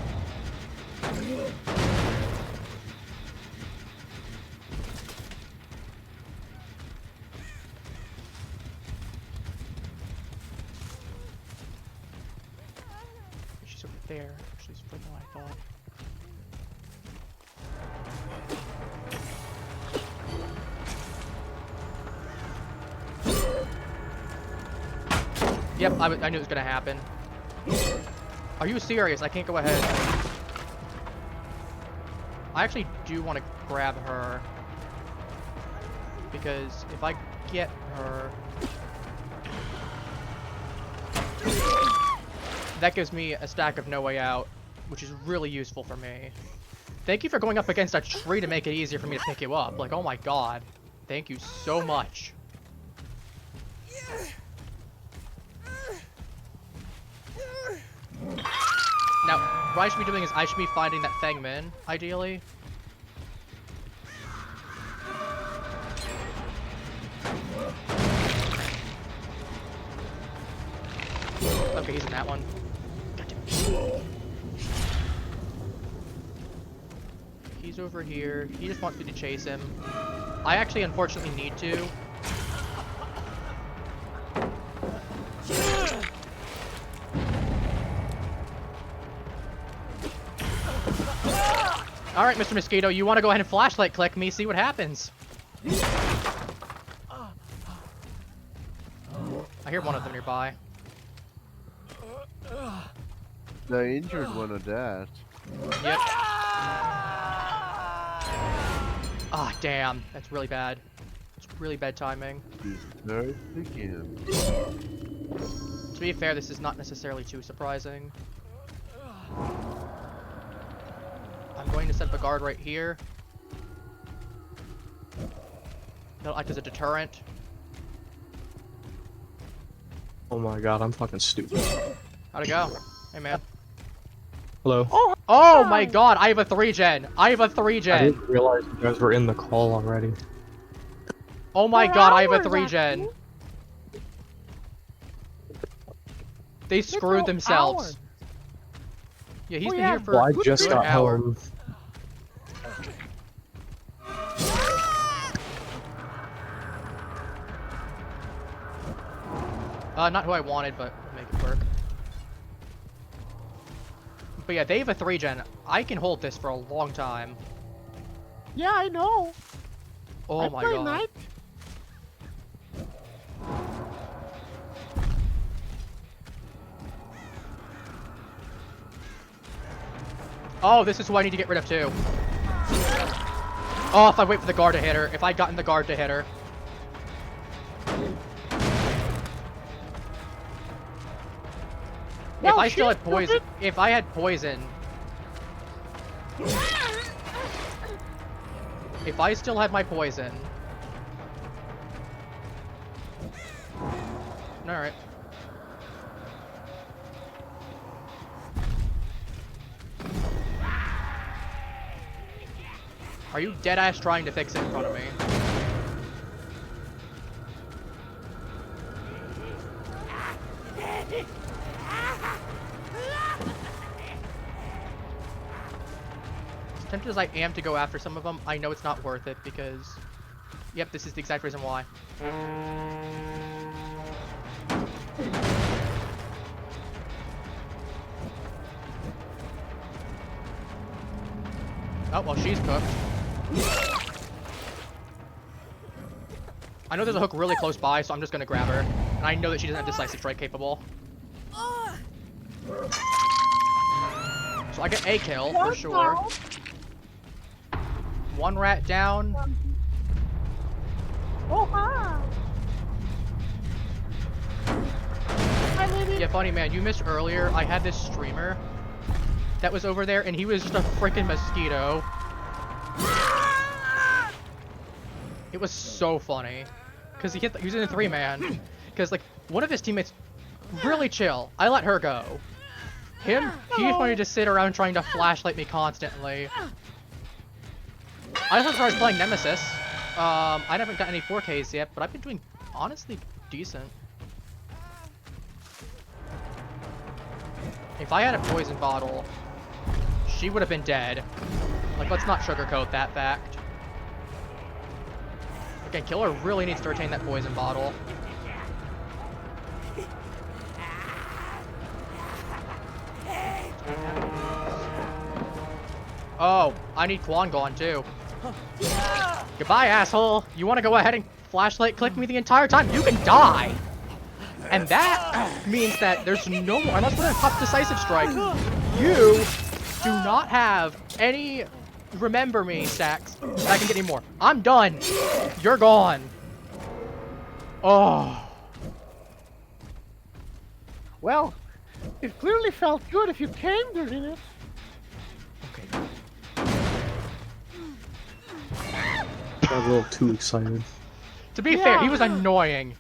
[SPEAKER 1] She's over there. She's further than I thought. Yep, I knew it was gonna happen. Are you serious? I can't go ahead. I actually do want to grab her. Because if I get her... that gives me a stack of No Way Out, which is really useful for me. Thank you for going up against a tree to make it easier for me to pick you up. Like, oh my god. Thank you so much. Now, what I should be doing is I should be finding that Feng Min, ideally. Okay, he's in that one. Gotcha. He's over here. He just wants me to chase him. I actually, unfortunately, need to. Alright, Mr. Mosquito, you want to go ahead and flashlight click me, see what happens. I hear one of them nearby.
[SPEAKER 2] the injured one of that.
[SPEAKER 1] Yep. Ah, damn. That's really bad. It's really bad timing.
[SPEAKER 2] Start again.
[SPEAKER 1] To be fair, this is not necessarily too surprising. I'm going to set up a guard right here. That'll act as a deterrent.
[SPEAKER 3] Oh my god, I'm fucking stupid.
[SPEAKER 1] How'd it go? Hey, man.
[SPEAKER 3] Hello.
[SPEAKER 1] Oh my god, I have a 3-gen. I have a 3-gen.
[SPEAKER 3] I didn't realize you guys were in the call already.
[SPEAKER 1] Oh my god, I have a 3-gen. They screwed themselves. Yeah, he's been here for
[SPEAKER 3] Well, I
[SPEAKER 1] a
[SPEAKER 3] just
[SPEAKER 1] good
[SPEAKER 3] got
[SPEAKER 1] hour.
[SPEAKER 3] home.
[SPEAKER 1] Not who I wanted, but we'll make it work. But yeah, they have a 3-gen. I can hold this for a long time.
[SPEAKER 4] Yeah, I know.
[SPEAKER 1] Oh
[SPEAKER 4] I
[SPEAKER 1] my
[SPEAKER 4] play
[SPEAKER 1] god.
[SPEAKER 4] Knight.
[SPEAKER 1] Oh, this is who I need to get rid of too. Oh, if I wait for the guard to hit her. If I'd gotten the guard to hit her. If
[SPEAKER 4] No,
[SPEAKER 1] I still had
[SPEAKER 4] she's
[SPEAKER 1] poison,
[SPEAKER 4] stupid.
[SPEAKER 1] if I had poison, if I still had my poison, all right. Are you dead ass trying to fix it in front of me? As tempted as I am to go after some of them, I know it's not worth it because, yep, this is the exact reason why. Oh, well, she's cooked. I know there's a hook really close by, so I'm just gonna grab her. And I know that she doesn't have decisive strike capable. So I get a kill, for sure. One rat down.
[SPEAKER 4] Oh, hi. Hi, lady.
[SPEAKER 1] Yeah, funny man, you missed earlier. I had this streamer that was over there, and he was just a freaking mosquito. It was so funny. Because he was in a 3-man. Because, like, one of his teammates really chill. I let her go. Him, he just wanted to sit around trying to flashlight me constantly. I also started playing Nemesis. I haven't got any 4Ks yet, but I've been doing, honestly, decent. If I had a poison bottle, she would have been dead. Like, let's not sugarcoat that fact. Again, Killer really needs to retain that poison bottle. Oh, I need Quan gone too. Goodbye, asshole. You want to go ahead and flashlight click me the entire time? You can die. And that means that there's no more, unless we're gonna pop decisive strike, you do not have any remember me stacks that I can get any more. I'm done. You're gone. Oh.
[SPEAKER 4] Well, it clearly felt good if you came there, didn't it?
[SPEAKER 1] Okay.
[SPEAKER 3] Got a little too excited.
[SPEAKER 1] To be fair, he
[SPEAKER 4] Yeah.
[SPEAKER 1] was annoying.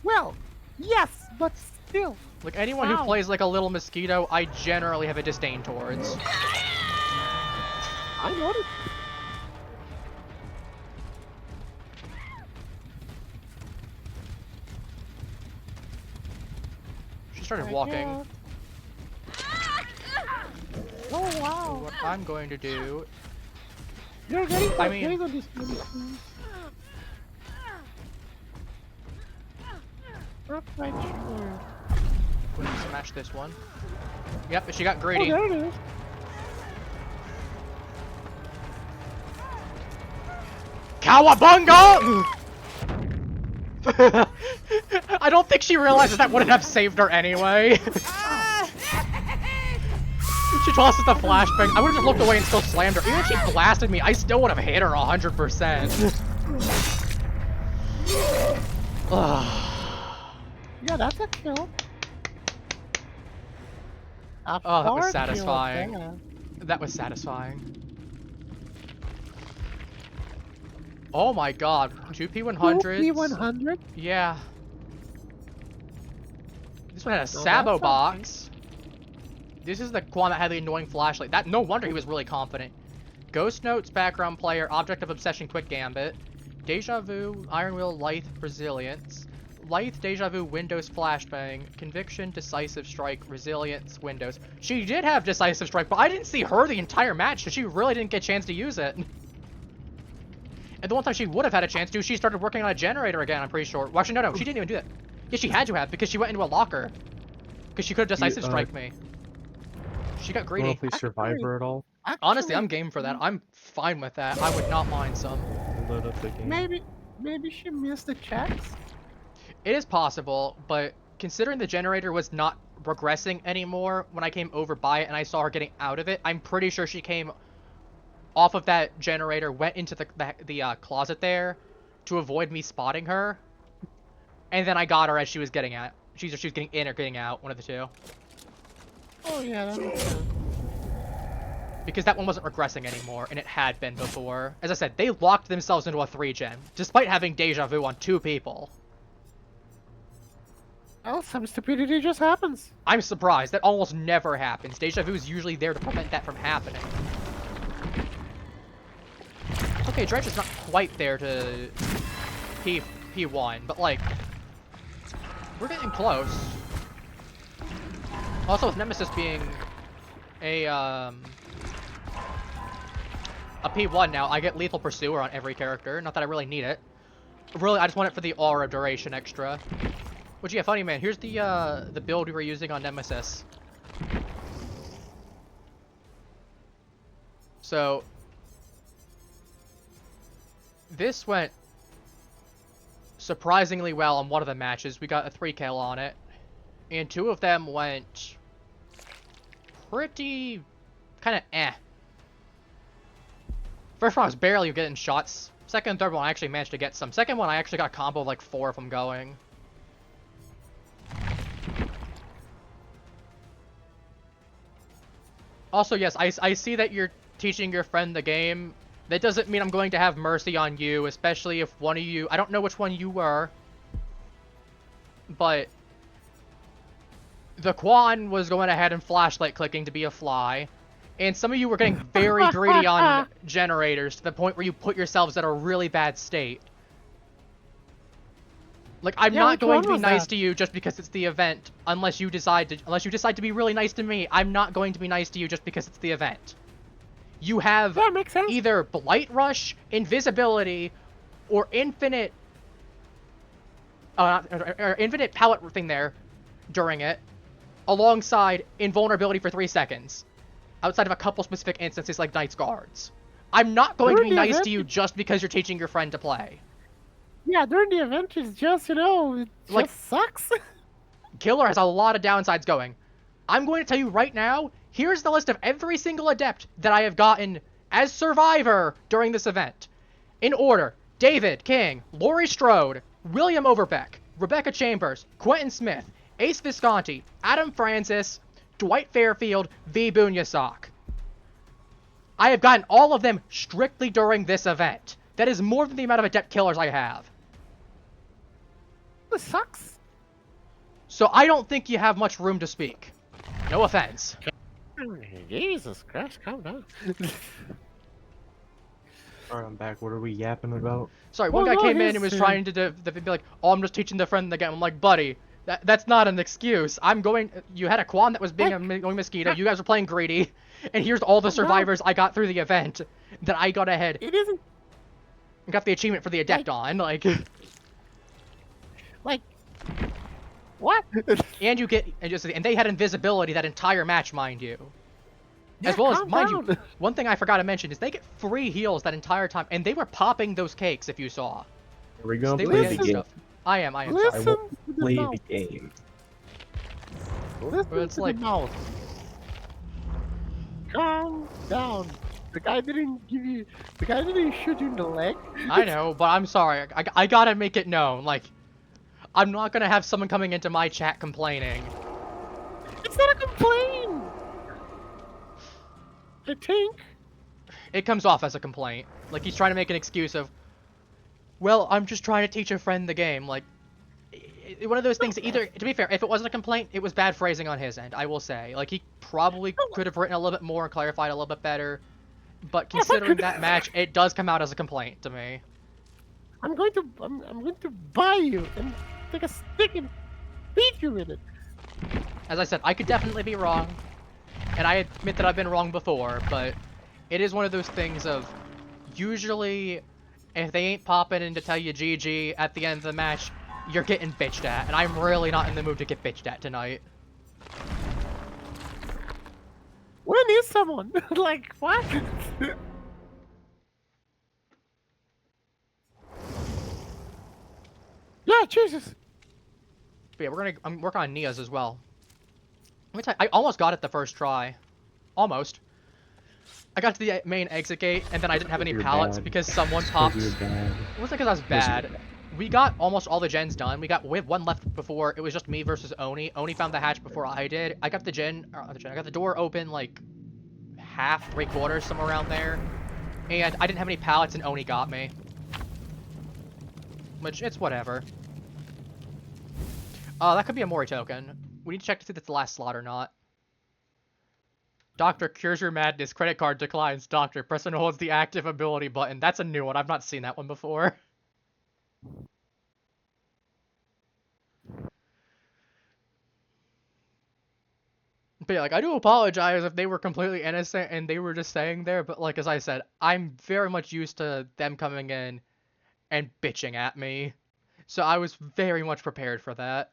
[SPEAKER 4] Well, yes, but still.
[SPEAKER 1] Like anyone who
[SPEAKER 4] Wow.
[SPEAKER 1] plays like a little mosquito, I generally have a disdain towards.
[SPEAKER 4] I noticed.
[SPEAKER 1] She started
[SPEAKER 4] I
[SPEAKER 1] walking.
[SPEAKER 4] guess. Oh, wow.
[SPEAKER 1] What I'm going to do.
[SPEAKER 4] You're getting,
[SPEAKER 1] I mean-
[SPEAKER 4] getting on this medicine. Not quite sure.
[SPEAKER 1] Smash this one. Yep, she got
[SPEAKER 4] Oh,
[SPEAKER 1] greedy.
[SPEAKER 4] there it is.
[SPEAKER 1] Cowabunga! I don't think she realizes that wouldn't have saved her anyway. She tosses the flashbang. I would have just looked away and still slammed her. Even if she blasted me, I still would have hit her 100%.
[SPEAKER 4] Yeah, that's a kill. A
[SPEAKER 1] Oh, that was
[SPEAKER 4] far kill,
[SPEAKER 1] satisfying.
[SPEAKER 4] yeah.
[SPEAKER 1] That was satisfying. Oh my god. 2 P100s.
[SPEAKER 4] P100?
[SPEAKER 1] Yeah. This one had a
[SPEAKER 4] Oh,
[SPEAKER 1] Sabo
[SPEAKER 4] that's
[SPEAKER 1] box. This is the Quan that had the annoying flashlight. That no wonder he was really confident. Ghost Notes, background player, object of obsession, quick gambit. Deja vu, Iron Will, Lithe, resilience. Lithe, Deja vu, Windows, flashbang. Conviction, decisive strike, resilience, Windows. She did have decisive strike, but I didn't see her the entire match, so she really didn't get a chance to use it. And the one time she would have had a chance to, she started working on a generator again, I'm pretty sure. Well, actually, no, she didn't even do that. Yeah, she had to have, because she went into a locker. Because she could have decisive strike me. She got
[SPEAKER 3] Wanna
[SPEAKER 1] greedy.
[SPEAKER 3] play Survivor at all?
[SPEAKER 1] Honestly, I'm game for that. I'm fine with that. I would not mind some.
[SPEAKER 3] Load up the game.
[SPEAKER 4] Maybe she missed the checks.
[SPEAKER 1] It is possible, but considering the generator was not regressing anymore when I came over by it and I saw her getting out of it, I'm pretty sure she came off of that generator, went into the closet there to avoid me spotting her, and then I got her as she was getting She's getting in or getting out, one of the two.
[SPEAKER 4] Oh yeah, that makes sense.
[SPEAKER 1] Because that one wasn't regressing anymore, and it had been before. As I said, they locked themselves into a 3-gen, despite having deja vu on 2 people.
[SPEAKER 4] Well, some stupidity just happens.
[SPEAKER 1] I'm surprised. That almost never happens. Deja vu is usually there to prevent that from happening. Okay, Dredge is not quite there to P1, but like, we're getting close. Also, with Nemesis being a P1 now, I get Lethal Pursuer on every character. Not that I really need it. Really, I just want it for the aura duration extra. Which, yeah, funny man, here's the build we were using on Nemesis. So, this went surprisingly well on one of the matches. We got a 3 kill on it. And 2 of them went pretty kind of eh. First one I was barely getting shots. Second and third one I actually managed to get some. Second one I actually got a combo of like 4 of them going. Also, yes, I see that you're teaching your friend the game. That doesn't mean I'm going to have mercy on you, especially if one of you... I don't know which one you were, but the Quan was going ahead and flashlight clicking to be a fly, and some of you were getting very greedy on generators to the point where you put yourselves at a really bad state. Like, I'm not going to be nice to you just because it's the event, unless you decide to be really nice to me. I'm not going to be nice to you just because it's the event. You have either Blight Rush, Invisibility, or Infinite... or Infinite Palette thing there during it, alongside Invulnerability for 3 seconds. Outside of a couple specific instances like Knight's Guards. I'm not going to be nice to you just because you're teaching your friend to play.
[SPEAKER 4] Yeah, during the event, it's just, you know, it
[SPEAKER 1] Like,
[SPEAKER 4] just sucks.
[SPEAKER 1] Killer has a lot of downsides going. I'm going to tell you right now, here's the list of every single adept that I have gotten as Survivor during this event. In order, David King, Laurie Strode, William Overbeck, Rebecca Chambers, Quentin Smith, Ace Visconti, Adam Francis, Dwight Fairfield, V. Bunyasock. I have gotten all of them strictly during this event. That is more than the amount of adept killers I have.
[SPEAKER 4] This sucks.
[SPEAKER 1] So I don't think you have much room to speak. No offense.
[SPEAKER 4] Jesus Christ, calm down.
[SPEAKER 3] Alright, I'm back. What are we yapping about?
[SPEAKER 1] Sorry, one guy came in and was trying to be like, oh, I'm just teaching the friend the game. I'm like, buddy, that's not an excuse. You had a Quan that was being a mosquito. You guys were playing greedy. And here's all the survivors I got through the event that I got ahead.
[SPEAKER 4] It isn't...
[SPEAKER 1] Got the achievement for the adept on, like...
[SPEAKER 4] Like... What?
[SPEAKER 1] and you get... And they had invisibility that entire match, mind you.
[SPEAKER 4] Yeah,
[SPEAKER 1] As well as, mind
[SPEAKER 4] down.
[SPEAKER 1] you, one thing I forgot to mention is they get free heals that entire time. And they were popping those cakes, if you saw.
[SPEAKER 3] Are we gonna
[SPEAKER 1] They
[SPEAKER 3] play
[SPEAKER 1] were
[SPEAKER 3] the
[SPEAKER 1] getting
[SPEAKER 3] game?
[SPEAKER 1] stuff. I am, sorry.
[SPEAKER 3] I
[SPEAKER 4] Listen
[SPEAKER 3] won't
[SPEAKER 4] to the
[SPEAKER 3] play
[SPEAKER 4] mouth.
[SPEAKER 3] the game.
[SPEAKER 4] Listen
[SPEAKER 1] It's
[SPEAKER 4] to
[SPEAKER 1] like-
[SPEAKER 4] the mouth. Calm down. The guy didn't shoot you in the leg.
[SPEAKER 1] I know, but I'm sorry. I gotta make it known. Like, I'm not gonna have someone coming into my chat complaining.
[SPEAKER 4] It's not a complaint. I think.
[SPEAKER 1] It comes off as a complaint. Like, he's trying to make an excuse of, well, I'm just trying to teach a friend the game. Like, one of those things, either, to be fair, if it wasn't a complaint, it was bad phrasing on his end, I will say. Like, he probably could have written a little bit more and clarified a little bit better. But considering that match, it does come out as a complaint to me.
[SPEAKER 4] I'm going to buy you and take a stick and beat you with it.
[SPEAKER 1] As I said, I could definitely be wrong. And I admit that I've been wrong before, but it is one of those things of, usually, if they ain't popping in to tell you GG at the end of the match, you're getting bitched at. And I'm really not in the mood to get bitched at tonight.
[SPEAKER 4] When is someone? Like, what? Yeah, Jesus.
[SPEAKER 1] But yeah, I'm working on Nia's as well. Let me tell you, I almost got it the first try. Almost. I got to the main exit gate, and then I didn't have any
[SPEAKER 3] You're
[SPEAKER 1] pallets
[SPEAKER 3] bad.
[SPEAKER 1] because someone popped.
[SPEAKER 3] You're bad.
[SPEAKER 1] It wasn't because I was bad. We got almost all the gens done. We have one left before. It was just me versus Oni. Oni found the hatch before I did. I got the I got the door open like half, 3/4, somewhere around there. And I didn't have any pallets and Oni got me. Which, it's whatever. That could be a Mori token. We need to check to see if it's the last slot or not. Doctor cures your madness. Credit card declines. Doctor, press and holds the active ability button. That's a new one. I've not seen that one before. But yeah, like, I do apologize if they were completely innocent and they were just saying there, but like, as I said, I'm very much used to them coming in and bitching at me. So I was very much prepared for that.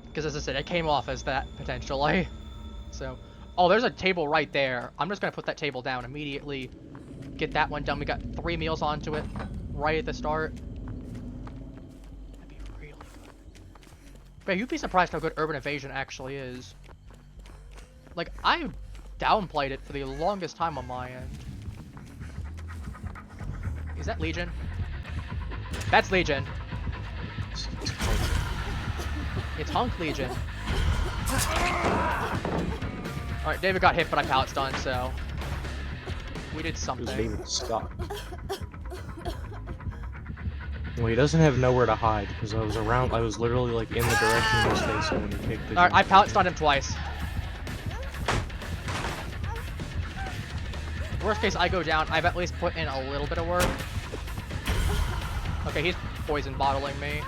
[SPEAKER 1] Because as I said, it came off as that, potentially. So, oh, there's a table right there. I'm just going to put that table down immediately. Get that one done. We got 3 meals onto it right at the start. That'd be really good. But you'd be surprised how good Urban Evasion actually is. Like, I downplayed it for the longest time on my end. Is that Legion? That's Legion. It's Hunk Legion. Alright, David got hit, but I pallet stunned, so we did something.
[SPEAKER 3] David stuck. Well, he doesn't have nowhere to hide because I was literally like in the direction he was facing when he kicked the.
[SPEAKER 1] Alright, I pallet stunned him twice. Worst case, I go down. I've at least put in a little bit of work. Okay, he's poison bottling me.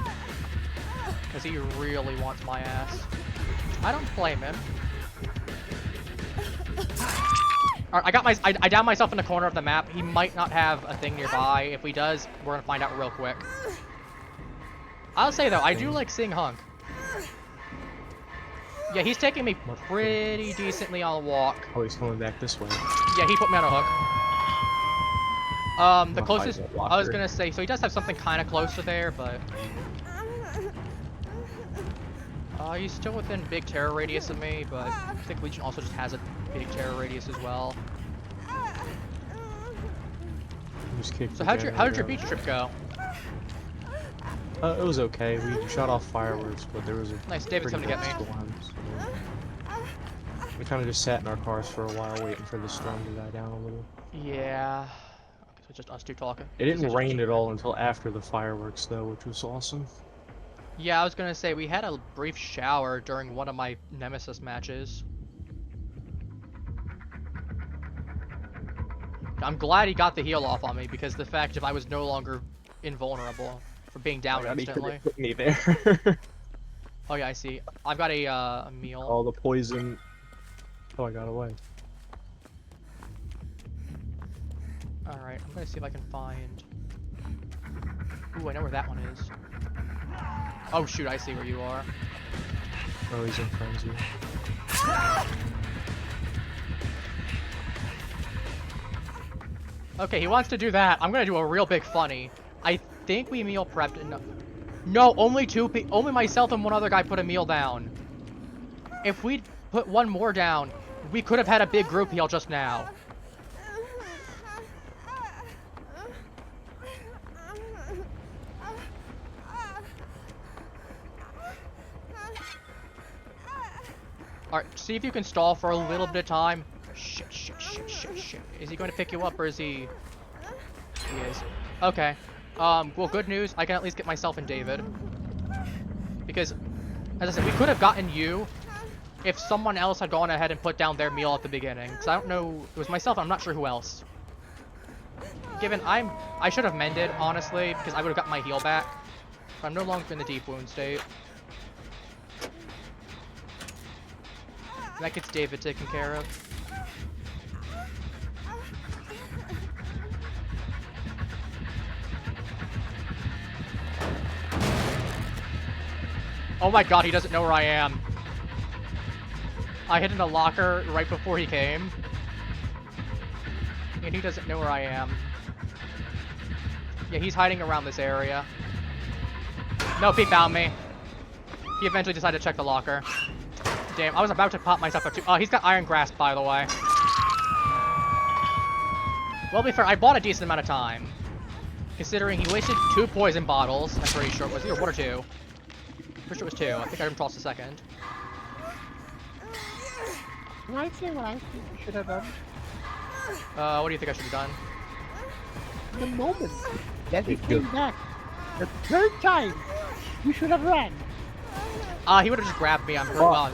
[SPEAKER 1] Because he really wants my ass. I don't blame him. Alright, I downed myself in the corner of the map. He might not have a thing nearby. If he does, we're gonna find out real quick. I'll say though, I do like seeing Hunk. Yeah, he's taking me pretty decently on the walk.
[SPEAKER 3] Oh, he's coming back this way.
[SPEAKER 1] Yeah, he put me on a hook. The closest, I was gonna say, so he does have something kind of close to there, but he's still within big terror radius of me, but I think Legion also just has a big terror radius as well. So how did your beach trip go?
[SPEAKER 3] It was okay. We shot off fireworks, but there was a
[SPEAKER 1] nice. David's coming to get me.
[SPEAKER 3] Storm, so we kind of just sat in our cars for a while, waiting for the storm to die down a little.
[SPEAKER 1] Yeah. Okay, so just us two talking.
[SPEAKER 3] It didn't rain at all until after the fireworks, though, which was awesome.
[SPEAKER 1] Yeah, I was gonna say, we had a brief shower during one of my Nemesis matches. I'm glad he got the heal off on me, because the fact if I was no longer invulnerable for being down instantly.
[SPEAKER 3] Put me there.
[SPEAKER 1] Oh yeah, I see. I've got a meal.
[SPEAKER 3] All the poison. Oh, I got away.
[SPEAKER 1] Alright, I'm gonna see if I can find... Ooh, I know where that one is. Oh shoot, I see where you are.
[SPEAKER 3] Oh, he's in frenzy.
[SPEAKER 1] Okay, he wants to do that. I'm gonna do a real big funny. I think we meal prepped enough. No, only only myself and one other guy put a meal down. If we'd put one more down, we could have had a big group heal just now. Alright, see if you can stall for a little bit of time. Shit. Is he going to pick you up or is he... He is. Okay. Well, good news. I can at least get myself and David. Because, as I said, we could have gotten you if someone else had gone ahead and put down their meal at the beginning. Because I don't know... It was myself, I'm not sure who else. Given I should have mended, honestly, because I would have got my heal back. But I'm no longer in the deep wound state. That gets David taken care of. Oh my god, he doesn't know where I am. I hid in a locker right before he came. And he doesn't know where I am. Yeah, he's hiding around this area. Nope, he found me. He eventually decided to check the locker. Damn, I was about to pop myself up too. Oh, he's got Iron Grasp, by the way. Well, to be fair, I bought a decent amount of time. Considering he wasted 2 poison bottles, I'm pretty sure it was either 1 or 2. Pretty sure it was 2. I think I even tossed a second.
[SPEAKER 4] Can I say what I think you should have done?
[SPEAKER 1] What do you think I should have done?
[SPEAKER 4] The moment that he came back, the third time, you should have ran.
[SPEAKER 1] He would have just grabbed me. I'm pretty well.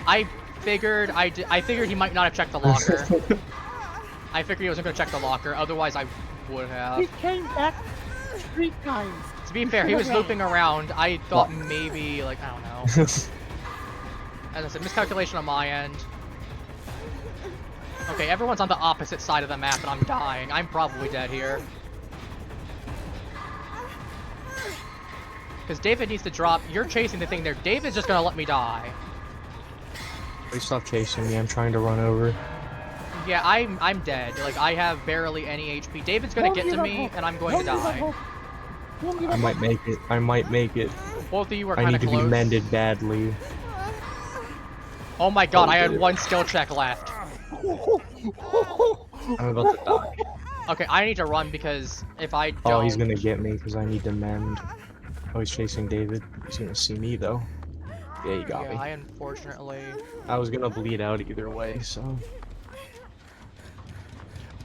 [SPEAKER 1] I figured he might not have checked the locker. I figured he wasn't gonna check the locker. Otherwise, I would have.
[SPEAKER 4] He came back 3 times.
[SPEAKER 1] To be fair, he was looping around. I thought maybe, like, I don't know. As I said, miscalculation on my end. Okay, everyone's on the opposite side of the map, and I'm dying. I'm probably dead here. Because David needs to drop. You're chasing the thing there. David's just gonna let me die.
[SPEAKER 3] Please stop chasing me. I'm trying to run over.
[SPEAKER 1] Yeah, I'm dead. Like, I have barely any HP. David's gonna get to me, and I'm going to die.
[SPEAKER 3] I might make it. I might make it.
[SPEAKER 1] Both of you are
[SPEAKER 3] I
[SPEAKER 1] kind
[SPEAKER 3] need
[SPEAKER 1] of
[SPEAKER 3] to
[SPEAKER 1] close.
[SPEAKER 3] be mended badly.
[SPEAKER 1] Oh my god, I had 1 skill check left.
[SPEAKER 3] I'm about to die.
[SPEAKER 1] Okay, I need to run because if I don't...
[SPEAKER 3] Oh, he's gonna get me because I need to mend. Oh, he's chasing David. He's gonna see me though. Yeah, he got me.
[SPEAKER 1] I unfortunately...
[SPEAKER 3] I was gonna bleed out either way, so...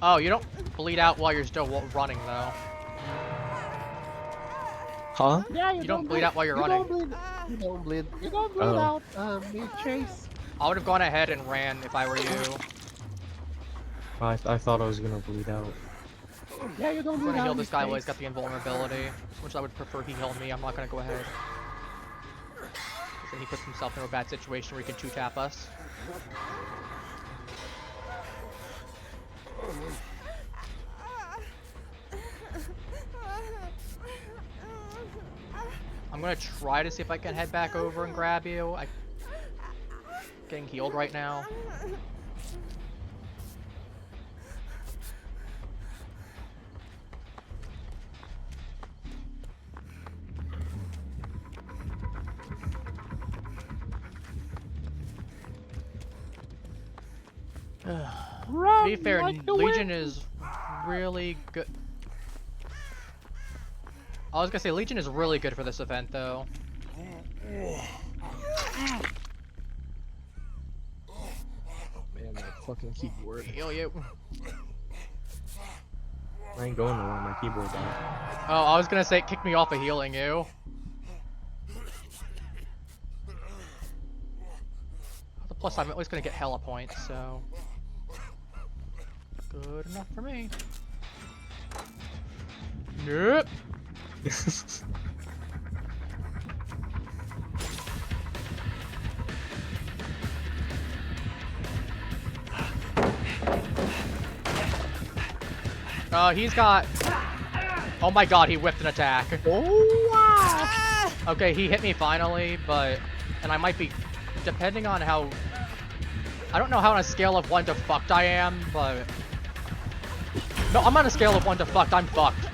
[SPEAKER 1] Oh, you don't bleed out while you're still running, though.
[SPEAKER 3] Huh?
[SPEAKER 4] Yeah,
[SPEAKER 1] You don't bleed out while you're running.
[SPEAKER 4] You don't bleed. You don't bleed
[SPEAKER 3] Oh.
[SPEAKER 4] out. You chase.
[SPEAKER 1] I would have gone ahead and ran if I were you.
[SPEAKER 3] I thought I was gonna bleed out.
[SPEAKER 4] Yeah, you don't
[SPEAKER 1] I'm
[SPEAKER 4] bleed
[SPEAKER 1] gonna
[SPEAKER 4] out.
[SPEAKER 1] heal
[SPEAKER 4] you
[SPEAKER 1] this guy while he's
[SPEAKER 4] chase.
[SPEAKER 1] got the invulnerability, which I would prefer he heal me. I'm not gonna go ahead. 'Cause then he puts himself in a bad situation where he can 2-tap us. I'm gonna try to see if I can head back over and grab you. I'm getting healed right now. To be fair,
[SPEAKER 4] like the
[SPEAKER 1] Legion
[SPEAKER 4] wind.
[SPEAKER 1] is really good. I was gonna say Legion is really good for this event, though.
[SPEAKER 3] Man, my fucking keyboard.
[SPEAKER 1] Heal you.
[SPEAKER 3] I ain't going nowhere. My keyboard died.
[SPEAKER 1] Oh, I was gonna say kick me off of healing you. Plus, I'm at least gonna get hella points, so good enough for me. Nope. He's got. Oh my god, he whipped an attack.
[SPEAKER 4] Oh wow!
[SPEAKER 1] Okay, he hit me finally, but. And I might be. Depending on how. I don't know how on a scale of 1 to fucked I am, but. No, I'm on a scale of 1 to fucked, I'm fucked.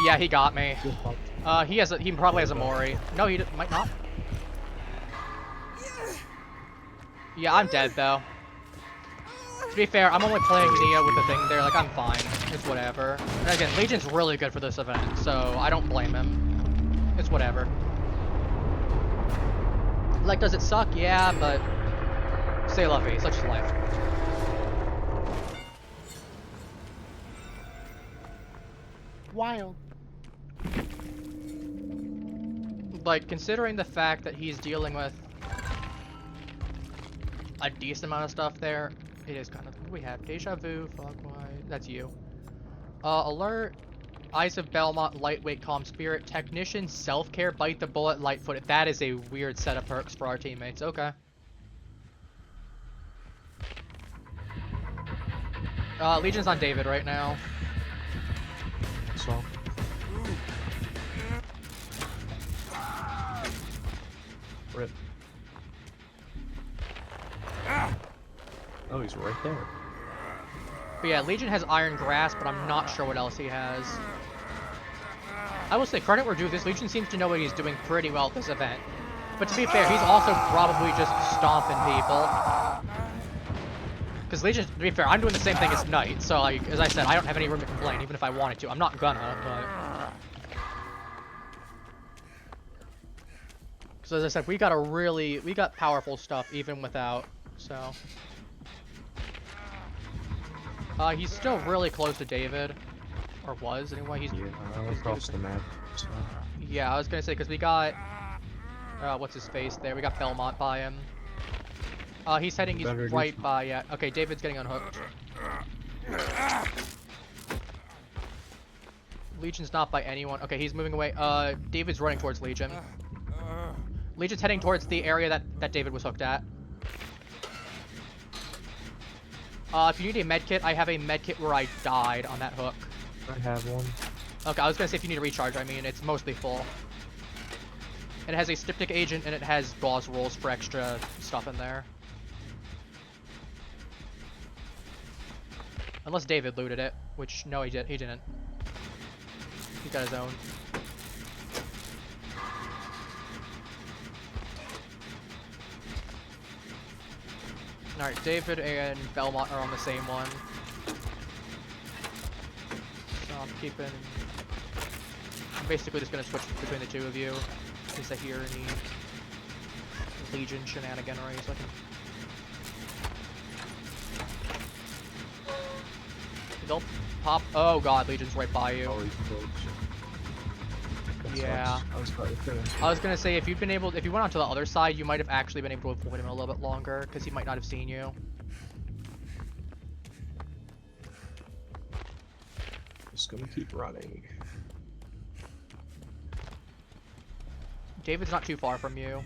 [SPEAKER 1] Yeah, he got me. He probably has a Mori. No, he might not. Yeah, I'm dead though. To be fair, I'm only playing Nia with the thing there, like I'm fine. It's whatever. And again, Legion's really good for this event, so I don't blame him. It's whatever. Like, does it suck? Yeah, but stay lovey, such is life.
[SPEAKER 4] Wild.
[SPEAKER 1] Like, considering the fact that he's dealing with a decent amount of stuff there, it is kind of. What do we have? Deja vu, fuck, why? That's you. Alert. Eyes of Belmont, lightweight, calm spirit, technician, self-care, bite the bullet, light-footed. That is a weird set of perks for our teammates. Okay. Legion's on David right now.
[SPEAKER 3] So. Rip. Oh, he's right there.
[SPEAKER 1] But yeah, Legion has Iron Grasp, but I'm not sure what else he has. I will say, credit where due, this Legion seems to know what he's doing pretty well at this event. But to be fair, he's also probably just stomping people. Because Legion, to be fair, I'm doing the same thing as Knight, so like, as I said, I don't have any room to complain, even if I wanted to. I'm not gonna, but... Because as I said, we got powerful stuff even without, so... he's still really close to David. Or was, anyway. He's...
[SPEAKER 3] Yeah, across the map, so...
[SPEAKER 1] Yeah, I was gonna say, because we got... what's his face there? We got Belmont by him. He's right by, yeah. Okay, David's getting unhooked. Legion's not by anyone. Okay, he's moving away. David's running towards Legion. Legion's heading towards the area that David was hooked at. If you need a medkit, I have a medkit where I died on that hook.
[SPEAKER 3] I have one.
[SPEAKER 1] Okay, I was gonna say if you need a recharge, I mean, it's mostly full. It has a styptic agent and it has gauze rolls for extra stuff in there. Unless David looted it, which no, he didn't. He's got his own. Alright, David and Belmont are on the same one. So I'm basically just gonna switch between the two of you. In case I hear any Legion shenaniganry, so I can... Don't pop. Oh god, Legion's right by you.
[SPEAKER 3] Oh, he's close.
[SPEAKER 1] Yeah. I was gonna say if you went onto the other side, you might have actually been able to avoid him a little bit longer because he might not have seen you.
[SPEAKER 3] Just gonna keep running.
[SPEAKER 1] David's not too far from you.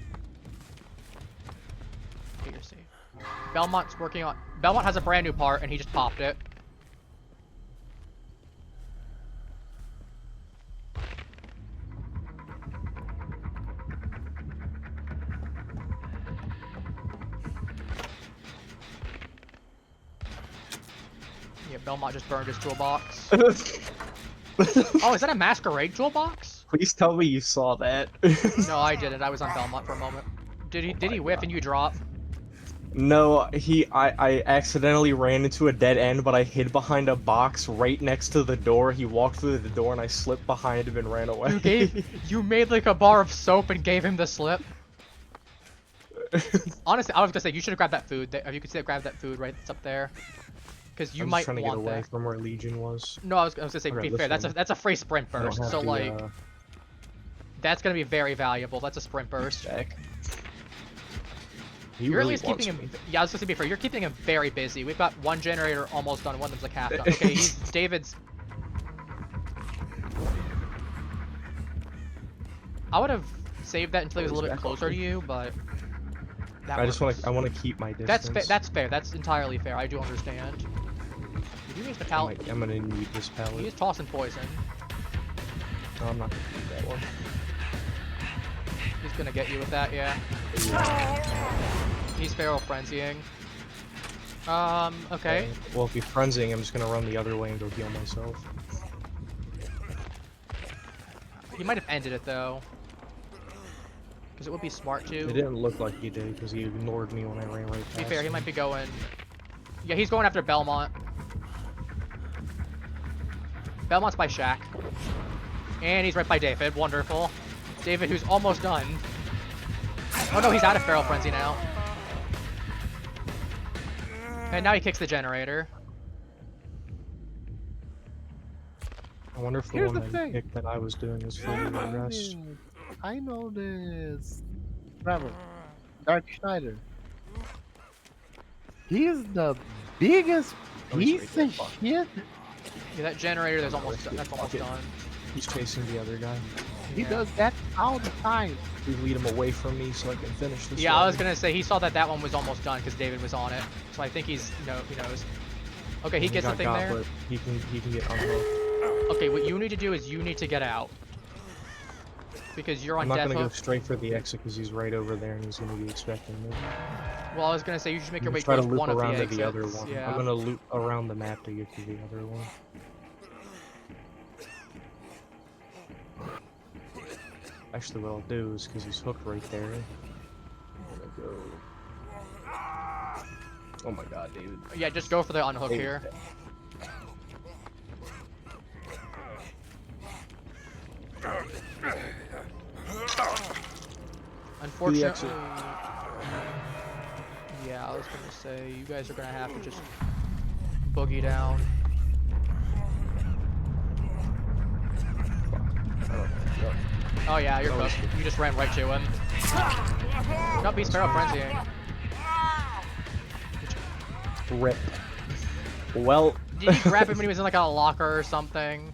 [SPEAKER 1] Okay, you're safe. Belmont's working on. Belmont has a brand new part and he just popped it. Yeah, Belmont just burned his toolbox. Oh, is that a masquerade toolbox?
[SPEAKER 3] Please tell me you saw that.
[SPEAKER 1] No, I didn't. I was on Belmont for a moment. Did he whiff and you drop?
[SPEAKER 3] No, I accidentally ran into a dead end, but I hid behind a box right next to the door. He walked through the door and I slipped behind him and ran away.
[SPEAKER 1] You made like a bar of soap and gave him the slip? Honestly, I was gonna say you should have grabbed that food. If you could grab that food right that's up there. Because you might
[SPEAKER 3] trying to
[SPEAKER 1] want
[SPEAKER 3] get away
[SPEAKER 1] that.
[SPEAKER 3] from where Legion was.
[SPEAKER 1] No, I was gonna say,
[SPEAKER 3] Okay,
[SPEAKER 1] be fair,
[SPEAKER 3] listen.
[SPEAKER 1] that's a free sprint
[SPEAKER 3] I don't
[SPEAKER 1] burst,
[SPEAKER 3] have
[SPEAKER 1] so
[SPEAKER 3] the,
[SPEAKER 1] like, that's gonna be very valuable. That's a sprint burst.
[SPEAKER 3] Jack. He
[SPEAKER 1] You're at
[SPEAKER 3] really
[SPEAKER 1] least keeping him.
[SPEAKER 3] wants me.
[SPEAKER 1] Yeah, I was gonna say, be fair, you're keeping him very busy. We've got one generator almost done, one of them's like half done. Okay, David's. I would have saved that until he was a little bit closer to you, but.
[SPEAKER 3] I want to keep my distance.
[SPEAKER 1] That's fair. That's entirely fair. I do understand. Did you use the pallet?
[SPEAKER 3] I'm gonna need this
[SPEAKER 1] He
[SPEAKER 3] pallet.
[SPEAKER 1] is tossing poison.
[SPEAKER 3] No, I'm not gonna do that one.
[SPEAKER 1] He's gonna get you with that, yeah. He's feral frenzying. Okay.
[SPEAKER 3] Well, if he's frenzying, I'm just gonna run the other way and go heal myself.
[SPEAKER 1] He might have ended it though. Because it would be smart to.
[SPEAKER 3] It didn't look like he did because he ignored me when I ran right past
[SPEAKER 1] To be fair, he
[SPEAKER 3] him.
[SPEAKER 1] might be going. Yeah, he's going after Belmont. Belmont's by Shaq. And he's right by David. Wonderful. David, who's almost done. Oh no, he's out of Feral Frenzy now. And now he kicks the generator.
[SPEAKER 3] I wonder if the
[SPEAKER 2] Here's
[SPEAKER 3] one
[SPEAKER 2] the
[SPEAKER 3] that
[SPEAKER 2] thing.
[SPEAKER 3] he picked that I was doing is fully rest.
[SPEAKER 2] I know this. Trevor. Dark Schneider. He's the biggest
[SPEAKER 3] Oh, he's
[SPEAKER 2] piece
[SPEAKER 3] right
[SPEAKER 2] of
[SPEAKER 3] there.
[SPEAKER 2] shit.
[SPEAKER 1] Yeah, that generator, that's almost done.
[SPEAKER 3] He's chasing the other guy.
[SPEAKER 2] He
[SPEAKER 1] Yeah.
[SPEAKER 2] does that all the time.
[SPEAKER 3] Please lead him away from me so I can finish this.
[SPEAKER 1] Yeah, I
[SPEAKER 3] one.
[SPEAKER 1] was gonna say he saw that one was almost done because David was on it. So I think he knows. Okay, he gets the
[SPEAKER 3] got
[SPEAKER 1] thing there.
[SPEAKER 3] Goblet. He can get unhooked.
[SPEAKER 1] Okay, what you need to do is you need to get out. Because you're on
[SPEAKER 3] I'm not
[SPEAKER 1] death
[SPEAKER 3] gonna go
[SPEAKER 1] hook.
[SPEAKER 3] straight for the exit because he's right over there and he's gonna be expecting me.
[SPEAKER 1] Well, I was gonna say you should make
[SPEAKER 3] I'm
[SPEAKER 1] your
[SPEAKER 3] gonna
[SPEAKER 1] way
[SPEAKER 3] try to
[SPEAKER 1] towards
[SPEAKER 3] loop
[SPEAKER 1] one of the
[SPEAKER 3] around to
[SPEAKER 1] exits.
[SPEAKER 3] the other one.
[SPEAKER 1] Yeah.
[SPEAKER 3] I'm gonna loop around the map to get to the other one. Actually, what I'll do is because he's hooked right there. I'm gonna go. Oh my god, David.
[SPEAKER 1] Yeah, just go for the unhook
[SPEAKER 3] David.
[SPEAKER 1] here. Unfortunately, yeah, I was gonna say you guys are gonna have to just boogie down. Oh yeah, you're cooked. You just ran right to him. Not be Sparrow frenzying.
[SPEAKER 3] Rip. Well.
[SPEAKER 1] Did you grab him when he was in like a locker or something?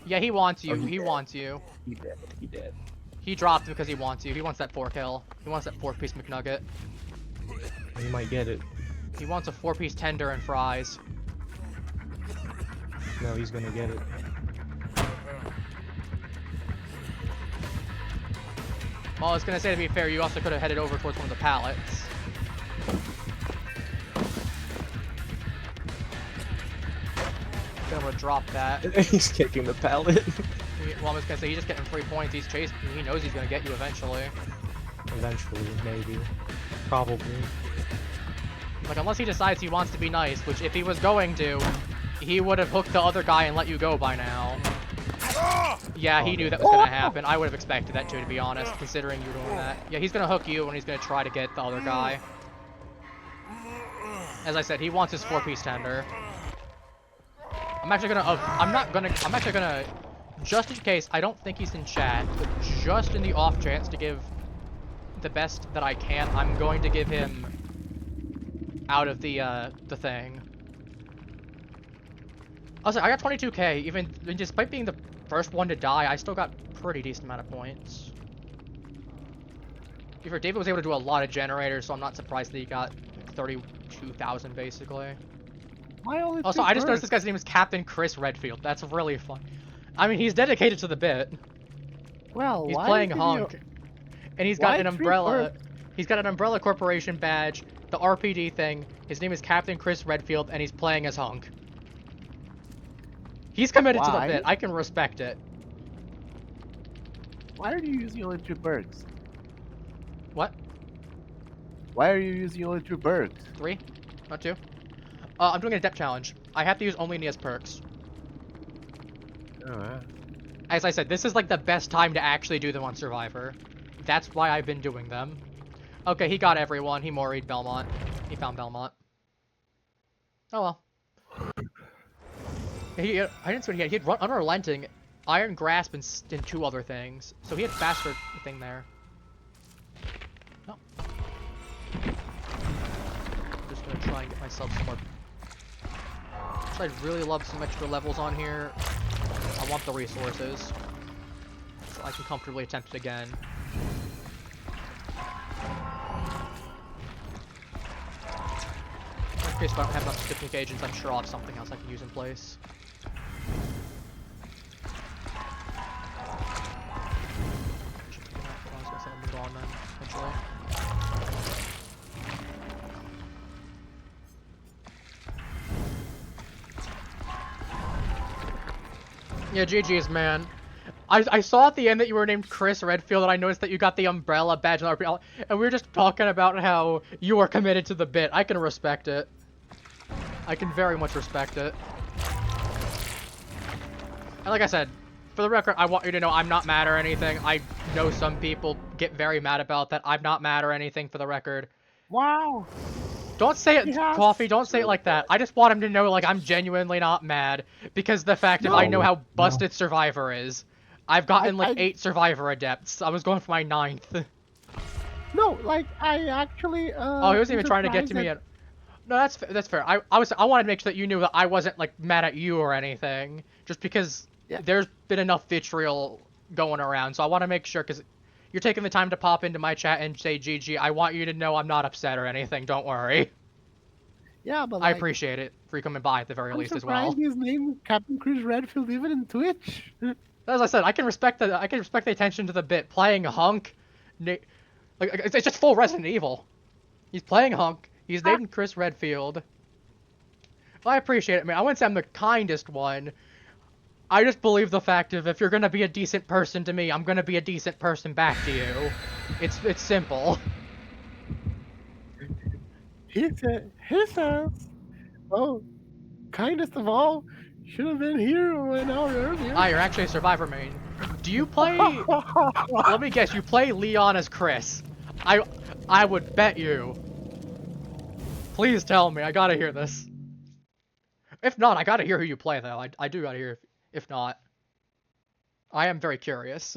[SPEAKER 1] Yeah, he wants you.
[SPEAKER 3] Oh,
[SPEAKER 1] he wants you.
[SPEAKER 3] He did. He did.
[SPEAKER 1] He dropped him because he wants you. He wants that 4-kill. He wants that 4-piece McNugget.
[SPEAKER 3] He might get it.
[SPEAKER 1] He wants a 4-piece tender and fries.
[SPEAKER 3] No, he's gonna get it.
[SPEAKER 1] Well, I was gonna say, to be fair, you also could have headed over towards one of the pallets. Gonna able to drop that.
[SPEAKER 3] He's kicking the pallet.
[SPEAKER 1] Well, I was gonna say, he's just getting 3 points. He's chasing. He knows he's gonna get you eventually.
[SPEAKER 3] Eventually, maybe. Probably.
[SPEAKER 1] Like, unless he decides he wants to be nice, which if he was going to, he would have hooked the other guy and let you go by now. Yeah, he knew that was gonna happen. I would have expected that too, to be honest, considering you were doing that. Yeah, he's gonna hook you and he's gonna try to get the other guy. As I said, he wants his 4-piece tender. I'm actually gonna, just in case, I don't think he's in chat, but just in the off chance to give the best that I can, I'm going to give him out of the thing. Also, I got 22k, even despite being the first one to die, I still got pretty decent amount of points. David was able to do a lot of generators, so I'm not surprised that he got 32,000 basically. Also, I just noticed this guy's name is Captain Chris Redfield. That's really fun. I mean, he's dedicated to the bit.
[SPEAKER 4] Well,
[SPEAKER 1] he's playing Hunk, and he's got an umbrella. He's got an Umbrella Corporation badge, the RPD thing. His name is Captain Chris Redfield, and he's playing as Hunk. He's committed to the bit. I can respect it.
[SPEAKER 2] Why are you using only 2 birds?
[SPEAKER 1] What?
[SPEAKER 2] Why are you using only 2 birds?
[SPEAKER 1] 3? Not 2? I'm doing a depth challenge. I have to use only Nia's perks.
[SPEAKER 2] Alright.
[SPEAKER 1] As I said, this is like the best time to actually do them on Survivor. That's why I've been doing them. Okay, he got everyone. He moried Belmont. He found Belmont. Oh well. I didn't see what he had. He had Unrelenting, Iron Grasp, and 2 other things. So he had faster thing there. No. I'm just gonna try and get myself some more. So I'd really love some extra levels on here. I want the resources, so I can comfortably attempt it again. In case if I don't have enough Stiffnik agents, I'm sure I'll have something else I can use in place. I was gonna say move on then, eventually. Yeah, GG's, man. I saw at the end that you were named Chris Redfield, and I noticed that you got the Umbrella badge and RPL, and we were just talking about how you are committed to the bit. I can respect it. I can very much respect it. And like I said, for the record, I want you to know I'm not mad or anything. I know some people get very mad about that. I'm not mad or anything, for the record.
[SPEAKER 4] Wow.
[SPEAKER 1] Don't say it, Coffee, don't say it like that. I just want him to know, like, I'm genuinely not mad, because the fact that I know how busted Survivor is. I've gotten, like, 8 Survivor Adepts. I was going for my 9th.
[SPEAKER 4] No, like, I actually,
[SPEAKER 1] oh, he wasn't even trying to get to me yet. No, that's fair. I wanted to make sure that you knew that I wasn't, like, mad at you or anything, just because there's been enough vitriol going around, so I want to make sure, because you're taking the time to pop into my chat and say GG. I want you to know I'm not upset or anything. Don't worry.
[SPEAKER 4] Yeah, but
[SPEAKER 1] I appreciate it for you coming by at the very least as well.
[SPEAKER 4] His name Captain Chris Redfield even in Twitch.
[SPEAKER 1] As I said, I can respect the attention to the bit. Playing Hunk, like it's just full Resident Evil. He's playing Hunk. He's named Chris Redfield. Well, I appreciate it, man. I wouldn't say I'm the kindest one. I just believe the fact of if you're gonna be a decent person to me, I'm gonna be a decent person back to you. It's simple.
[SPEAKER 2] He says, oh, kindest of all, should have been here an hour earlier.
[SPEAKER 1] Ah, you're actually a survivor main. Do you play... Let me guess, you play Leon as Chris. I would bet you. Please tell me, I gotta hear this. If not, I gotta hear who you play though. I do gotta hear if not. I am very curious.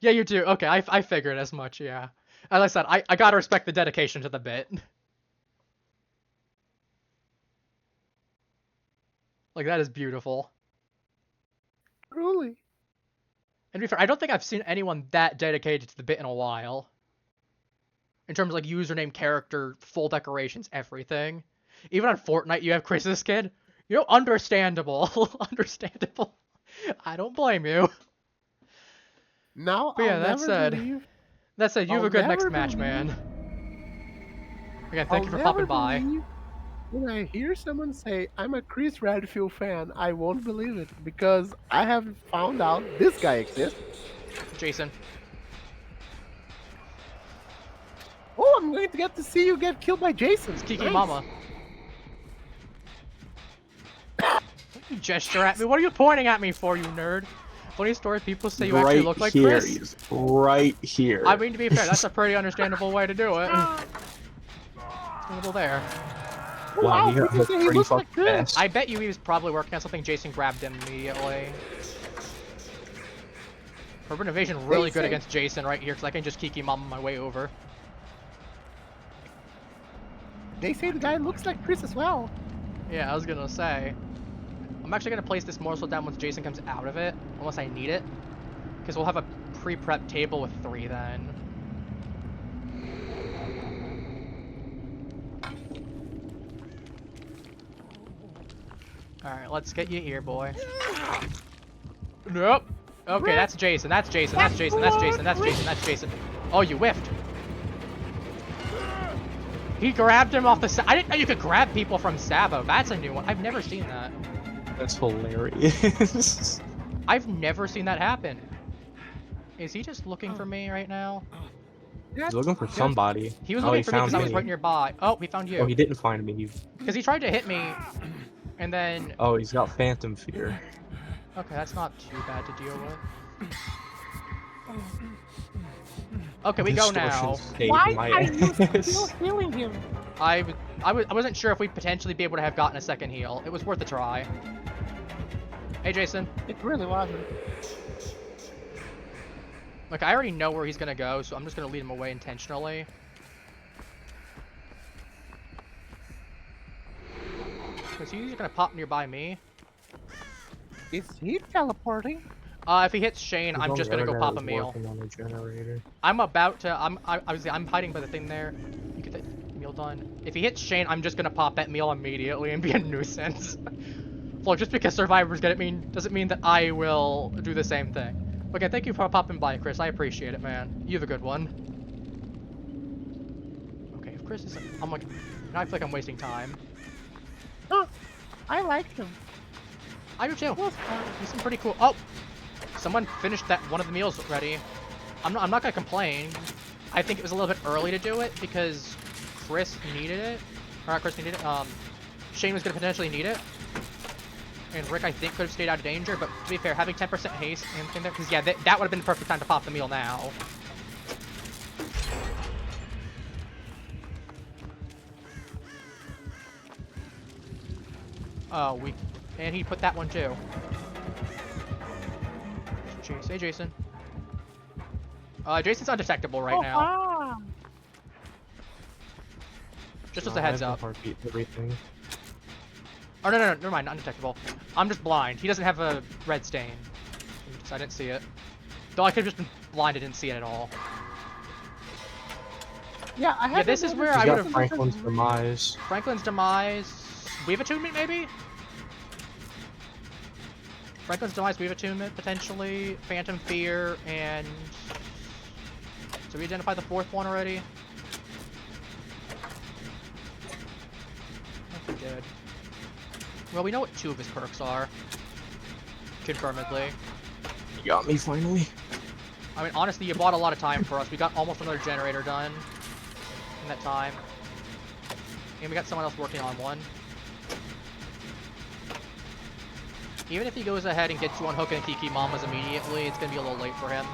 [SPEAKER 1] Yeah, you do. Okay, I figured as much, yeah. As I said, I gotta respect the dedication to the bit. Like, that is beautiful.
[SPEAKER 2] Truly.
[SPEAKER 1] And to be fair, I don't think I've seen anyone that dedicated to the bit in a while. In terms of, like, username, character, full decorations, everything. Even on Fortnite, you have Chris's skin. You know, understandable. Understandable. I don't blame you.
[SPEAKER 2] Now
[SPEAKER 1] But yeah,
[SPEAKER 2] I'll
[SPEAKER 1] that
[SPEAKER 2] never
[SPEAKER 1] said,
[SPEAKER 2] believe.
[SPEAKER 1] you have
[SPEAKER 2] I'll
[SPEAKER 1] a good next
[SPEAKER 2] never
[SPEAKER 1] match,
[SPEAKER 2] believe-
[SPEAKER 1] man. Again, thank you for
[SPEAKER 2] I'll
[SPEAKER 1] popping
[SPEAKER 2] never
[SPEAKER 1] by.
[SPEAKER 2] believe When I hear someone say, I'm a Chris Redfield fan, I won't believe it because I have found out this guy exists.
[SPEAKER 1] Jason.
[SPEAKER 2] Oh, I'm going to get to see you get killed by Jason.
[SPEAKER 1] It's Kiki
[SPEAKER 2] Nice.
[SPEAKER 1] Mama. You gesture at me. What are you pointing at me for, you nerd? Funny story, people say you actually look like
[SPEAKER 3] here,
[SPEAKER 1] Chris.
[SPEAKER 3] he's right here.
[SPEAKER 1] I mean, to be fair, that's a pretty understandable way to do it. Understandable there.
[SPEAKER 3] Wow, he got
[SPEAKER 2] people
[SPEAKER 3] hit
[SPEAKER 2] say he
[SPEAKER 3] pretty
[SPEAKER 2] looks like
[SPEAKER 3] fucking
[SPEAKER 2] Chris.
[SPEAKER 3] fast.
[SPEAKER 1] I bet you he was probably working on something. Jason grabbed him immediately. Urban Evasion really good
[SPEAKER 2] say-
[SPEAKER 1] against Jason right here, because I can just Kiki Mama my way over.
[SPEAKER 2] They say the guy looks like Chris as well.
[SPEAKER 1] Yeah, I was gonna say. I'm actually gonna place this morsel down once Jason comes out of it, unless I need it. Because we'll have a pre-prep table with 3 then. Alright, let's get you here, boy. Nope. Okay, that's Jason, that's Jason, that's Jason, that's Jason, that's Jason, that's Jason. Oh, you whiffed. He grabbed him off the I didn't know you could grab people from Sabo. That's a new one. I've never seen that.
[SPEAKER 3] That's hilarious.
[SPEAKER 1] I've never seen that happen. Is he just looking for me right now?
[SPEAKER 3] He's looking for somebody.
[SPEAKER 1] He was
[SPEAKER 3] Oh,
[SPEAKER 1] looking
[SPEAKER 3] he
[SPEAKER 1] for me because
[SPEAKER 3] found
[SPEAKER 1] I was
[SPEAKER 3] me.
[SPEAKER 1] right nearby. Oh, he found
[SPEAKER 3] Oh,
[SPEAKER 1] you.
[SPEAKER 3] he didn't find me.
[SPEAKER 1] Because he tried to hit me, and then...
[SPEAKER 3] Oh, he's got phantom fear.
[SPEAKER 1] Okay, that's not too bad to deal with. Okay, we go now.
[SPEAKER 3] Distortion saved
[SPEAKER 4] Why
[SPEAKER 3] my
[SPEAKER 4] are you
[SPEAKER 3] ass.
[SPEAKER 4] still healing him?
[SPEAKER 1] I wasn't sure if we'd potentially be able to have gotten a second heal. It was worth a try. Hey, Jason.
[SPEAKER 4] It really wasn't.
[SPEAKER 1] Like, I already know where he's gonna go, so I'm just gonna lead him away intentionally. Because he's gonna pop nearby me.
[SPEAKER 2] Is he teleporting?
[SPEAKER 1] If he hits Shane,
[SPEAKER 3] He's
[SPEAKER 1] I'm
[SPEAKER 3] on
[SPEAKER 1] just
[SPEAKER 3] the
[SPEAKER 1] gonna go
[SPEAKER 3] other
[SPEAKER 1] pop
[SPEAKER 3] guy
[SPEAKER 1] a
[SPEAKER 3] who's
[SPEAKER 1] meal.
[SPEAKER 3] working on the generator.
[SPEAKER 1] I'm about to. I'm hiding by the thing there. You get that meal done. If he hits Shane, I'm just gonna pop that meal immediately and be a nuisance. Well, just because survivors get it doesn't mean that I will do the same thing. Okay, thank you for popping by, Chris. I appreciate it, man. You have a good one. Okay, if Chris is, I'm like, now I feel like I'm wasting time.
[SPEAKER 4] Huh, I liked him.
[SPEAKER 1] I do too.
[SPEAKER 4] It was fun.
[SPEAKER 1] He's some pretty cool. Oh, someone finished that one of the meals already. I'm not gonna complain. I think it was a little bit early to do it because Chris needed it. Or not Chris needed it. Shane was gonna potentially need it. And Rick, I think, could have stayed out of danger, but to be fair, having 10% haste and thing there, because yeah, that would have been the perfect time to pop the meal now. Oh, and he put that one too. Jeez, hey Jason. Jason's undetectable right now.
[SPEAKER 4] Ah.
[SPEAKER 1] Just as
[SPEAKER 3] No,
[SPEAKER 1] a
[SPEAKER 3] I
[SPEAKER 1] heads
[SPEAKER 3] have no
[SPEAKER 1] up.
[SPEAKER 3] heartbeat, everything.
[SPEAKER 1] Oh, no, never mind, undetectable. I'm just blind. He doesn't have a red stain. Oops, I didn't see it. Though I could have just been blind, I didn't see it at all.
[SPEAKER 4] Yeah, I
[SPEAKER 1] Yeah,
[SPEAKER 4] had
[SPEAKER 1] this is where
[SPEAKER 3] He's
[SPEAKER 1] I
[SPEAKER 3] got
[SPEAKER 1] would have...
[SPEAKER 3] Franklin's demise.
[SPEAKER 1] Franklin's demise... Weave Attunement, maybe? Franklin's demise, Weave Attunement, potentially. Phantom Fear, and... So we identified the 4th one already? I think we did. Well, we know what 2 of his perks are. Confirmedly.
[SPEAKER 3] You got me finally.
[SPEAKER 1] I mean, honestly, you bought a lot of time for us. We got almost another generator done in that time. And we got someone else working on one. Even if he goes ahead and gets you on Hook and Kiki Mamas immediately, it's gonna be a little late for him.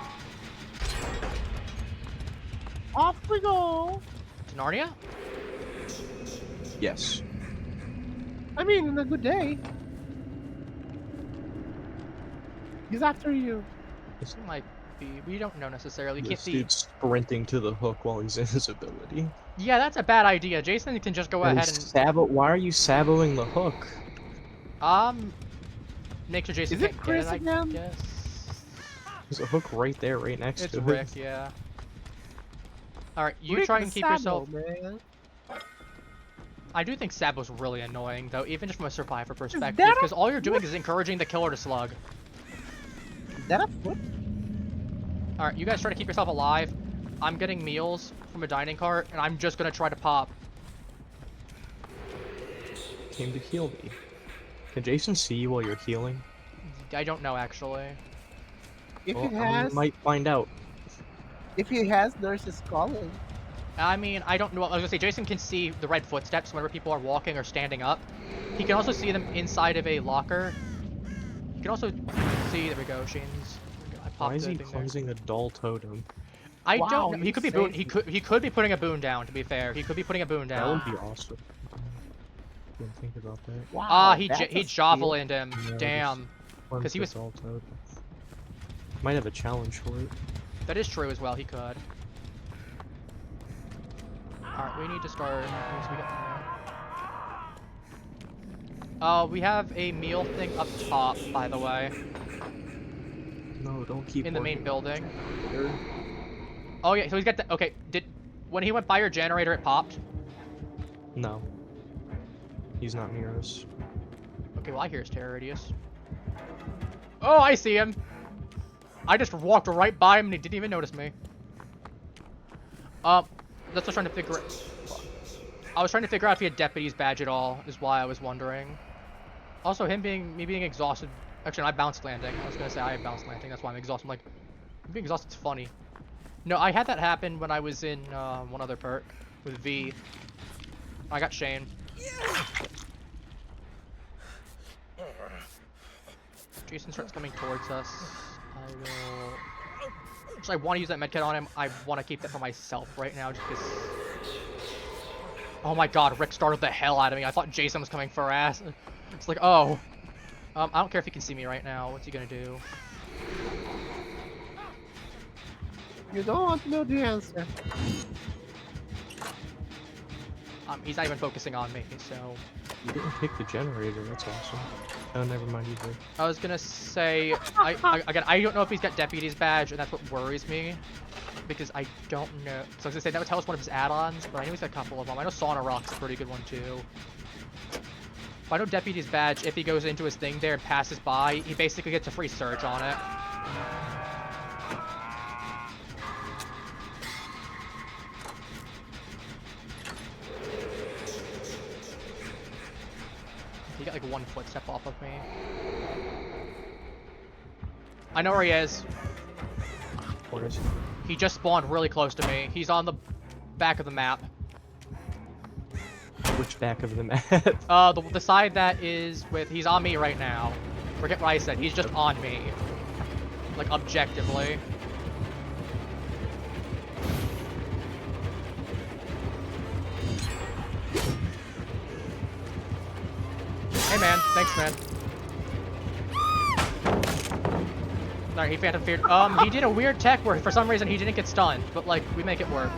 [SPEAKER 4] Off we go.
[SPEAKER 1] To Narnia?
[SPEAKER 3] Yes.
[SPEAKER 4] I mean, on a good day. He's after you.
[SPEAKER 1] This might be. We don't know necessarily. You can't
[SPEAKER 3] This
[SPEAKER 1] see.
[SPEAKER 3] dude's sprinting to the hook while he's in his ability.
[SPEAKER 1] Yeah, that's a bad idea. Jason can just go ahead and.
[SPEAKER 3] Why are you saboing the hook?
[SPEAKER 1] Make sure Jason
[SPEAKER 4] Is it
[SPEAKER 1] can't
[SPEAKER 4] Chris
[SPEAKER 1] get it, I
[SPEAKER 4] again?
[SPEAKER 1] guess.
[SPEAKER 3] There's a hook right there, right next
[SPEAKER 1] It's
[SPEAKER 3] to
[SPEAKER 1] Rick,
[SPEAKER 3] it.
[SPEAKER 1] yeah. Alright, you
[SPEAKER 4] Rick
[SPEAKER 1] try
[SPEAKER 4] the
[SPEAKER 1] and keep
[SPEAKER 4] Sabo,
[SPEAKER 1] yourself.
[SPEAKER 4] Man.
[SPEAKER 1] I do think Sabo's really annoying, though, even just from a survivor perspective,
[SPEAKER 4] that a
[SPEAKER 1] because all you're doing is encouraging the killer to slug.
[SPEAKER 4] Is that a foot?
[SPEAKER 1] Alright, you guys try to keep yourself alive. I'm getting meals from a dining cart, and I'm just gonna try to pop.
[SPEAKER 3] Came to heal me. Can Jason see you while you're healing?
[SPEAKER 1] I don't know, actually.
[SPEAKER 4] If
[SPEAKER 3] Well,
[SPEAKER 4] he has,
[SPEAKER 3] I might find out.
[SPEAKER 4] if he has nurses calling.
[SPEAKER 1] I mean, I don't know. I was gonna say, Jason can see the red footsteps whenever people are walking or standing up. He can also see them inside of a locker. You can also see, there we go, Shane's. I popped
[SPEAKER 3] Why is
[SPEAKER 1] the
[SPEAKER 3] he
[SPEAKER 1] thing there.
[SPEAKER 3] cleansing a dull totem?
[SPEAKER 1] I
[SPEAKER 4] Wow,
[SPEAKER 1] don't know. He
[SPEAKER 4] you
[SPEAKER 1] could be
[SPEAKER 4] saved
[SPEAKER 1] he could be putting a boon down, to be fair. He could be putting a boon
[SPEAKER 3] That
[SPEAKER 1] down.
[SPEAKER 3] would be awesome. Didn't think about that.
[SPEAKER 4] Wow.
[SPEAKER 1] Ah, he
[SPEAKER 4] that's a steal.
[SPEAKER 1] javelined him.
[SPEAKER 3] Yeah,
[SPEAKER 1] Damn.
[SPEAKER 3] Cleanse
[SPEAKER 1] 'Cause he
[SPEAKER 3] the
[SPEAKER 1] was-
[SPEAKER 3] dull totem. Might have a challenge for it.
[SPEAKER 1] That is true as well, he could. Alright, we need to start. We have a meal thing up top, by the way.
[SPEAKER 3] No, don't keep
[SPEAKER 1] In the main
[SPEAKER 3] working.
[SPEAKER 1] building. Oh yeah, so he's got the, okay, when he went by your generator it popped?
[SPEAKER 3] No. He's not near us.
[SPEAKER 1] Okay, well I hear his terror radius. Oh, I see him! I just walked right by him and he didn't even notice me. That's what I was trying to figure out. I was trying to figure out if he had deputy's badge at all, is why I was wondering. Also, me being exhausted. Actually, I bounced landing. I was gonna say I bounced landing, that's why I'm exhausted. I'm like, being exhausted's funny. No, I had that happen when I was in one other perk with V. I got Shane. Jason starts coming towards us. I will. Actually, I want to use that medkit on him. I want to keep that for myself right now, just because. Oh my God, Rick startled the hell out of me. I thought Jason was coming for our ass. It's like, oh. I don't care if he can see me right now. What's he gonna do?
[SPEAKER 4] You don't want to know the answer.
[SPEAKER 1] He's not even focusing on me, so.
[SPEAKER 3] You didn't pick the generator, that's awesome. Oh, never mind either.
[SPEAKER 1] I was gonna say, again, I don't know if he's got deputy's badge, and that's what worries me. Because I don't know. So I was gonna say, that would tell us one of his add-ons, but I know he's got a couple of them. I know Sauna Rock's a pretty good one, too. But I know deputy's badge, if he goes into his thing there and passes by, he basically gets a free surge on it. He got like one footstep off of me. I know where he is.
[SPEAKER 3] Where is he?
[SPEAKER 1] He just spawned really close to me. He's on the back of the map.
[SPEAKER 3] Which back of the map?
[SPEAKER 1] The side that is with... He's on me right now. Forget what I said. He's just on me. Like, objectively. Hey, man. Thanks, man. Alright, he phantom feared. He did a weird tech where for some reason he didn't get stunned, but like, we make it work.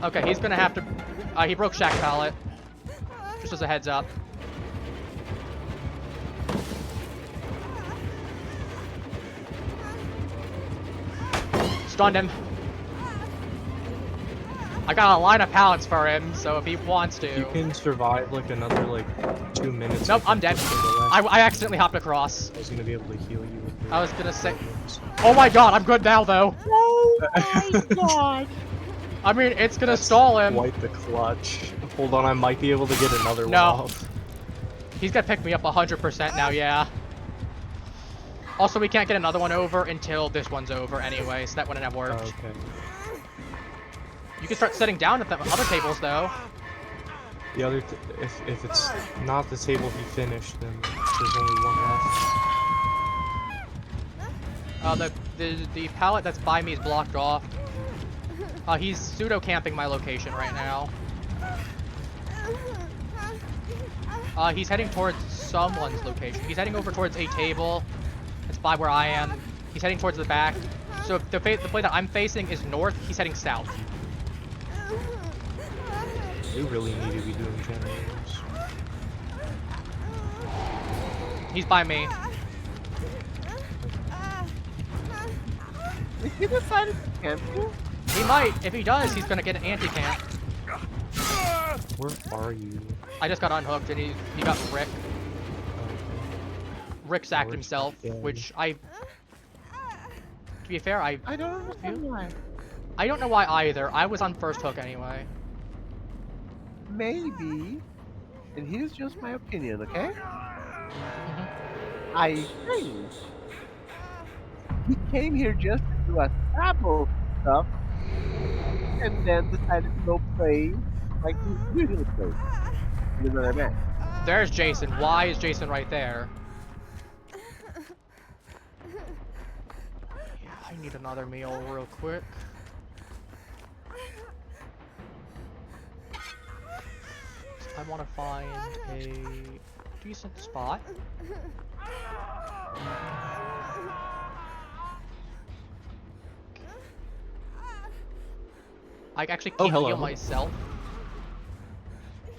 [SPEAKER 1] Okay, he's gonna have to... he broke Shack Pallet. Just as a heads up. Stunned him. I got a line of pallets for him, so if he wants to...
[SPEAKER 3] You can survive like another like 2 minutes.
[SPEAKER 1] Nope, I'm dead. I accidentally hopped across.
[SPEAKER 3] I was gonna be able to heal you with
[SPEAKER 1] I was gonna say... Oh my God, I'm good now, though.
[SPEAKER 4] Oh my God!
[SPEAKER 1] I mean, it's gonna stall him.
[SPEAKER 3] Wipe the clutch. Hold on, I might be able to get another
[SPEAKER 1] No.
[SPEAKER 3] one off.
[SPEAKER 1] He's gonna pick me up 100% now, yeah. Also, we can't get another one over until this one's over anyway, so that wouldn't have worked.
[SPEAKER 3] Oh, okay.
[SPEAKER 1] You can start sitting down at the other tables, though.
[SPEAKER 3] The other, if it's not the table he finished, then there's only one left.
[SPEAKER 1] The pallet that's by me is blocked off. He's pseudo camping my location right now. He's heading towards someone's location. He's heading over towards a table. It's by where I am. He's heading towards the back. So if the play that I'm facing is north, he's heading south.
[SPEAKER 3] They really need to be doing generators.
[SPEAKER 1] He's by me.
[SPEAKER 2] If he decided to camp you,
[SPEAKER 1] He might. If he does, he's gonna get an anti-camp.
[SPEAKER 3] Where are you?
[SPEAKER 1] I just got unhooked and he got Rick. Rick sacked
[SPEAKER 3] Rick's
[SPEAKER 1] himself,
[SPEAKER 3] dead.
[SPEAKER 1] which to be fair,
[SPEAKER 2] I don't understand why.
[SPEAKER 1] I don't know why either. I was on first hook anyway.
[SPEAKER 2] Maybe, and here's just my opinion, okay?
[SPEAKER 1] Mhm.
[SPEAKER 2] I think he came here just to do a sample stuff, and then decided to go play like he usually plays in another match.
[SPEAKER 1] There's Jason. Why is Jason right there? Yeah, I need another meal real quick. I want to find a decent spot. I actually can't
[SPEAKER 3] hello.
[SPEAKER 1] heal myself.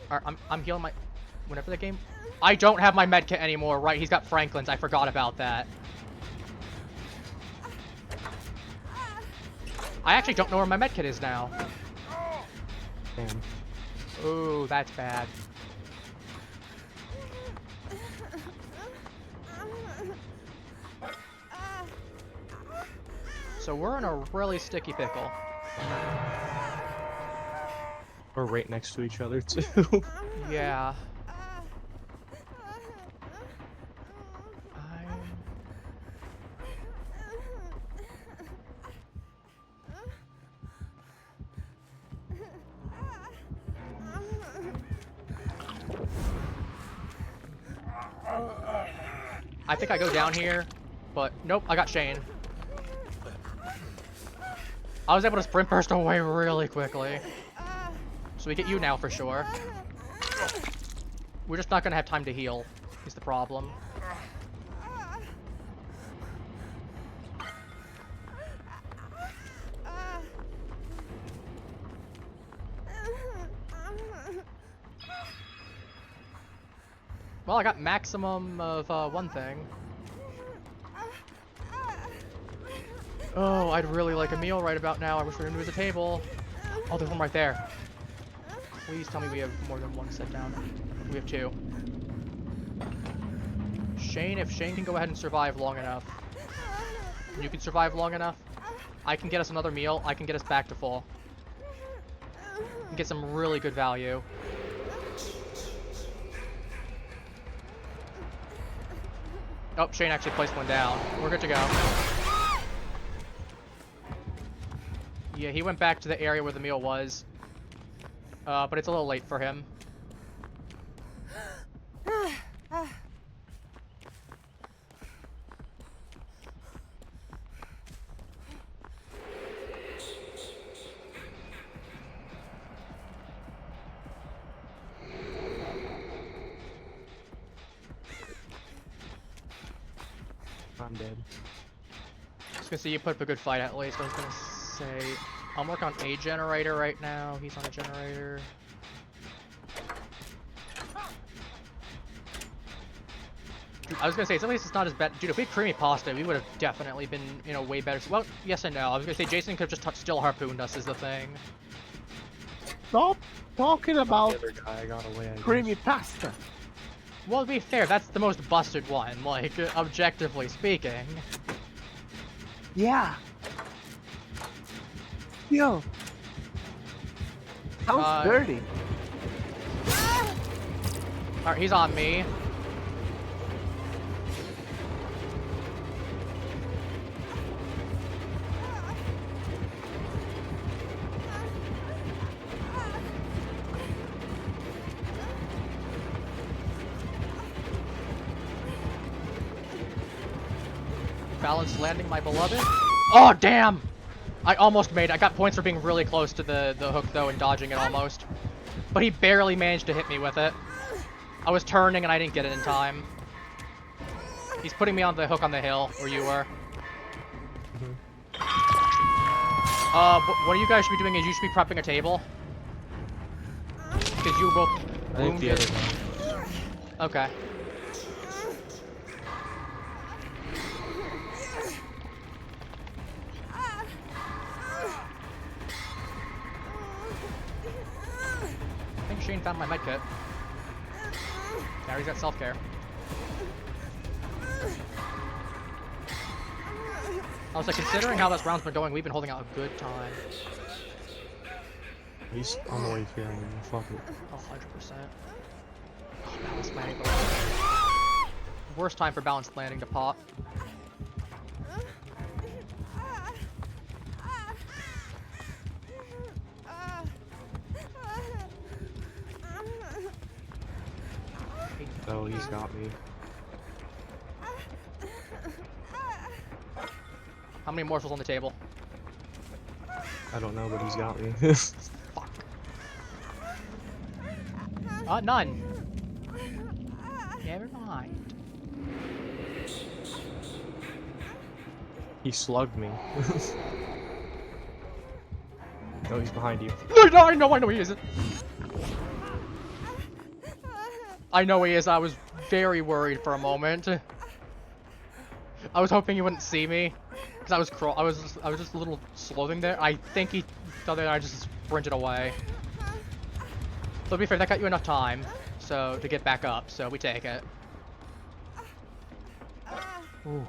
[SPEAKER 1] Or I'm healing my... Whenever the game... I don't have my medkit anymore, right? He's got Franklin's. I forgot about that. I actually don't know where my medkit is now.
[SPEAKER 3] Damn.
[SPEAKER 1] Ooh, that's bad. So we're in a really sticky pickle.
[SPEAKER 3] We're right next to each other too.
[SPEAKER 1] Yeah. I think I go down here, but nope, I got Shane. I was able to sprint burst away really quickly. So we get you now for sure. We're just not gonna have time to heal, is the problem. Well, I got maximum of one thing. Oh, I'd really like a meal right about now. I wish we were gonna do a table. Oh, there's one right there. Please tell me we have more than one set down. We have two. Shane, if Shane can go ahead and survive long enough. You can survive long enough. I can get us another meal. I can get us back to full. And get some really good value. Oh, Shane actually placed one down. We're good to go. Yeah, he went back to the area where the meal was. But it's a little late for him.
[SPEAKER 3] I'm dead.
[SPEAKER 1] Just gonna say you put up a good fight at least. I was gonna say I'm working on a generator right now. He's on a generator. Dude, I was gonna say, at least it's not as bad. Dude, if we had creamy pasta, we would have definitely been, you know, way better. Well, yes and no. I was gonna say Jason could have just still harpooned us is the thing.
[SPEAKER 2] Stop talking about
[SPEAKER 3] The other guy got away. I guess.
[SPEAKER 2] creamy pasta.
[SPEAKER 1] Well, to be fair, that's the most busted one, like, objectively speaking.
[SPEAKER 2] Yeah. Yo. Sounds dirty.
[SPEAKER 1] Alright, he's on me. Balanced landing, my beloved. Oh, damn! I almost made it. I got points for being really close to the hook, though, and dodging it almost. But he barely managed to hit me with it. I was turning, and I didn't get it in time. He's putting me on the hook on the hill, where you were. What you guys should be doing is you should be prepping a table. Because you were both
[SPEAKER 3] I think the
[SPEAKER 1] wounded.
[SPEAKER 3] other one.
[SPEAKER 1] Okay. I think Shane found my medkit. Now he's got self-care. I was like, considering how this round's been going, we've been holding out a good time.
[SPEAKER 3] He's on the way here. I mean, fuck it.
[SPEAKER 1] 100%. Oh, balanced landing. Worst time for balanced landing to pop.
[SPEAKER 3] Oh, he's got me.
[SPEAKER 1] How many morsels on the table?
[SPEAKER 3] I don't know, but he's got me.
[SPEAKER 1] Fuck. None. Never mind.
[SPEAKER 3] He slugged me. Oh, he's behind you.
[SPEAKER 1] No, I know he isn't. I know he is. I was very worried for a moment. I was hoping he wouldn't see me, because I was just a little slowing there. I think he thought that I just sprinted away. So to be fair, that got you enough time, so to get back up. So we take it. Ooh.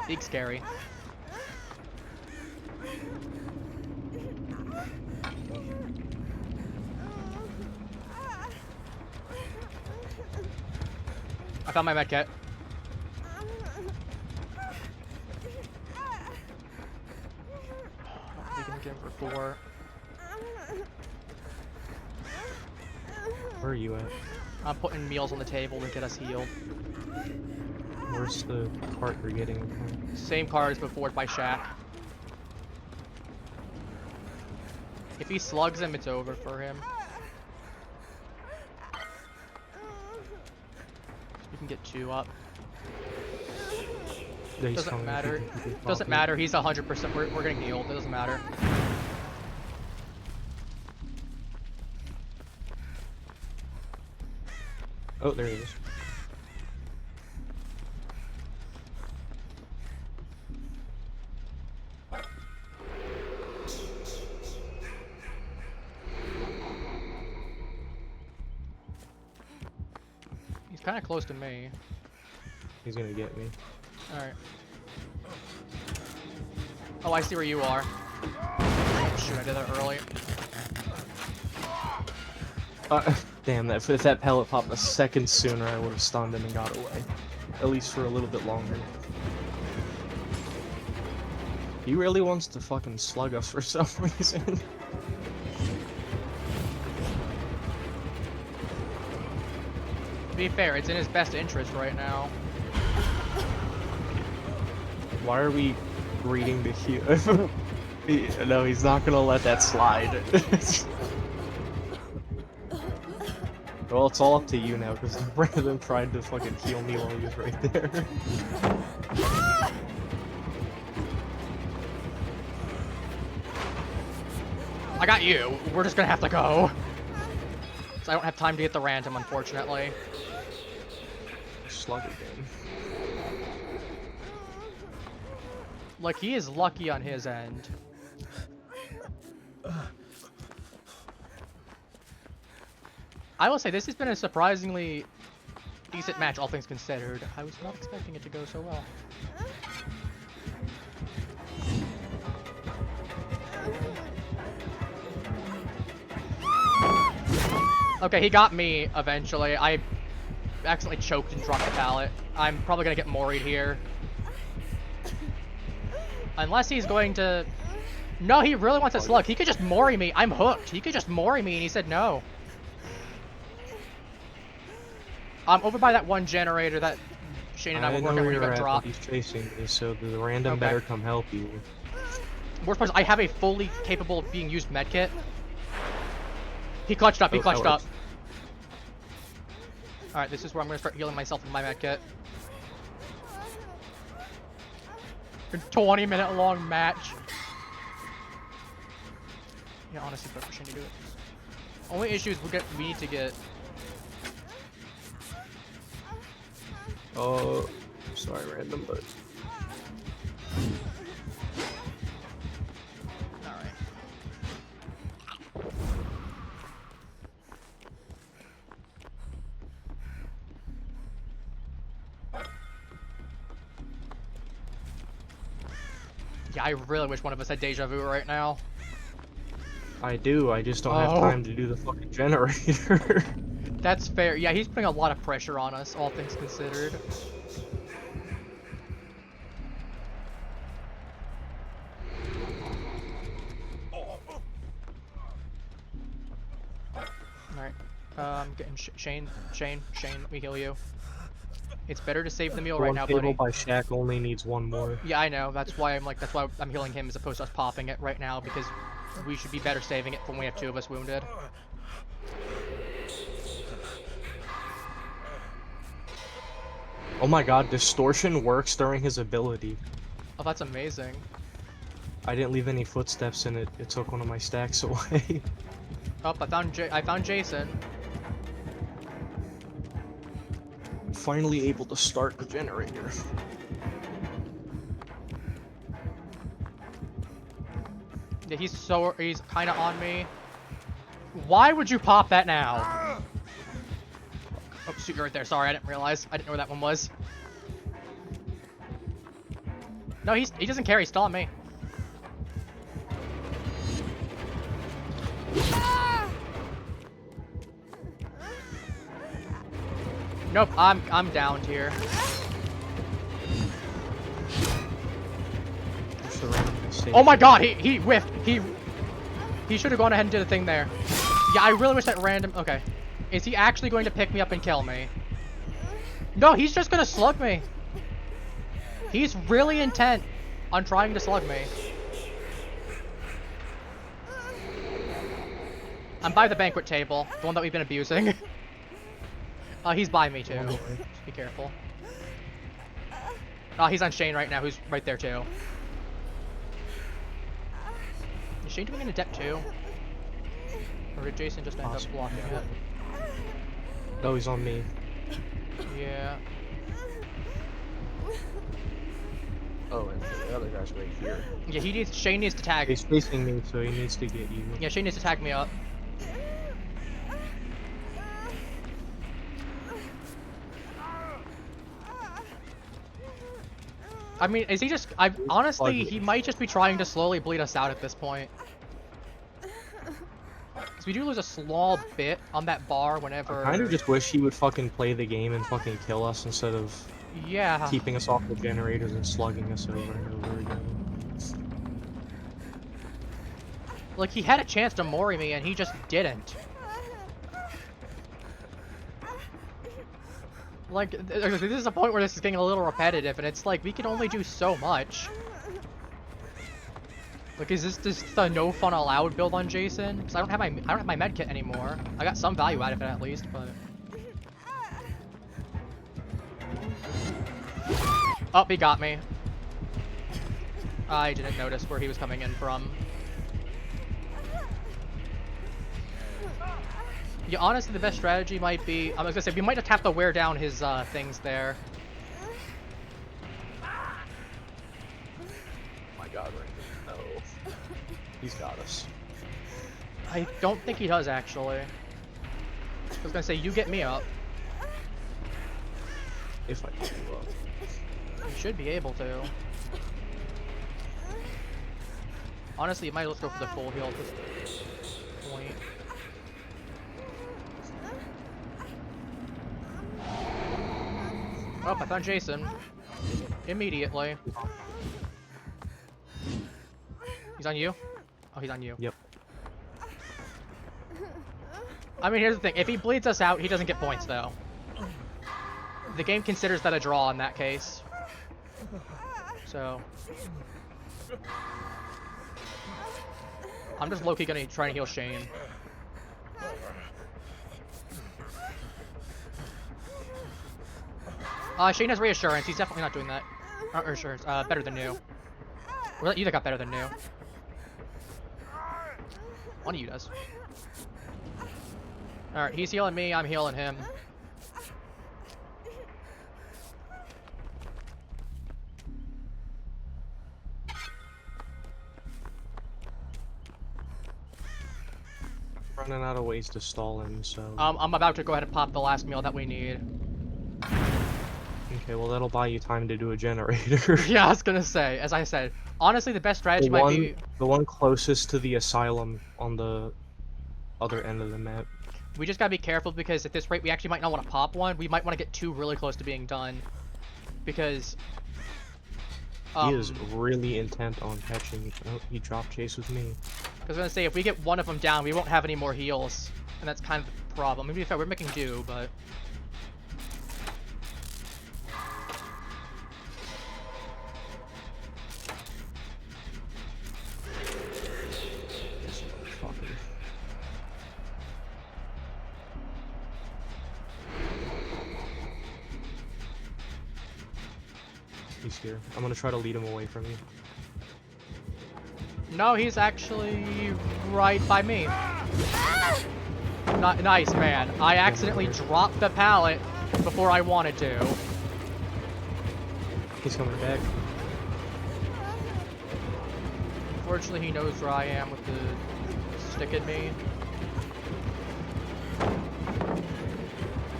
[SPEAKER 1] Big scary. I found my medkit. We can get for 4.
[SPEAKER 3] Where are you at?
[SPEAKER 1] I'm putting meals on the table to get us healed.
[SPEAKER 3] Where's the cart you're getting from?
[SPEAKER 1] Same car as before by Shaq. If he slugs him, it's over for him. You can get 2 up.
[SPEAKER 3] Yeah, he's
[SPEAKER 1] Doesn't
[SPEAKER 3] coming.
[SPEAKER 1] matter.
[SPEAKER 3] He can
[SPEAKER 1] Doesn't
[SPEAKER 3] pop
[SPEAKER 1] matter. He's 100%. We're getting healed. It doesn't matter.
[SPEAKER 3] Oh, there he is.
[SPEAKER 1] He's kind of close to me.
[SPEAKER 3] He's gonna get me.
[SPEAKER 1] Alright. Oh, I see where you are. Shoot, I did that early.
[SPEAKER 3] Damn, if that pellet popped a second sooner, I would have stunned him and got away. At least for a little bit longer. He really wants to fucking slug us for some reason.
[SPEAKER 1] To be fair, it's in his best interest right now.
[SPEAKER 3] Why are we reading the heal? No, he's not gonna let that slide. Well, it's all up to you now, because Brandon tried to fucking heal me while he was right there.
[SPEAKER 1] I got you. We're just gonna have to go. So I don't have time to get the random, unfortunately.
[SPEAKER 3] Slug again.
[SPEAKER 1] Like, he is lucky on his end. I will say, this has been a surprisingly decent match, all things considered. I was not expecting it to go so well. Okay, he got me eventually. I accidentally choked and dropped the pallet. I'm probably gonna get moried here. Unless he's going to... No, he really wants a slug. He could just mori me. I'm hooked. He could just mori me, and he said no. I'm over by that one generator that Shane and I
[SPEAKER 3] I
[SPEAKER 1] will
[SPEAKER 3] know
[SPEAKER 1] work out
[SPEAKER 3] where
[SPEAKER 1] when you
[SPEAKER 3] you're
[SPEAKER 1] got
[SPEAKER 3] at, but
[SPEAKER 1] dropped.
[SPEAKER 3] he's chasing me, so the random
[SPEAKER 1] Okay.
[SPEAKER 3] better come help you.
[SPEAKER 1] Worst part is I have a fully capable of being used medkit. He clutched up. He
[SPEAKER 3] Oh, that
[SPEAKER 1] clutched up.
[SPEAKER 3] works.
[SPEAKER 1] All right, this is where I'm gonna start healing myself with my medkit. 20-minute long match. Yeah, honestly, but Shane to do it. Only issue is we need to get.
[SPEAKER 3] Oh, sorry, random, but
[SPEAKER 1] All right. Yeah, I really wish one of us had deja vu right now.
[SPEAKER 3] I do. I just don't have
[SPEAKER 1] Oh.
[SPEAKER 3] time to do the fucking generator.
[SPEAKER 1] That's fair. Yeah, he's putting a lot of pressure on us, all things considered. Alright. Getting Shane, let me heal you. It's better to save the meal right
[SPEAKER 3] One
[SPEAKER 1] now,
[SPEAKER 3] table
[SPEAKER 1] buddy.
[SPEAKER 3] by Shaq only needs one more.
[SPEAKER 1] Yeah, I know. That's why I'm healing him as opposed to us popping it right now, because we should be better saving it for when we have 2 of us wounded.
[SPEAKER 3] Oh my god, distortion works during his ability.
[SPEAKER 1] Oh, that's amazing.
[SPEAKER 3] I didn't leave any footsteps in it. It took one of my stacks away.
[SPEAKER 1] Oh, I found Jason.
[SPEAKER 3] Finally able to start the generator.
[SPEAKER 1] Yeah, he's kind of on me. Why would you pop that now? Oh, shoot, you're right there. Sorry, I didn't realize. I didn't know where that one was. No, he doesn't care. He's still on me. Nope, I'm downed here. Oh my god, he whiffed. He should have gone ahead and did a thing there. Yeah, I really wish that random. Okay, is he actually going to pick me up and kill me? No, he's just gonna slug me. He's really intent on trying to slug me. I'm by the banquet table, the one that we've been abusing. He's by me too. Just be careful. Oh, he's on Shane right now, who's right there too. Is Shane doing an adept too? Or did Jason just end up blocking it?
[SPEAKER 3] No, he's on me.
[SPEAKER 1] Yeah.
[SPEAKER 3] Oh, and the other guy's right here.
[SPEAKER 1] Yeah, Shane needs to tag.
[SPEAKER 3] He's facing me, so he needs to get you.
[SPEAKER 1] Yeah, Shane needs to tag me up. I mean, is he just... honestly, he might just be trying to slowly bleed us out at this point. Because we do lose a small bit on that bar whenever...
[SPEAKER 3] I kind of just wish he would fucking play the game and fucking kill us instead of keeping us off the generators and slugging us over and over again.
[SPEAKER 1] Like, he had a chance to Mori me and he just didn't. Like, this is a point where this is getting a little repetitive, and it's like, we can only do so much. Like, is this just the no fun allowed build on Jason? Because I don't have my med kit anymore. I got some value out of it at least, but... Oh, he got me. I didn't notice where he was coming in from. Yeah, honestly, the best strategy might be... I was gonna say, we might just have to wear down his things there.
[SPEAKER 3] Oh my god, right now. No. He's got us.
[SPEAKER 1] I don't think he does, actually. I was gonna say, you get me up.
[SPEAKER 3] If I get you up.
[SPEAKER 1] You should be able to. Honestly, you might as well go for the full heal at this point. Oh, I found Jason. Immediately. He's on you? Oh, he's on you.
[SPEAKER 3] Yep.
[SPEAKER 1] I mean, here's the thing. If he bleeds us out, he doesn't get points, though. The game considers that a draw in that case. So I'm just low-key gonna try and heal Shane. Shane has reassurance. He's definitely not doing that. Reassurance. Better than new. Well, either got better than new. One of you does. Alright, he's healing me, I'm healing him.
[SPEAKER 3] Running out of ways to stall him, so...
[SPEAKER 1] I'm about to go ahead and pop the last meal that we need.
[SPEAKER 3] Okay, well that'll buy you time to do a generator.
[SPEAKER 1] Yeah, I was gonna say, as I said, honestly the best strategy might be...
[SPEAKER 3] The one closest to the asylum on the other end of the map.
[SPEAKER 1] We just gotta be careful because at this rate we actually might not want to pop one. We might want to get two really close to being done. Because...
[SPEAKER 3] he is really intent on catching... Oh, he dropped chase with me.
[SPEAKER 1] I was gonna say, if we get one of them down, we won't have any more heals. And that's kind of the problem. Maybe if we're making do, but...
[SPEAKER 3] He's here. I'm gonna try to lead him away from you.
[SPEAKER 1] No, he's actually right by me. Nice, man. I accidentally dropped the pallet before I wanted to.
[SPEAKER 3] He's coming back.
[SPEAKER 1] Unfortunately, he knows where I am with the stick in me.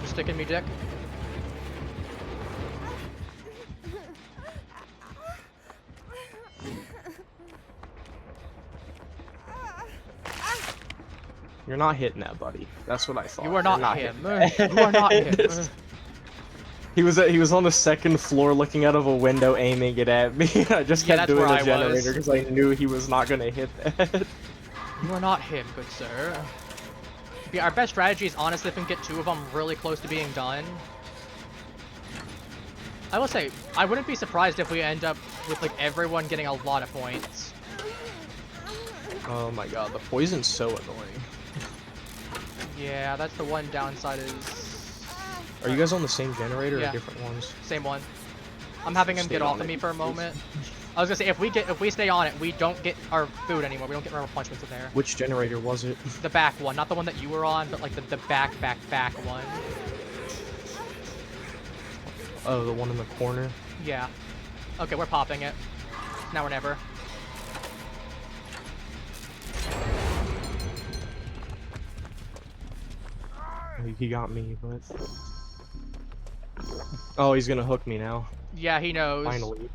[SPEAKER 1] You sticking me, dick?
[SPEAKER 3] You're not hitting that, buddy. That's what I thought.
[SPEAKER 1] You are not
[SPEAKER 3] You're
[SPEAKER 1] him.
[SPEAKER 3] hitting
[SPEAKER 1] You are not him.
[SPEAKER 3] He was on the second floor looking out of a window aiming it at me. I just
[SPEAKER 1] Yeah,
[SPEAKER 3] kept
[SPEAKER 1] that's
[SPEAKER 3] doing
[SPEAKER 1] where
[SPEAKER 3] the
[SPEAKER 1] I
[SPEAKER 3] generator
[SPEAKER 1] was.
[SPEAKER 3] because I knew he was not gonna hit that.
[SPEAKER 1] You are not him, good sir. Yeah, our best strategy is honestly if we can get two of them really close to being done. I will say, I wouldn't be surprised if we end up with like everyone getting a lot of points.
[SPEAKER 3] Oh my god, the poison's so annoying.
[SPEAKER 1] Yeah, that's the one downside is...
[SPEAKER 3] Are you guys on the same generator
[SPEAKER 1] Yeah.
[SPEAKER 3] or different ones?
[SPEAKER 1] Same one. I'm having him
[SPEAKER 3] Stay
[SPEAKER 1] get
[SPEAKER 3] on
[SPEAKER 1] off of
[SPEAKER 3] it,
[SPEAKER 1] me for a
[SPEAKER 3] please.
[SPEAKER 1] moment. I was gonna say, if we stay on it, we don't get our food anymore. We don't get our punishments in there.
[SPEAKER 3] Which generator was it?
[SPEAKER 1] The back one, not the one that you were on, but like the back one.
[SPEAKER 3] Oh, the one in the corner?
[SPEAKER 1] Yeah. Okay, we're popping it. Now or never.
[SPEAKER 3] He got me, but... Oh, he's gonna hook me now.
[SPEAKER 1] Yeah, he knows.
[SPEAKER 3] Finally.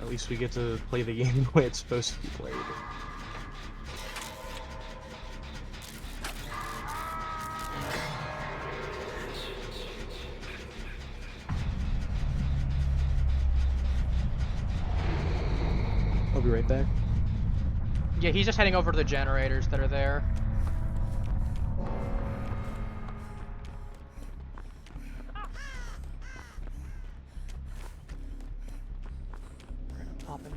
[SPEAKER 3] At least we get to play the game the way it's supposed to be played. I'll be right back.
[SPEAKER 1] Yeah, he's just heading over to the generators that are there. Popping.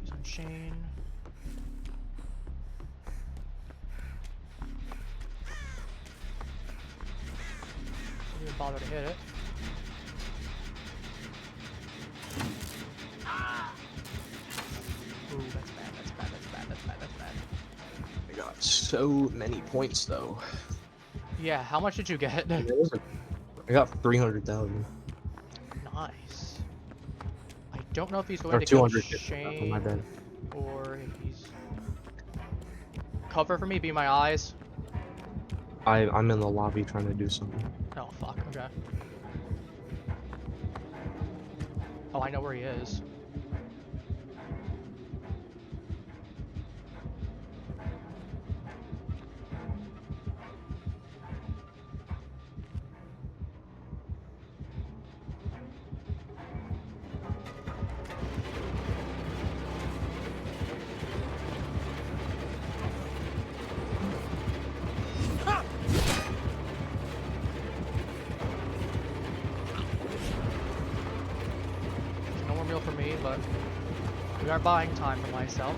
[SPEAKER 1] He's on Shane. Didn't even bother to hit it. Ooh, that's bad, that's bad, that's bad, that's bad, that's bad.
[SPEAKER 3] I got so many points though.
[SPEAKER 1] Yeah, how much did you get?
[SPEAKER 3] I got 300,000.
[SPEAKER 1] Nice. I don't know if he's
[SPEAKER 3] Or
[SPEAKER 1] going to go
[SPEAKER 3] 250,000, my
[SPEAKER 1] Shane
[SPEAKER 3] bad.
[SPEAKER 1] or if he's... Cover for me, be my eyes.
[SPEAKER 3] I'm in the lobby trying to do something.
[SPEAKER 1] Oh, fuck, okay. Oh, I know where he is. start buying time for myself.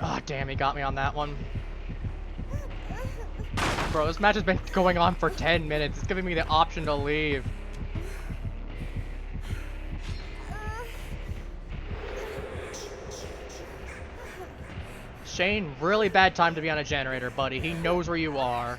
[SPEAKER 1] Oh, damn, he got me on that one. Bro, this match has been going on for 10 minutes. It's giving me the option to leave. Shane, really bad time to be on a generator, buddy. He knows where you are.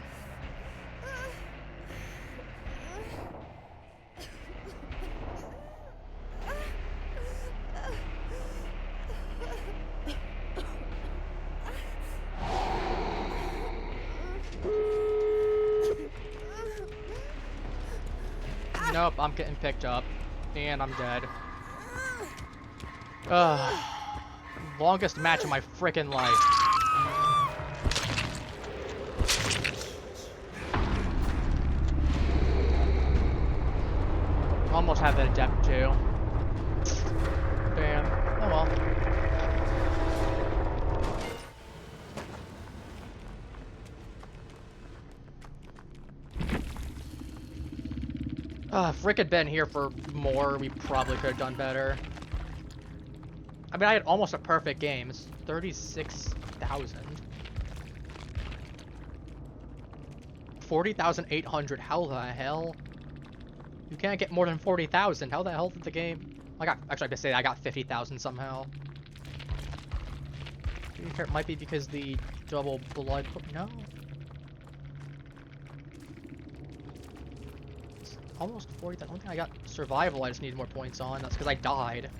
[SPEAKER 1] Nope, I'm getting picked up. And I'm dead. Ugh. Longest match of my frickin' life. Almost have that adept too. Damn. Oh well. If Rick had been here for more, we probably could have done better. I mean, I had almost a perfect game. It's 36,000. 40,800. How the hell? You can't get more than 40,000. How the hell did the game? Actually, I could say I got 50,000 somehow. It might be because the double blood. No. It's almost 40,000. I don't think I got survival. I just need more points on. That's because I died.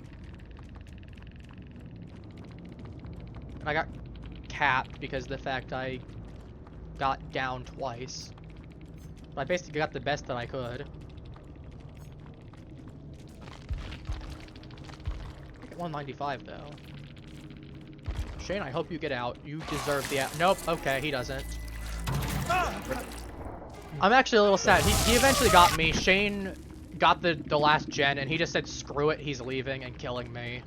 [SPEAKER 1] And I got capped because of the fact I got down twice. But I basically got the best that I could. I get 195 though. Shane, I hope you get out. You deserve the Nope, okay, he doesn't. I'm actually a little sad. He eventually got me. Shane got the last gen and he just said screw it, he's leaving and killing me.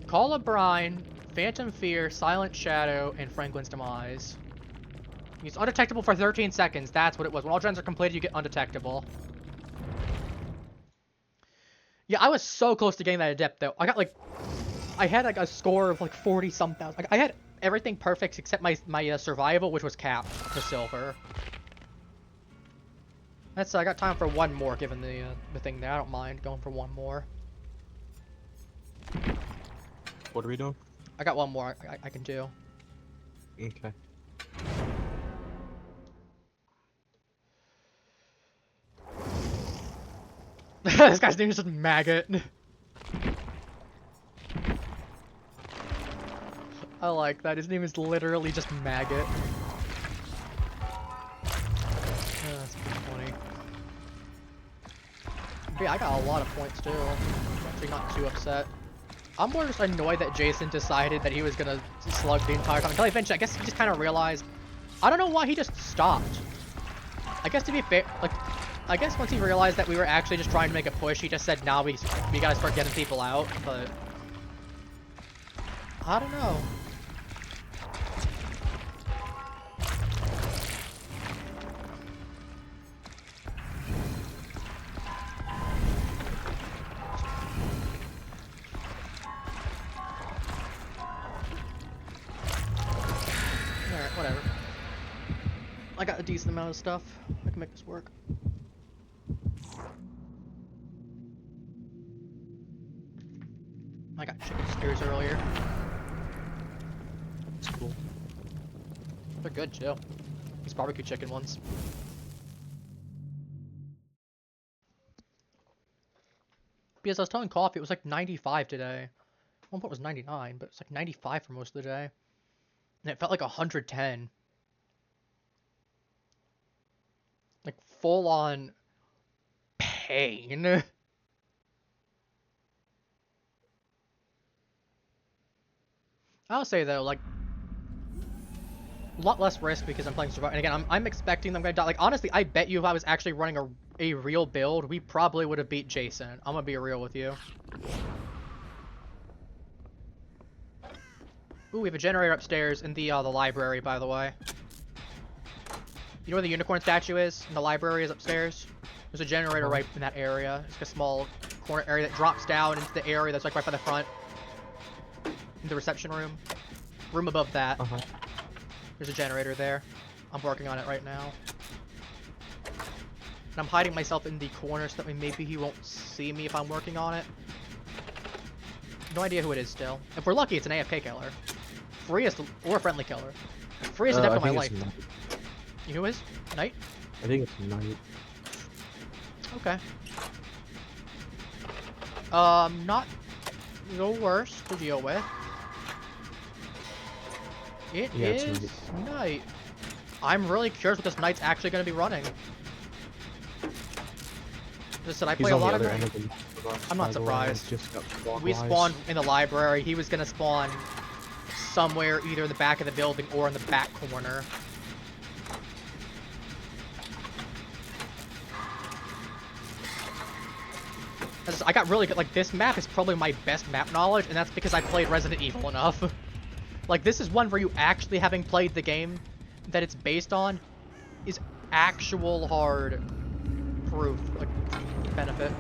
[SPEAKER 1] Call of Brine, Phantom Fear, Silent Shadow, and Franklin's Demise. He's undetectable for 13 seconds. That's what it was. When all gens are completed, you get undetectable. Yeah, I was so close to getting that adept, though. I had like a score of like 40-some thousand. I had everything perfect except my survival, which was capped to silver. I got time for one more, given the thing there. I don't mind going for one more.
[SPEAKER 3] What are we doing?
[SPEAKER 1] I got one more I can do.
[SPEAKER 3] Okay.
[SPEAKER 1] This guy's name is just Maggot. I like that. His name is literally just Maggot. Yeah, that's pretty funny. But yeah, I got a lot of points too. I'm actually not too upset. I'm more just annoyed that Jason decided that he was gonna slug the entire time until eventually, I guess he just kind of realized. I don't know why he just stopped. I guess to be fair, I guess once he realized that we were actually just trying to make a push, he just said, "Nah, we gotta start getting people out." But I don't know. Whatever. I got a decent amount of stuff. I can make this work. I got chicken skewers earlier.
[SPEAKER 3] That's cool.
[SPEAKER 1] They're good too. These barbecue chicken ones. Because I was telling Coffee, it was like 95 today. One point was 99, but it's like 95 for most of the day. And it felt like 110. Like full on pain. I'll say though, like A lot less risk because I'm playing survival. And again, I'm expecting them gonna die. Like, honestly, I bet you if I was actually running a real build, we probably would have beat Jason. I'm gonna be real with you. Ooh, we have a generator upstairs in the library, by the way. You know where the unicorn statue is? In the library is upstairs. There's a generator right in that area. It's like a small corner area that drops down into the area that's like right by the front. In the reception room. Room above that. There's a generator there. I'm working on it right now. And I'm hiding myself in the corner so that maybe he won't see me if I'm working on it. No idea who it is still. If we're lucky, it's an AFK killer. Free is or a friendly killer. Free is the depth of my life. You know who is? Knight?
[SPEAKER 3] I think it's Knight.
[SPEAKER 1] Okay. Not the worst to deal with. It is Knight. I'm really curious what this Knight's actually going to be running. Listen, I play a lot of them. I'm not surprised. We spawned in the library. He was going to spawn somewhere either in the back of the building or in the back corner. I got really good. Like, this map is probably my best map knowledge, and that's because I played Resident Evil enough. Like, this is one where you actually, having played the game that it's based on, is actual hard proof, like, benefit.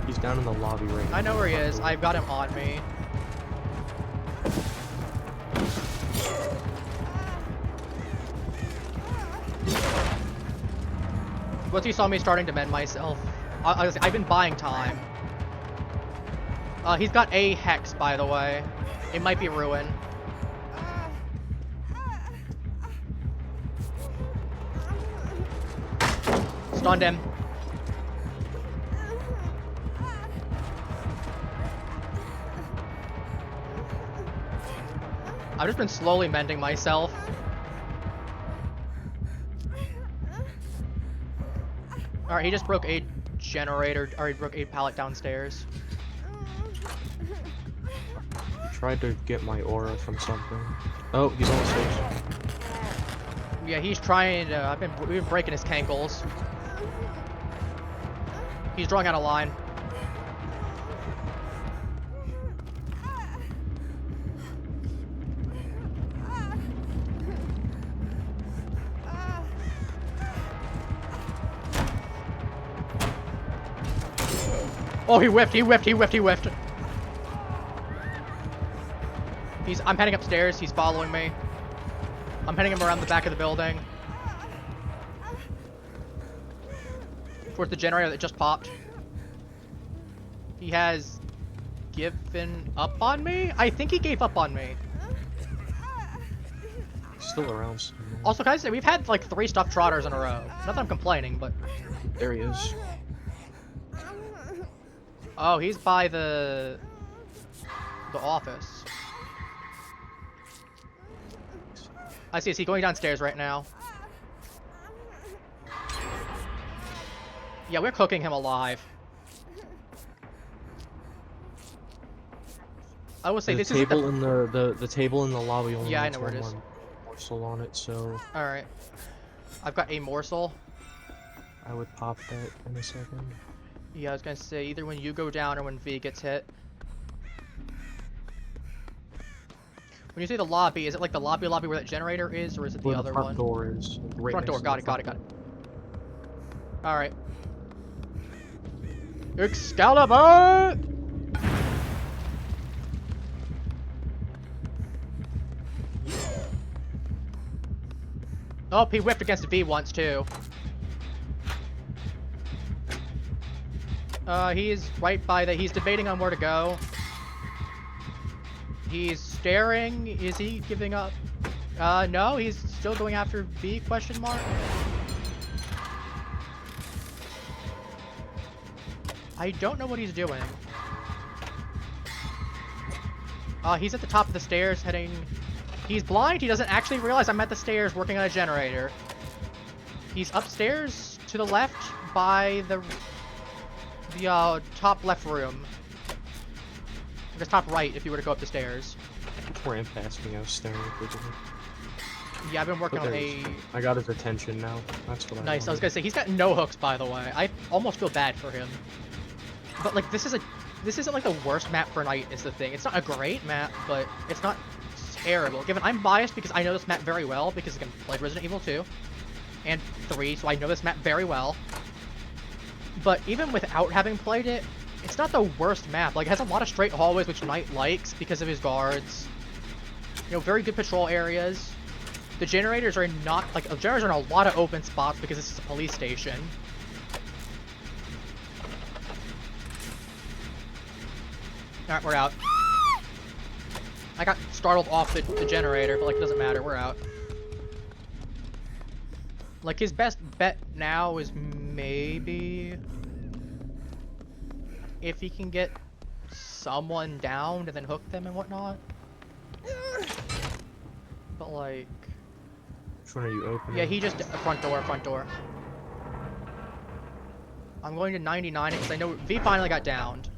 [SPEAKER 3] He's down in the lobby right now.
[SPEAKER 1] I know where he is. I've got him on me. Once you saw me starting to mend myself, I've been buying time. He's got a hex, by the way. It might be Ruin. Stunned him. I've just been slowly mending myself. Alright, he just broke a generator, or he broke a pallet downstairs.
[SPEAKER 3] Tried to get my aura from something. Oh, he's on stage.
[SPEAKER 1] Yeah, he's trying to, we've been breaking his cankles. He's drawing out a line. Oh, he whiffed, he whiffed, he whiffed, he whiffed. I'm heading upstairs, he's following me. I'm heading him around the back of the building. Towards the generator that just popped. He has given up on me? I think he gave up on me.
[SPEAKER 3] He's still around somewhere.
[SPEAKER 1] Also, can I say, we've had like 3 stuffed trotters in a row. Not that I'm complaining, but...
[SPEAKER 3] There he is.
[SPEAKER 1] Oh, he's by the office. I see. Is he going downstairs right now? Yeah, we're cooking him alive. I will say this is the
[SPEAKER 3] table in the table in the lobby only
[SPEAKER 1] yeah, I
[SPEAKER 3] has
[SPEAKER 1] know where it is.
[SPEAKER 3] one morsel on it, so
[SPEAKER 1] all right. I've got a morsel.
[SPEAKER 3] I would pop that in a second.
[SPEAKER 1] Yeah, I was gonna say either when you go down or when V gets hit. When you say the lobby, is it like the lobby where that generator is, or is it the other one?
[SPEAKER 3] Front door is. Right
[SPEAKER 1] Front door, got it. Alright. Excalibur! Oh, he whipped against V once too. He's right by the. He's debating on where to go. He's staring. Is he giving up? No, he's still going after B, question mark? I don't know what he's doing. He's at the top of the stairs heading... He's blind. He doesn't actually realize I'm at the stairs working on a generator. He's upstairs to the left by the top left room. Just top right if you were to go up the stairs.
[SPEAKER 3] Ran past me, I was staring at the door.
[SPEAKER 1] Yeah, I've been working
[SPEAKER 3] But
[SPEAKER 1] on
[SPEAKER 3] there he
[SPEAKER 1] a...
[SPEAKER 3] is. I got his attention now. That's what
[SPEAKER 1] Nice, I was
[SPEAKER 3] wanted.
[SPEAKER 1] gonna say, he's got no hooks, by the way. I almost feel bad for him. But, like, this isn't, like, the worst map for Night, is the thing. It's not a great map, but it's not terrible. Given I'm biased because I know this map very well, because I played Resident Evil 2 and 3, so I know this map very well. But even without having played it, it's not the worst map. Like, it has a lot of straight hallways, which Knight likes because of his guards. You know, very good patrol areas. The generators are not, like, the generators are in a lot of open spots because this is a police station. Alright, we're out. I got startled off the generator, but, like, it doesn't matter. We're out. Like, his best bet now is maybe... if he can get someone down and then hook them and whatnot. But, like...
[SPEAKER 3] Which one are you opening?
[SPEAKER 1] yeah, he just... front door, front door. I'm going to 99 because I know V finally got downed.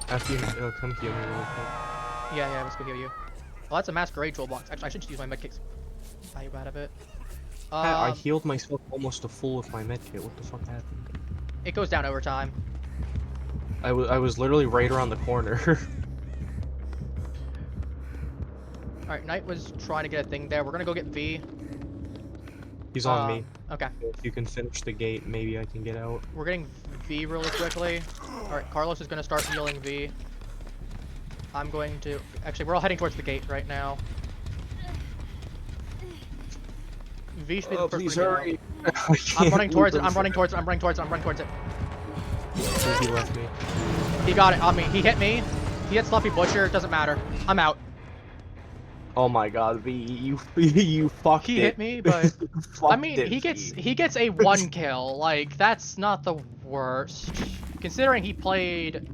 [SPEAKER 3] After you, come heal me real quick.
[SPEAKER 1] Yeah, let's go heal you. Well, that's a masquerade toolbox. Actually, I should just use my medkit. Value out of it.
[SPEAKER 3] I healed myself almost to full with my medkit. What the fuck happened?
[SPEAKER 1] It goes down over time.
[SPEAKER 3] I was literally right around the corner.
[SPEAKER 1] Alright, Knight was trying to get a thing there. We're gonna go get V.
[SPEAKER 3] He's on me.
[SPEAKER 1] Okay.
[SPEAKER 3] If you can finish the gate, maybe I can get out.
[SPEAKER 1] We're getting V really quickly. Alright, Carlos is gonna start healing V. I'm going to... actually, we're all heading towards the gate right now. V should be the first
[SPEAKER 3] please
[SPEAKER 1] one to
[SPEAKER 3] hurry.
[SPEAKER 1] get out. I'm running towards it, I'm running towards it, I'm running towards it, I'm running towards it.
[SPEAKER 3] He left me.
[SPEAKER 1] He got it on me. He hit me. He hit Sloppy Butcher. It doesn't matter. I'm out.
[SPEAKER 3] Oh my god, V, you fucked
[SPEAKER 1] He
[SPEAKER 3] it.
[SPEAKER 1] hit me, but...
[SPEAKER 3] You
[SPEAKER 1] I
[SPEAKER 3] fucked
[SPEAKER 1] mean,
[SPEAKER 3] it,
[SPEAKER 1] he gets a 1 kill. Like, that's not the worst. Considering he played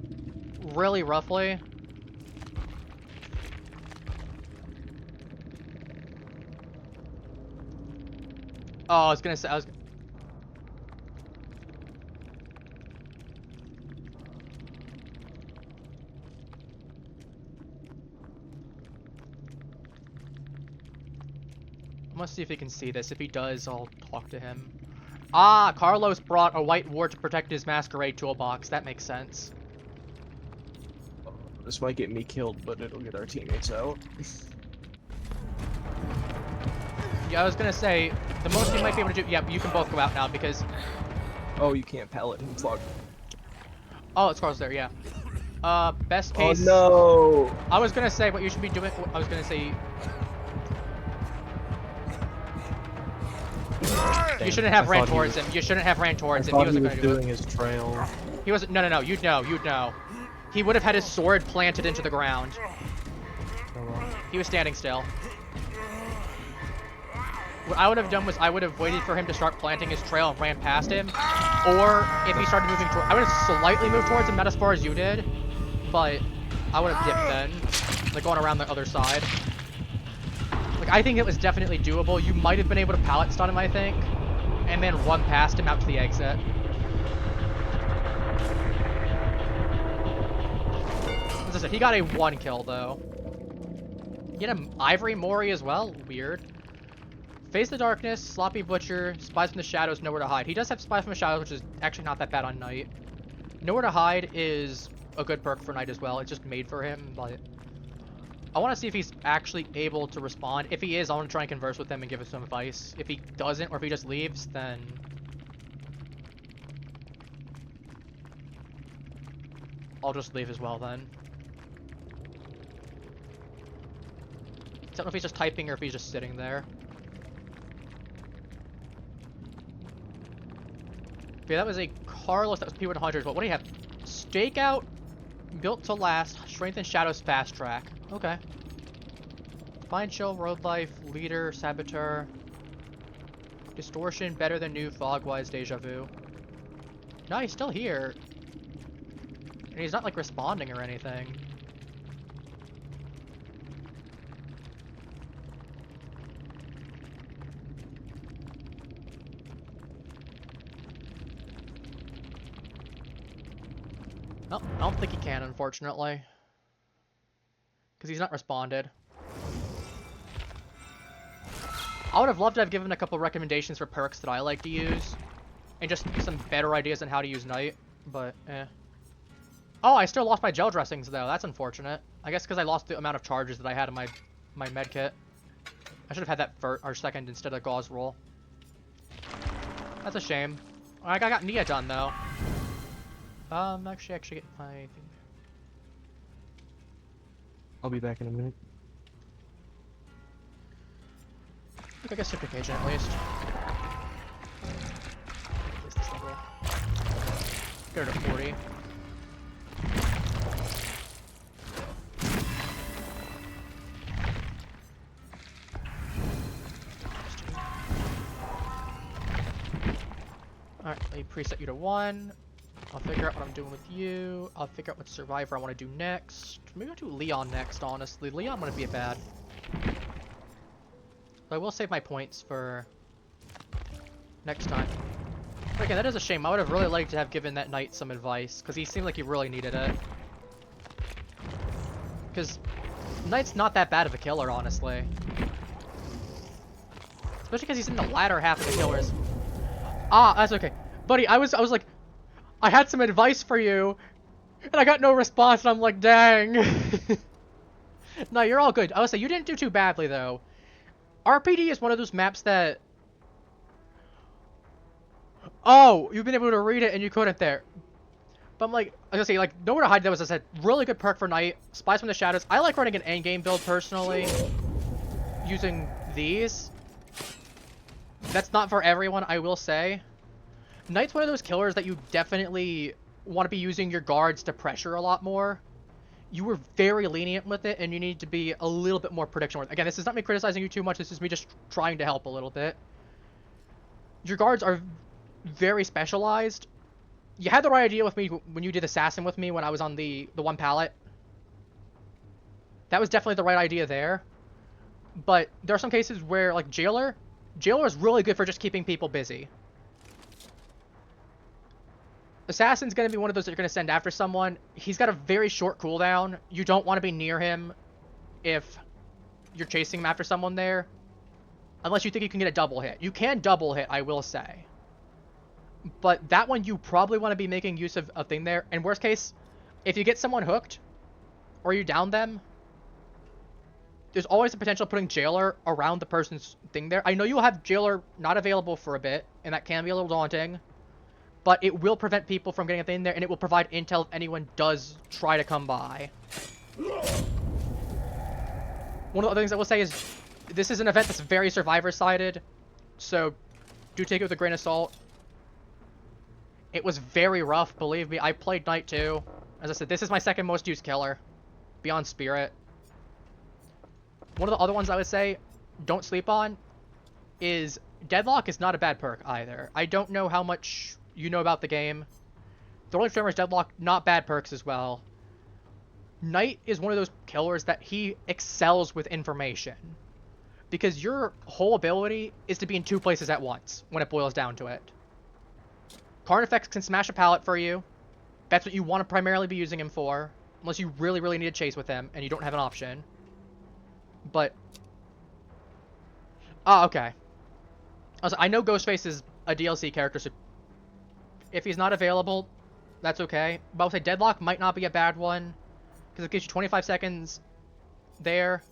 [SPEAKER 1] really roughly. Oh, I was gonna say, I'm gonna see if he can see this. If he does, I'll talk to him. Ah, Carlos brought a white ward to protect his masquerade toolbox. That makes sense.
[SPEAKER 3] This might get me killed, but it'll get our teammates out.
[SPEAKER 1] Yeah, I was gonna say, the most you might be able to do... yeah, you can both go out now because...
[SPEAKER 3] Oh, you can't pallet and plug.
[SPEAKER 1] oh, it's Carlos there, yeah. Best case...
[SPEAKER 3] oh no!
[SPEAKER 1] I was gonna say what you should be doing... I was gonna say... you shouldn't have ran towards him. You shouldn't have ran towards him. He wasn't gonna do
[SPEAKER 3] doing
[SPEAKER 1] it.
[SPEAKER 3] his trail.
[SPEAKER 1] He wasn't... no, you'd know. He would have had his sword planted into the ground. He was standing still. What I would have done was I would have waited for him to start planting his trail and ran past him. Or if he started moving toward... I would have slightly moved towards him, not as far as you did. But I would have dipped then. Like going around the other side. Like, I think it was definitely doable. You might have been able to pallet stun him, I think. And then run past him out to the exit. As I said, he got a 1 kill, though. He had an Ivory Mori as well? Weird. Face the Darkness, Sloppy Butcher, Spies from the Shadows, Nowhere to Hide. He does have Spies from the Shadows, which is actually not that bad on Knight. Nowhere to Hide is a good perk for Knight as well. It's just made for him, but... I want to see if he's actually able to respond. If he is, I want to try and converse with him and give him some advice. If he doesn't, or if he just leaves, then... I'll just leave as well, then. I don't know if he's just typing or if he's just sitting there. Yeah, that was a Carlos, that was P100, but what do you have? Stakeout, Built to Last, Strength and Shadows Fast Track. Okay. Find Chill, Road Life, Leader, Saboteur. Distortion, Better Than New, Fogwise, Deja Vu. No, he's still here. And he's not, like, responding or anything. No, I don't think he can, unfortunately. Because he's not responded. I would have loved to have given a couple recommendations for perks that I like to use. And just some better ideas on how to use Knight. But, eh. Oh, I still lost my gel dressings, though. That's unfortunate. I guess because I lost the amount of charges that I had in my med kit. I should have had that first or second instead of gauze roll. That's a shame. I got Nia done, though. Actually get my thing.
[SPEAKER 3] I'll be back in a minute.
[SPEAKER 1] I guess Super Cajun at least. What's this level? Get her to 40. Alright, let me preset you to 1. I'll figure out what I'm doing with you. I'll figure out what survivor I want to do next. Maybe I'll do Leon next, honestly. Leon wouldn't be a bad. But I will save my points for next time. But again, that is a shame. I would have really liked to have given that knight some advice, because he seemed like he really needed it. Because knight's not that bad of a killer, honestly. Especially because he's in the latter half of the killers. Ah, that's okay. Buddy, I was like, I had some advice for you, and I got no response, and I'm like, dang. No, you're all good. I would say you didn't do too badly, though. RPD is one of those maps that... Oh, you've been able to read it, and you couldn't there. But I'm like, I was gonna say, like, Nowhere to Hide, that was, as I said, really good perk for Night. Spies from the Shadows. I like running an endgame build, personally, using these. That's not for everyone, I will say. Knight's one of those killers that you definitely want to be using your guards to pressure a lot more. You were very lenient with it, and you need to be a little bit more prediction. Again, this is not me criticizing you too much, this is me just trying to help a little bit. Your guards are very specialized. You had the right idea with me when you did Assassin with me when I was on the one pallet. That was definitely the right idea there. But there are some cases where, like, Jailer is really good for just keeping people busy. Assassin's going to be one of those that you're going to send after someone. He's got a very short cooldown. You don't want to be near him if you're chasing him after someone there. Unless you think you can get a double hit. You can double hit, I will say. But that one you probably want to be making use of a thing there. And worst case, if you get someone hooked, or you down them, there's always the potential of putting Jailer around the person's thing there. I know you'll have Jailer not available for a bit, and that can be a little daunting. But it will prevent people from getting a thing there, and it will provide intel if anyone does try to come by. One of the other things I will say is, this is an event that's very survivor-sided, so do take it with a grain of salt. It was very rough, believe me. I played Knight too. As I said, this is my second most used killer, beyond Spirit. One of the other ones I would say, don't sleep on, is Deadlock is not a bad perk either. I don't know how much you know about the game. Throwing Flamer's Deadlock, not bad perks as well. Knight is one of those killers that he excels with information. Because your whole ability is to be in 2 places at once, when it boils down to it. Carnifex can smash a pallet for you. That's what you want to primarily be using him for. Unless you really, really need a chase with him, and you don't have an option. But... Oh, okay. I know Ghostface is a DLC character, so if he's not available, that's okay. But I would say Deadlock might not be a bad one, because it gives you 25 seconds there.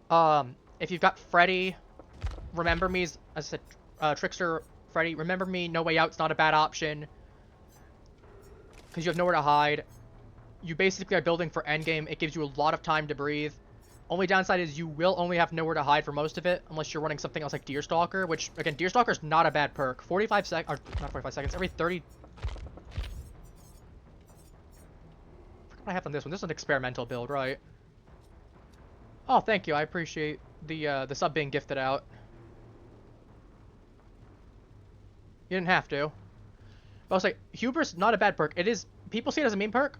[SPEAKER 1] If you've got Freddy, Remember Me's, as I said, Trickster, Freddy, Remember Me, No Way Out's not a bad option, because you have nowhere to hide. You basically are building for endgame. It gives you a lot of time to breathe. Only downside is you will only have nowhere to hide for most of it, unless you're running something else like Deerstalker, which, again, Deerstalker's not a bad perk. 45 seconds, or not 45 seconds, every 30... What I have on this one? This is an experimental build, right? Oh, thank you. I appreciate the sub being gifted out. You didn't have to. But I was like, Hubris, not a bad perk. It is... People see it as a meme perk.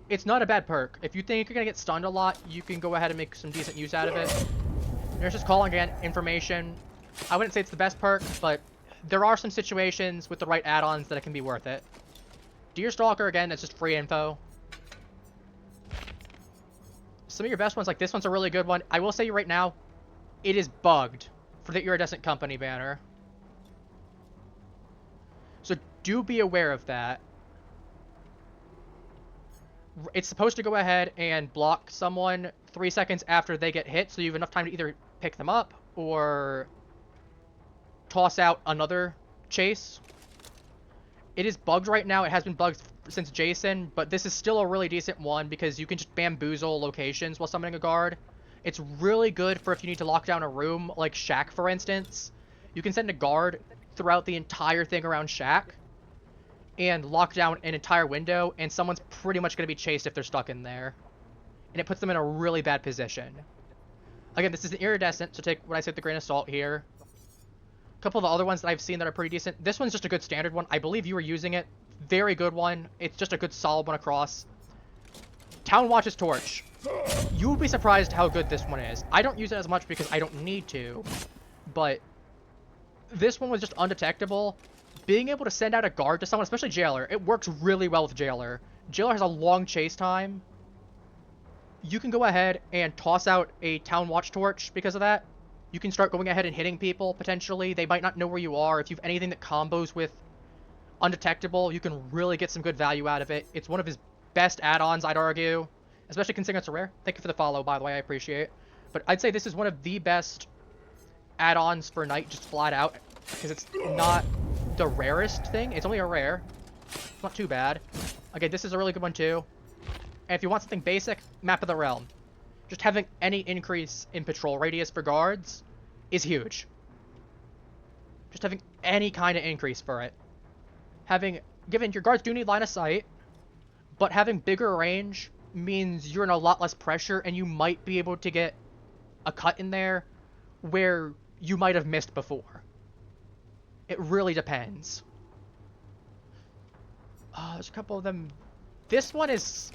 [SPEAKER 1] It's not a bad perk. If you think you're going to get stunned a lot, you can go ahead and make some decent use out of it. Nurse's Call, again, information. I wouldn't say it's the best perk, but there are some situations with the right add-ons that it can be worth it. Deerstalker, again, that's just free info. Some of your best ones, like this one's a really good one. I will say right now, it is bugged for the Iridescent Company banner. So do be aware of that. It's supposed to go ahead and block someone 3 seconds after they get hit, so you have enough time to either pick them up or toss out another chase. It is bugged right now. It has been bugged since Jason, but this is still a really decent one because you can just bamboozle locations while summoning a guard. It's really good for if you need to lock down a room, like Shack, for instance. You can send a guard throughout the entire thing around Shack and lock down an entire window, and someone's pretty much going to be chased if they're stuck in there. And it puts them in a really bad position. Again, this is an iridescent, so take what I say with a grain of salt here. A couple of the other ones that I've seen that are pretty decent. This one's just a good standard one. I believe you were using it. Very good one. It's just a good solid one across. Town Watch's Torch. You would be surprised how good this one is. I don't use it as much because I don't need to, but this one was just undetectable. Being able to send out a guard to someone, especially Jailer, it works really well with Jailer. Jailer has a long chase time. You can go ahead and toss out a Town Watch Torch because of that. You can start going ahead and hitting people, potentially. They might not know where you are. If you have anything that combos with Undetectable, you can really get some good value out of it. It's one of his best add-ons, I'd argue. Especially considering it's a rare. Thank you for the follow, by the way. I appreciate it. But I'd say this is one of the best add-ons for Knight, just flat out. Because it's not the rarest thing. It's only a rare. It's not too bad. Okay, this is a really good one, too. And if you want something basic, Map of the Realm. Just having any increase in patrol radius for guards is huge. Just having any kind of increase for it. Given your guards do need line of sight, but having bigger range means you're in a lot less pressure and you might be able to get a cut in there where you might have missed before. It really depends. There's a couple of them. This one is...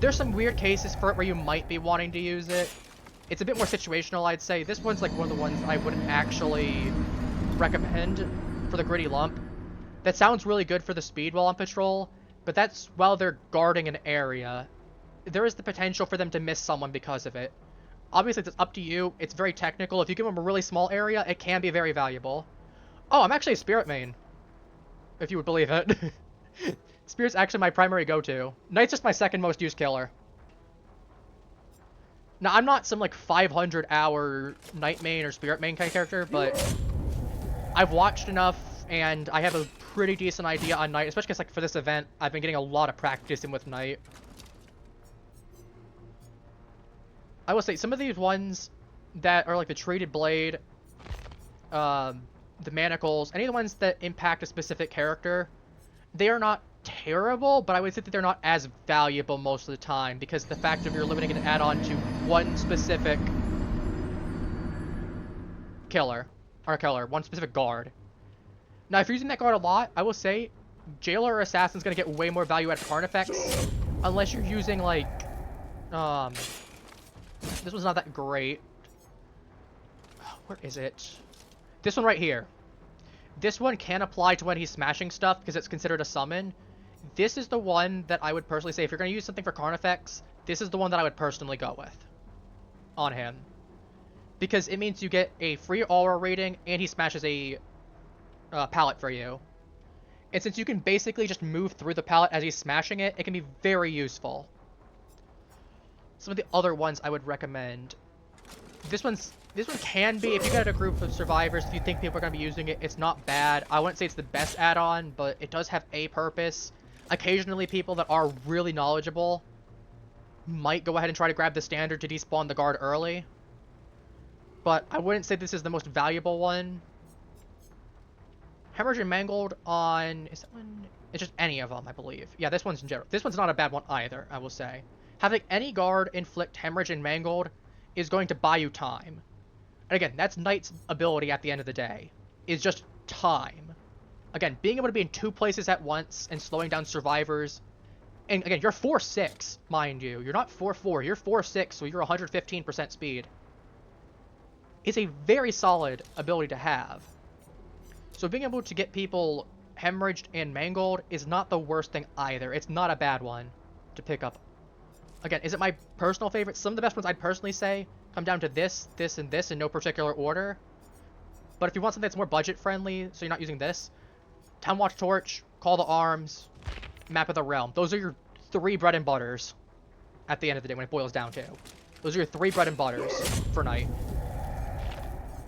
[SPEAKER 1] There's some weird cases for it where you might be wanting to use it. It's a bit more situational, I'd say. This one's like one of the ones I wouldn't actually recommend for the Gritty Lump. That sounds really good for the speed while on patrol, but that's while they're guarding an area. There is the potential for them to miss someone because of it. Obviously, it's up to you. It's very technical. If you give them a really small area, it can be very valuable. Oh, I'm actually a Spirit main, if you would believe it. Spirit's actually my primary go-to. Knight's just my second most used killer. Now, I'm not some like 500-hour Knight main or Spirit main kind of character, but I've watched enough and I have a pretty decent idea on Knight, especially because like for this event, I've been getting a lot of practice in with Knight. I will say some of these ones that are like the Treated Blade, the Manacles, any of the ones that impact a specific character, they are not terrible, but I would say that they're not as valuable most of the time because the fact of you're limiting an add-on to one specific one specific guard. Now, if you're using that guard a lot, I will say Jailer or Assassin's gonna get way more value out of Carnifex, unless you're using like, this one's not that great. Where is it? This one right here. This one can apply to when he's smashing stuff because it's considered a summon. This is the one that I would personally say, if you're going to use something for Carnifex, this is the one that I would personally go with on him. Because it means you get a free aura rating and he smashes a pallet for you. And since you can basically just move through the pallet as he's smashing it, it can be very useful. Some of the other ones I would recommend. This one can be, if you got a group of survivors, if you think people are going to be using it, it's not bad. I wouldn't say it's the best add-on, but it does have a purpose. Occasionally, people that are really knowledgeable might go ahead and try to grab the standard to despawn the guard early. But I wouldn't say this is the most valuable one. Hemorrhage and Mangled on... Is that one? It's just any of them, I believe. Yeah, this one's in general. This one's not a bad one either, I will say. Having any guard inflict Hemorrhage and Mangled is going to buy you time. And again, that's Knight's ability at the end of the day, is just time. Again, being able to be in two places at once and slowing down survivors. And again, you're 4-6, mind you. You're not 4-4, you're 4-6, so you're 115% speed. It's a very solid ability to have. So being able to get people Hemorrhaged and Mangled is not the worst thing either. It's not a bad one to pick up. Again, is it my personal favorite? Some of the best ones I'd personally say come down to this, this, and this in no particular order. But if you want something that's more budget friendly, so you're not using this, Town Watch Torch, Call to Arms, Map of the Realm. Those are your 3 bread and butters at the end of the day when it boils down to. Those are your 3 bread and butters for night.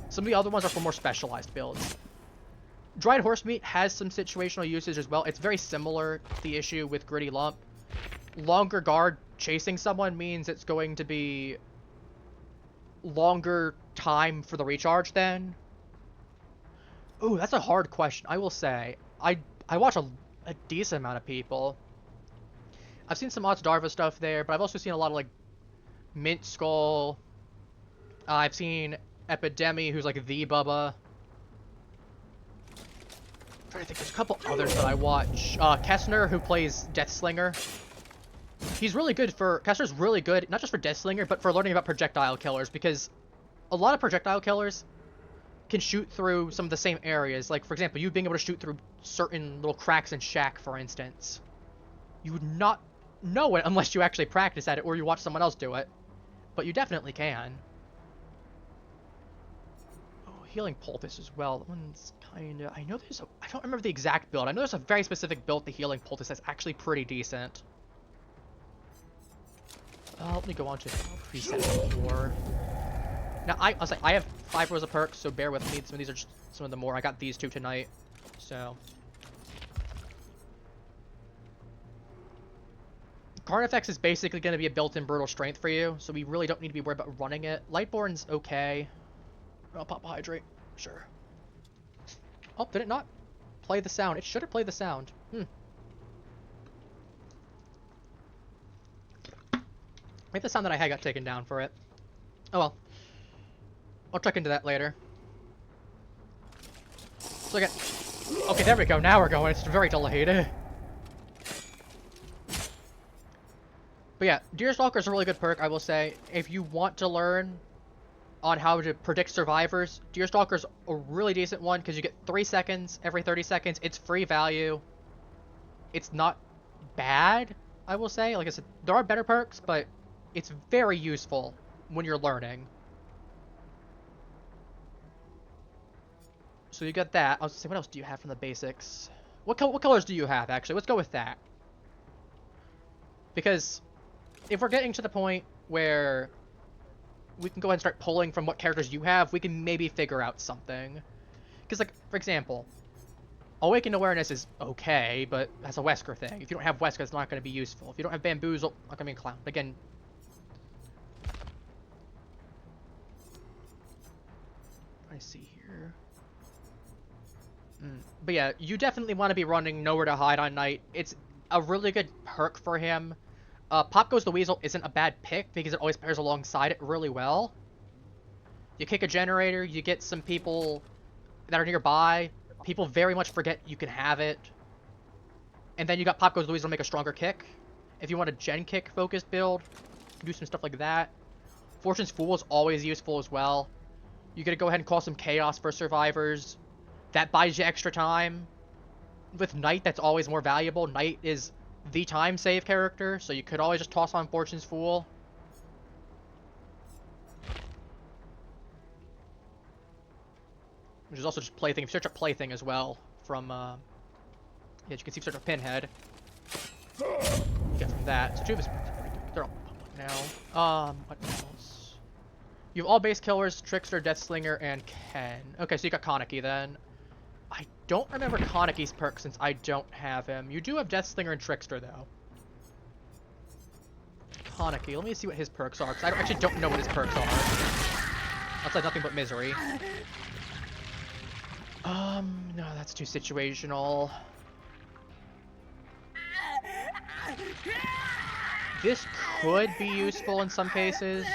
[SPEAKER 1] Some of the other ones are for more specialized builds. Dried Horse Meat has some situational usage as well. It's very similar to the issue with Gritty Lump. Longer guard chasing someone means it's going to be longer time for the recharge then. Ooh, that's a hard question. I will say, I watch a decent amount of people. I've seen some Ots Darva stuff there, but I've also seen a lot of like Mint Skull. I've seen Epidemi, who's like the Bubba. I think there's a couple others that I watch. Kessner, who plays Deathslinger. He's really good for... Kessner's really good, not just for Deathslinger, but for learning about projectile killers, because a lot of projectile killers can shoot through some of the same areas. Like, for example, you being able to shoot through certain little cracks in Shack, for instance. You would not know it unless you actually practice at it or you watch someone else do it. But you definitely can. Oh, Healing Poultice as well. That one's kind of... I know there's a... I don't remember the exact build. I know there's a very specific build, the Healing Poultice, that's actually pretty decent. Let me go on to preset 4. Now, I'll say, I have 5 rows of perks, so bear with me. Some of these are just some of the more. I got these 2 tonight, so... Carnifex is basically going to be a built-in brutal strength for you, so we really don't need to be worried about running it. Lightborn's okay. I'll pop a hydrate. Sure. Oh, did it not play the sound? It should have played the sound. Maybe the sound that I had got taken down for it. Oh well. I'll check into that later. So again... Okay, there we go. Now we're going. It's very delayed. But yeah, Deerstalker is a really good perk, I will say. If you want to learn on how to predict survivors, Deerstalker is a really decent one because you get 3 seconds every 30 seconds. It's free value. It's not bad, I will say. Like I said, there are better perks, but it's very useful when you're learning. So you got that. I was gonna say, what else do you have from the basics? What colors do you have, actually? Let's go with that. Because if we're getting to the point where we can go ahead and start pulling from what characters you have, we can maybe figure out something. Because, like, for example, Awakened Awareness is okay, but that's a Wesker thing. If you don't have Wesker, it's not going to be useful. If you don't have Bamboozle, not going to be a Clown. Again... I see here... But yeah, you definitely want to be running Nowhere to Hide on night. It's a really good perk for him. Pop Goes the Weasel isn't a bad pick because it always pairs alongside it really well. You kick a generator, you get some people that are nearby. People very much forget you can have it. And then you got Pop Goes the Weasel to make a stronger kick. If you want a gen kick focused build, you can do some stuff like that. Fortune's Fool is always useful as well. You gotta go ahead and call some chaos for survivors. That buys you extra time. With Knight, that's always more valuable. Knight is the time save character, so you could always just toss on Fortune's Fool. Which is also just Plaything. If you search up Plaything as well, from, yeah, you can see if you search up Pinhead. You get from that. So 2 of his pretty good. They're all public now. What else? You have all base killers, Trickster, Deathslinger, and Ken. Okay, so you got Kaneki then. I don't remember Kaneki's perk since I don't have him. You do have Deathslinger and Trickster, though. Kaneki, let me see what his perks are, because I actually don't know what his perks are. Outside nothing but misery. No, that's too situational. This could be useful in some cases.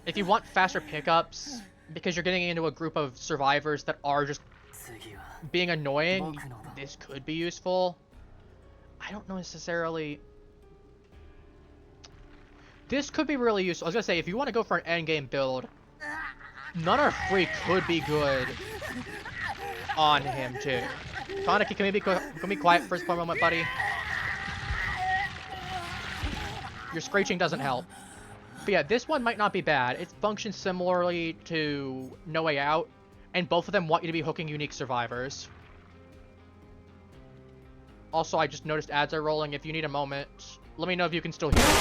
[SPEAKER 1] If you want faster pickups, because you're getting into a group of survivors that are just being annoying, this could be useful. I don't know necessarily... This could be really useful. I was gonna say, if you want to go for an endgame build, None Are Free could be good. on him too. Kaneki, can we be quiet for a moment, buddy? Your screeching doesn't help. But yeah, this one might not be bad. It functions similarly to No Way Out, and both of them want you to be hooking unique survivors. Also, I just noticed ads are rolling. If you need a moment, let me know if you can still hear me.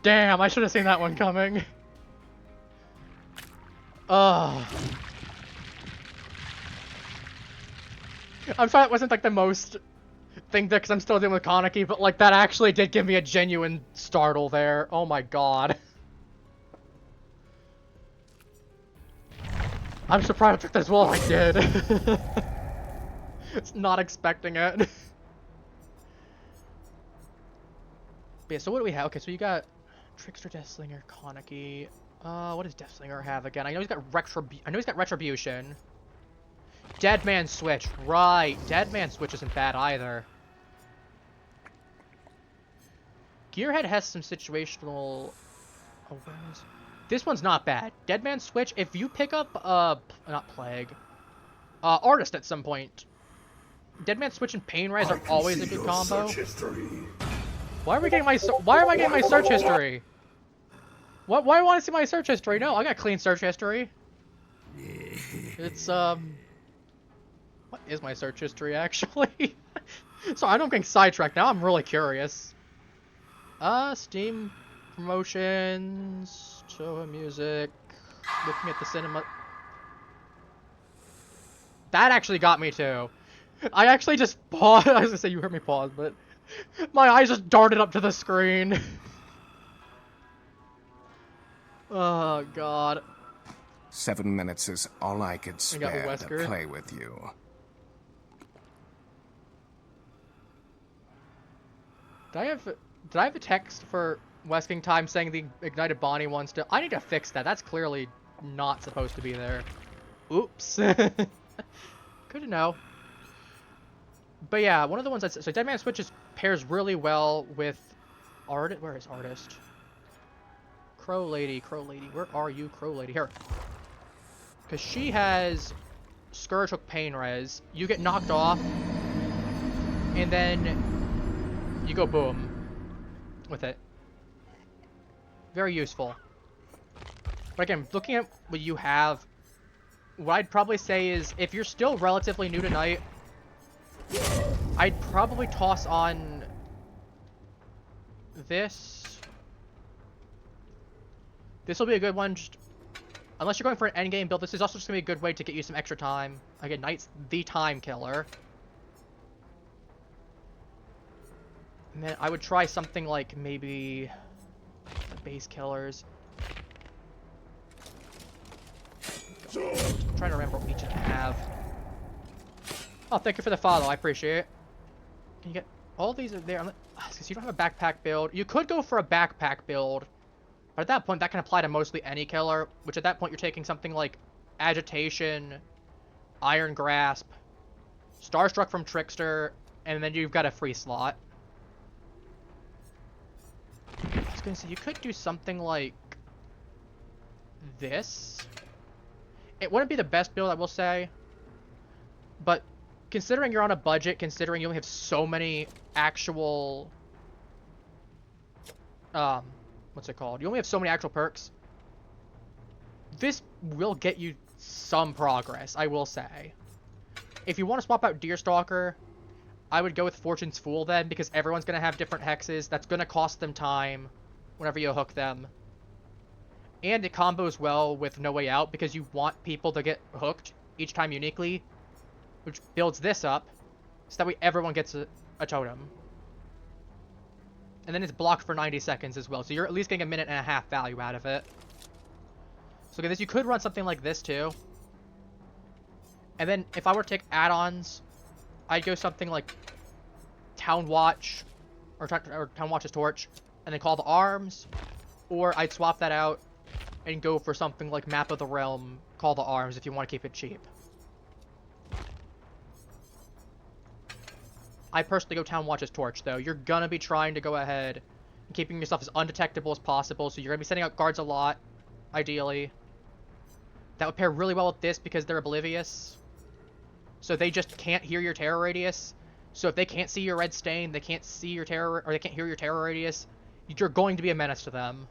[SPEAKER 1] Damn, I should have seen that one coming. Ugh. I'm sorry it wasn't like the most thing there because I'm still dealing with Kaneki, but like that actually did give me a genuine startle there. Oh my god. I'm surprised I took this well I did. It's not expecting it. But yeah, so what do we have? Okay, so you got Trickster, Deathslinger, Kaneki. What does Deathslinger have again? I know he's got Retribution. Dead Man Switch. Right. Dead Man Switch isn't bad either. Gearhead has some situational awareness. This one's not bad. Dead Man Switch, if you pick up, not Plague, Artist at some point, Dead Man Switch and Pain Rise are always a good combo. Why am I getting my search history? Why do I want to see my search history? No, I got clean search history. It's, what is my search history, actually? Sorry, I'm getting sidetracked now. I'm really curious. Steam promotions, show music, looking at the cinema. That actually got me, too. I actually just paused. I was gonna say you heard me pause, but my eyes just darted up to the screen. Oh, God.
[SPEAKER 5] 7 minutes is all I could spare to
[SPEAKER 1] Wesker.
[SPEAKER 5] play with you.
[SPEAKER 1] Did I have a text for Wesking Time saying the Ignited Bonnie one still? I need to fix that. That's clearly not supposed to be there. Oops. Good to know. But yeah, one of the ones that's... So Dead Man Switch pairs really well with... Artist? Where is Artist? Crow Lady. Where are you, Crow Lady? Here. Because she has Scourge Hook Pain Res. You get knocked off. And then you go boom with it. Very useful. But again, looking at what you have, what I'd probably say is if you're still relatively new to Night, I'd probably toss on this. This will be a good one, just, unless you're going for an endgame build. This is also just going to be a good way to get you some extra time. Again, Knight's the time killer. And then I would try something like maybe the base killers. I'm trying to remember what each of them have. Oh, thank you for the follow. I appreciate it. Can you get all these are there? Because you don't have a backpack build. You could go for a backpack build. But at that point, that can apply to mostly any killer, which at that point you're taking something like Agitation, Iron Grasp, Starstruck from Trickster, and then you've got a free slot. I was going to say, you could do something like this. It wouldn't be the best build, I will say, but considering you're on a budget, considering you only have so many actual... what's it called? You only have so many actual perks. This will get you some progress, I will say. If you want to swap out Deerstalker, I would go with Fortune's Fool then, because everyone's going to have different hexes. That's going to cost them time whenever you hook them. And it combos well with No Way Out, because you want people to get hooked each time uniquely, which builds this up, so that way everyone gets a totem. And then it's blocked for 90 seconds as well, so you're at least getting a minute and a half value out of it. So again, you could run something like this too. And then if I were to take add-ons, I'd go something like Town Watch, or Town Watch's Torch, and then Call to Arms. Or I'd swap that out and go for something like Map of the Realm, Call to Arms, if you want to keep it cheap. I personally go Town Watch's Torch, though. You're gonna be trying to go ahead and keeping yourself as undetectable as possible, so you're gonna be sending out guards a lot, ideally. That would pair really well with this because they're oblivious. So they just can't hear your terror radius. So if they can't see your red stain, they can't see your terror, or they can't hear your terror radius, you're going to be a menace to them.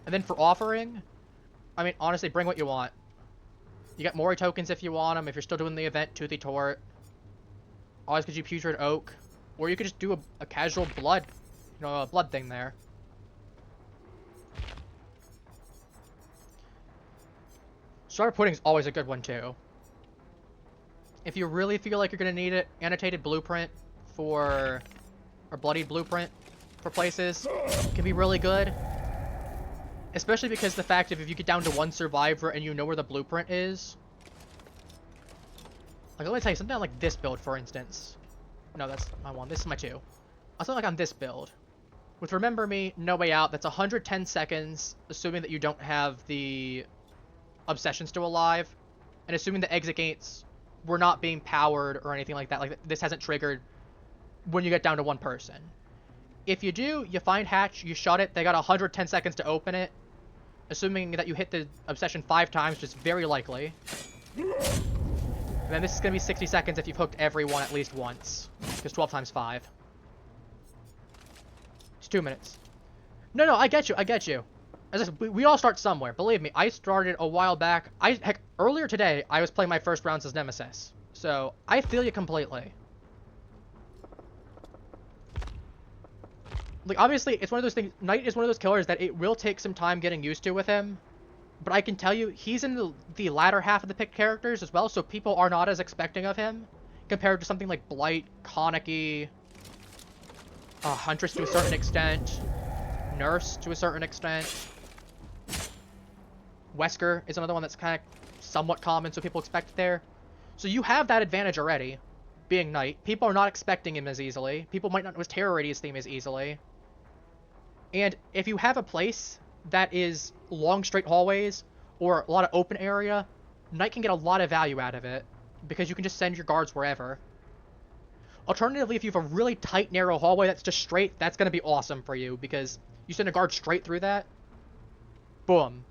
[SPEAKER 1] And then for offering, I mean, honestly, bring what you want. You got Mori tokens if you want them. If you're still doing the event, Toothy Tort. Always gives you Putrid Oak. Or you could just do a casual blood, a blood thing there. Starter Pudding's always a good one too. If you really feel like you're gonna need it, annotated blueprint or bloodied blueprint for places can be really good. Especially because the fact if you get down to 1 survivor and you know where the blueprint is. Like, let me tell you, something like this build, for instance. No, that's my 1. This is my 2. Something like on this build. With Remember Me, No Way Out, that's 110 seconds, assuming that you don't have the obsession still alive. And assuming the exit gates were not being powered or anything like that. Like, this hasn't triggered when you get down to 1 person. If you do, you find Hatch, you shut it, they got 110 seconds to open it. Assuming that you hit the obsession 5 times, which is very likely. And then this is going to be 60 seconds if you've hooked everyone at least once. Because 12 times 5. It's 2 minutes. No, I get you. As I said, we all start somewhere. Believe me, I started a while back. Heck, earlier today, I was playing my first rounds as Nemesis. So, I feel you completely. Like, obviously, it's one of those things. Knight is one of those killers that it will take some time getting used to with him. But I can tell you, he's in the latter half of the picked characters as well, so people are not as expecting of him. Compared to something like Blight, Koniki, Huntress to a certain extent, Nurse to a certain extent. Wesker is another one that's kind of somewhat common, so people expect it there. So you have that advantage already, being Knight. People are not expecting him as easily. People might not know his terror radius theme as easily. And if you have a place that is long straight hallways or a lot of open area, Knight can get a lot of value out of it because you can just send your guards wherever. Alternatively, if you have a really tight, narrow hallway that's just straight, that's going to be awesome for you because you send a guard straight through that. Boom.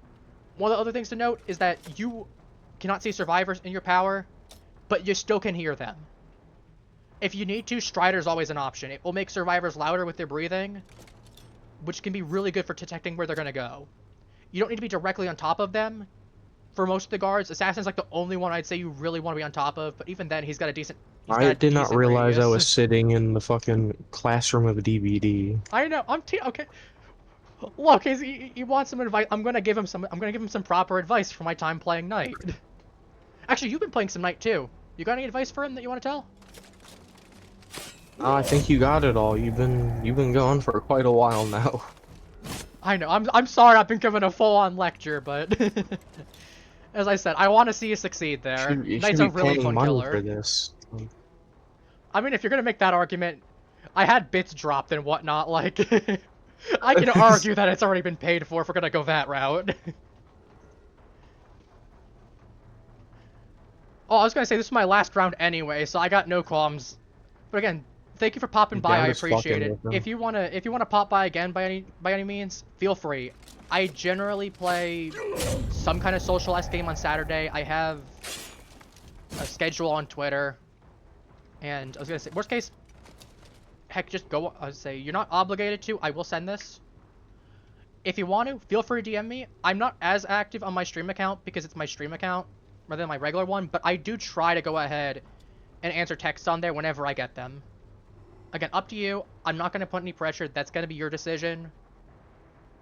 [SPEAKER 1] One of the other things to note is that you cannot see survivors in your power, but you still can hear them. If you need to, Strider is always an option. It will make survivors louder with their breathing, which can be really good for detecting where they're going to go. You don't need to be directly on top of them. For most of the guards, Assassin's like the only one I'd say you really want to be on top of, but even then, he's got a decent
[SPEAKER 3] I did not realize I
[SPEAKER 1] radius.
[SPEAKER 3] was sitting in the fucking classroom of the DVD.
[SPEAKER 1] I know, okay. Look, he wants some advice. I'm gonna give him some proper advice for my time playing Knight. Actually, you've been playing some Knight too. You got any advice for him that you want to tell?
[SPEAKER 3] I think you got it all. You've been going for quite a while now.
[SPEAKER 1] I know. I'm sorry. I've been giving a full-on lecture, but as I said, I want to see you succeed there. Knight's a really fun killer.
[SPEAKER 3] For this.
[SPEAKER 1] I mean, if you're gonna make that argument, I had bits dropped and whatnot. Like, I can argue that it's already been paid for if we're gonna go that route. Oh, I was gonna say this is my last round anyway, so I got no qualms. But again, thank you for popping by. I appreciate it. If you wanna pop by again by any means, feel free. I generally play some kind of social-esque game on Saturday. I have a schedule on Twitter, and I was gonna say, worst case, heck, just go. I would say you're not obligated to. I will send this. If you want to, feel free to DM me. I'm not as active on my stream account because it's my stream account rather than my regular one, but I do try to go ahead and answer texts on there whenever I get them. Again, up to you. I'm not going to put any pressure. That's going to be your decision.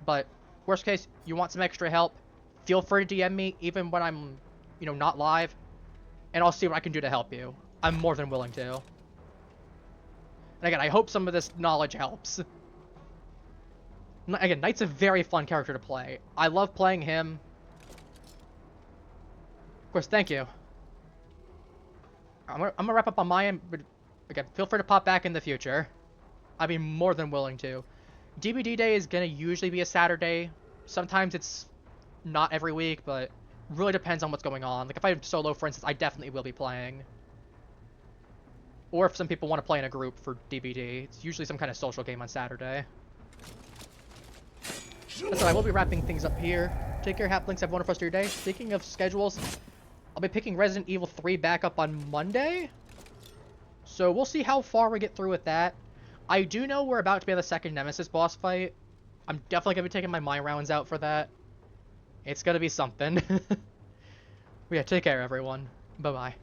[SPEAKER 1] But worst case, you want some extra help, feel free to DM me even when I'm, not live, and I'll see what I can do to help you. I'm more than willing to. And again, I hope some of this knowledge helps. Again, Knight's a very fun character to play. I love playing him. Of course, thank you. I'm gonna wrap up on my end, but again, feel free to pop back in the future. I'd be more than willing to. DBD Day is gonna usually be a Saturday. Sometimes it's not every week, but really depends on what's going on. Like if I'm solo, for instance, I definitely will be playing. Or if some people want to play in a group for DBD, it's usually some kind of social game on Saturday. So I will be wrapping things up here. Take care, Halflings. Have a wonderful rest of your day. Speaking of schedules, I'll be picking Resident Evil 3 back up on Monday. So we'll see how far we get through with that. I do know we're about to be on the second Nemesis boss fight. I'm definitely going to be taking my rounds out for that. It's going to be something. Yeah, take care, everyone. Bye-bye.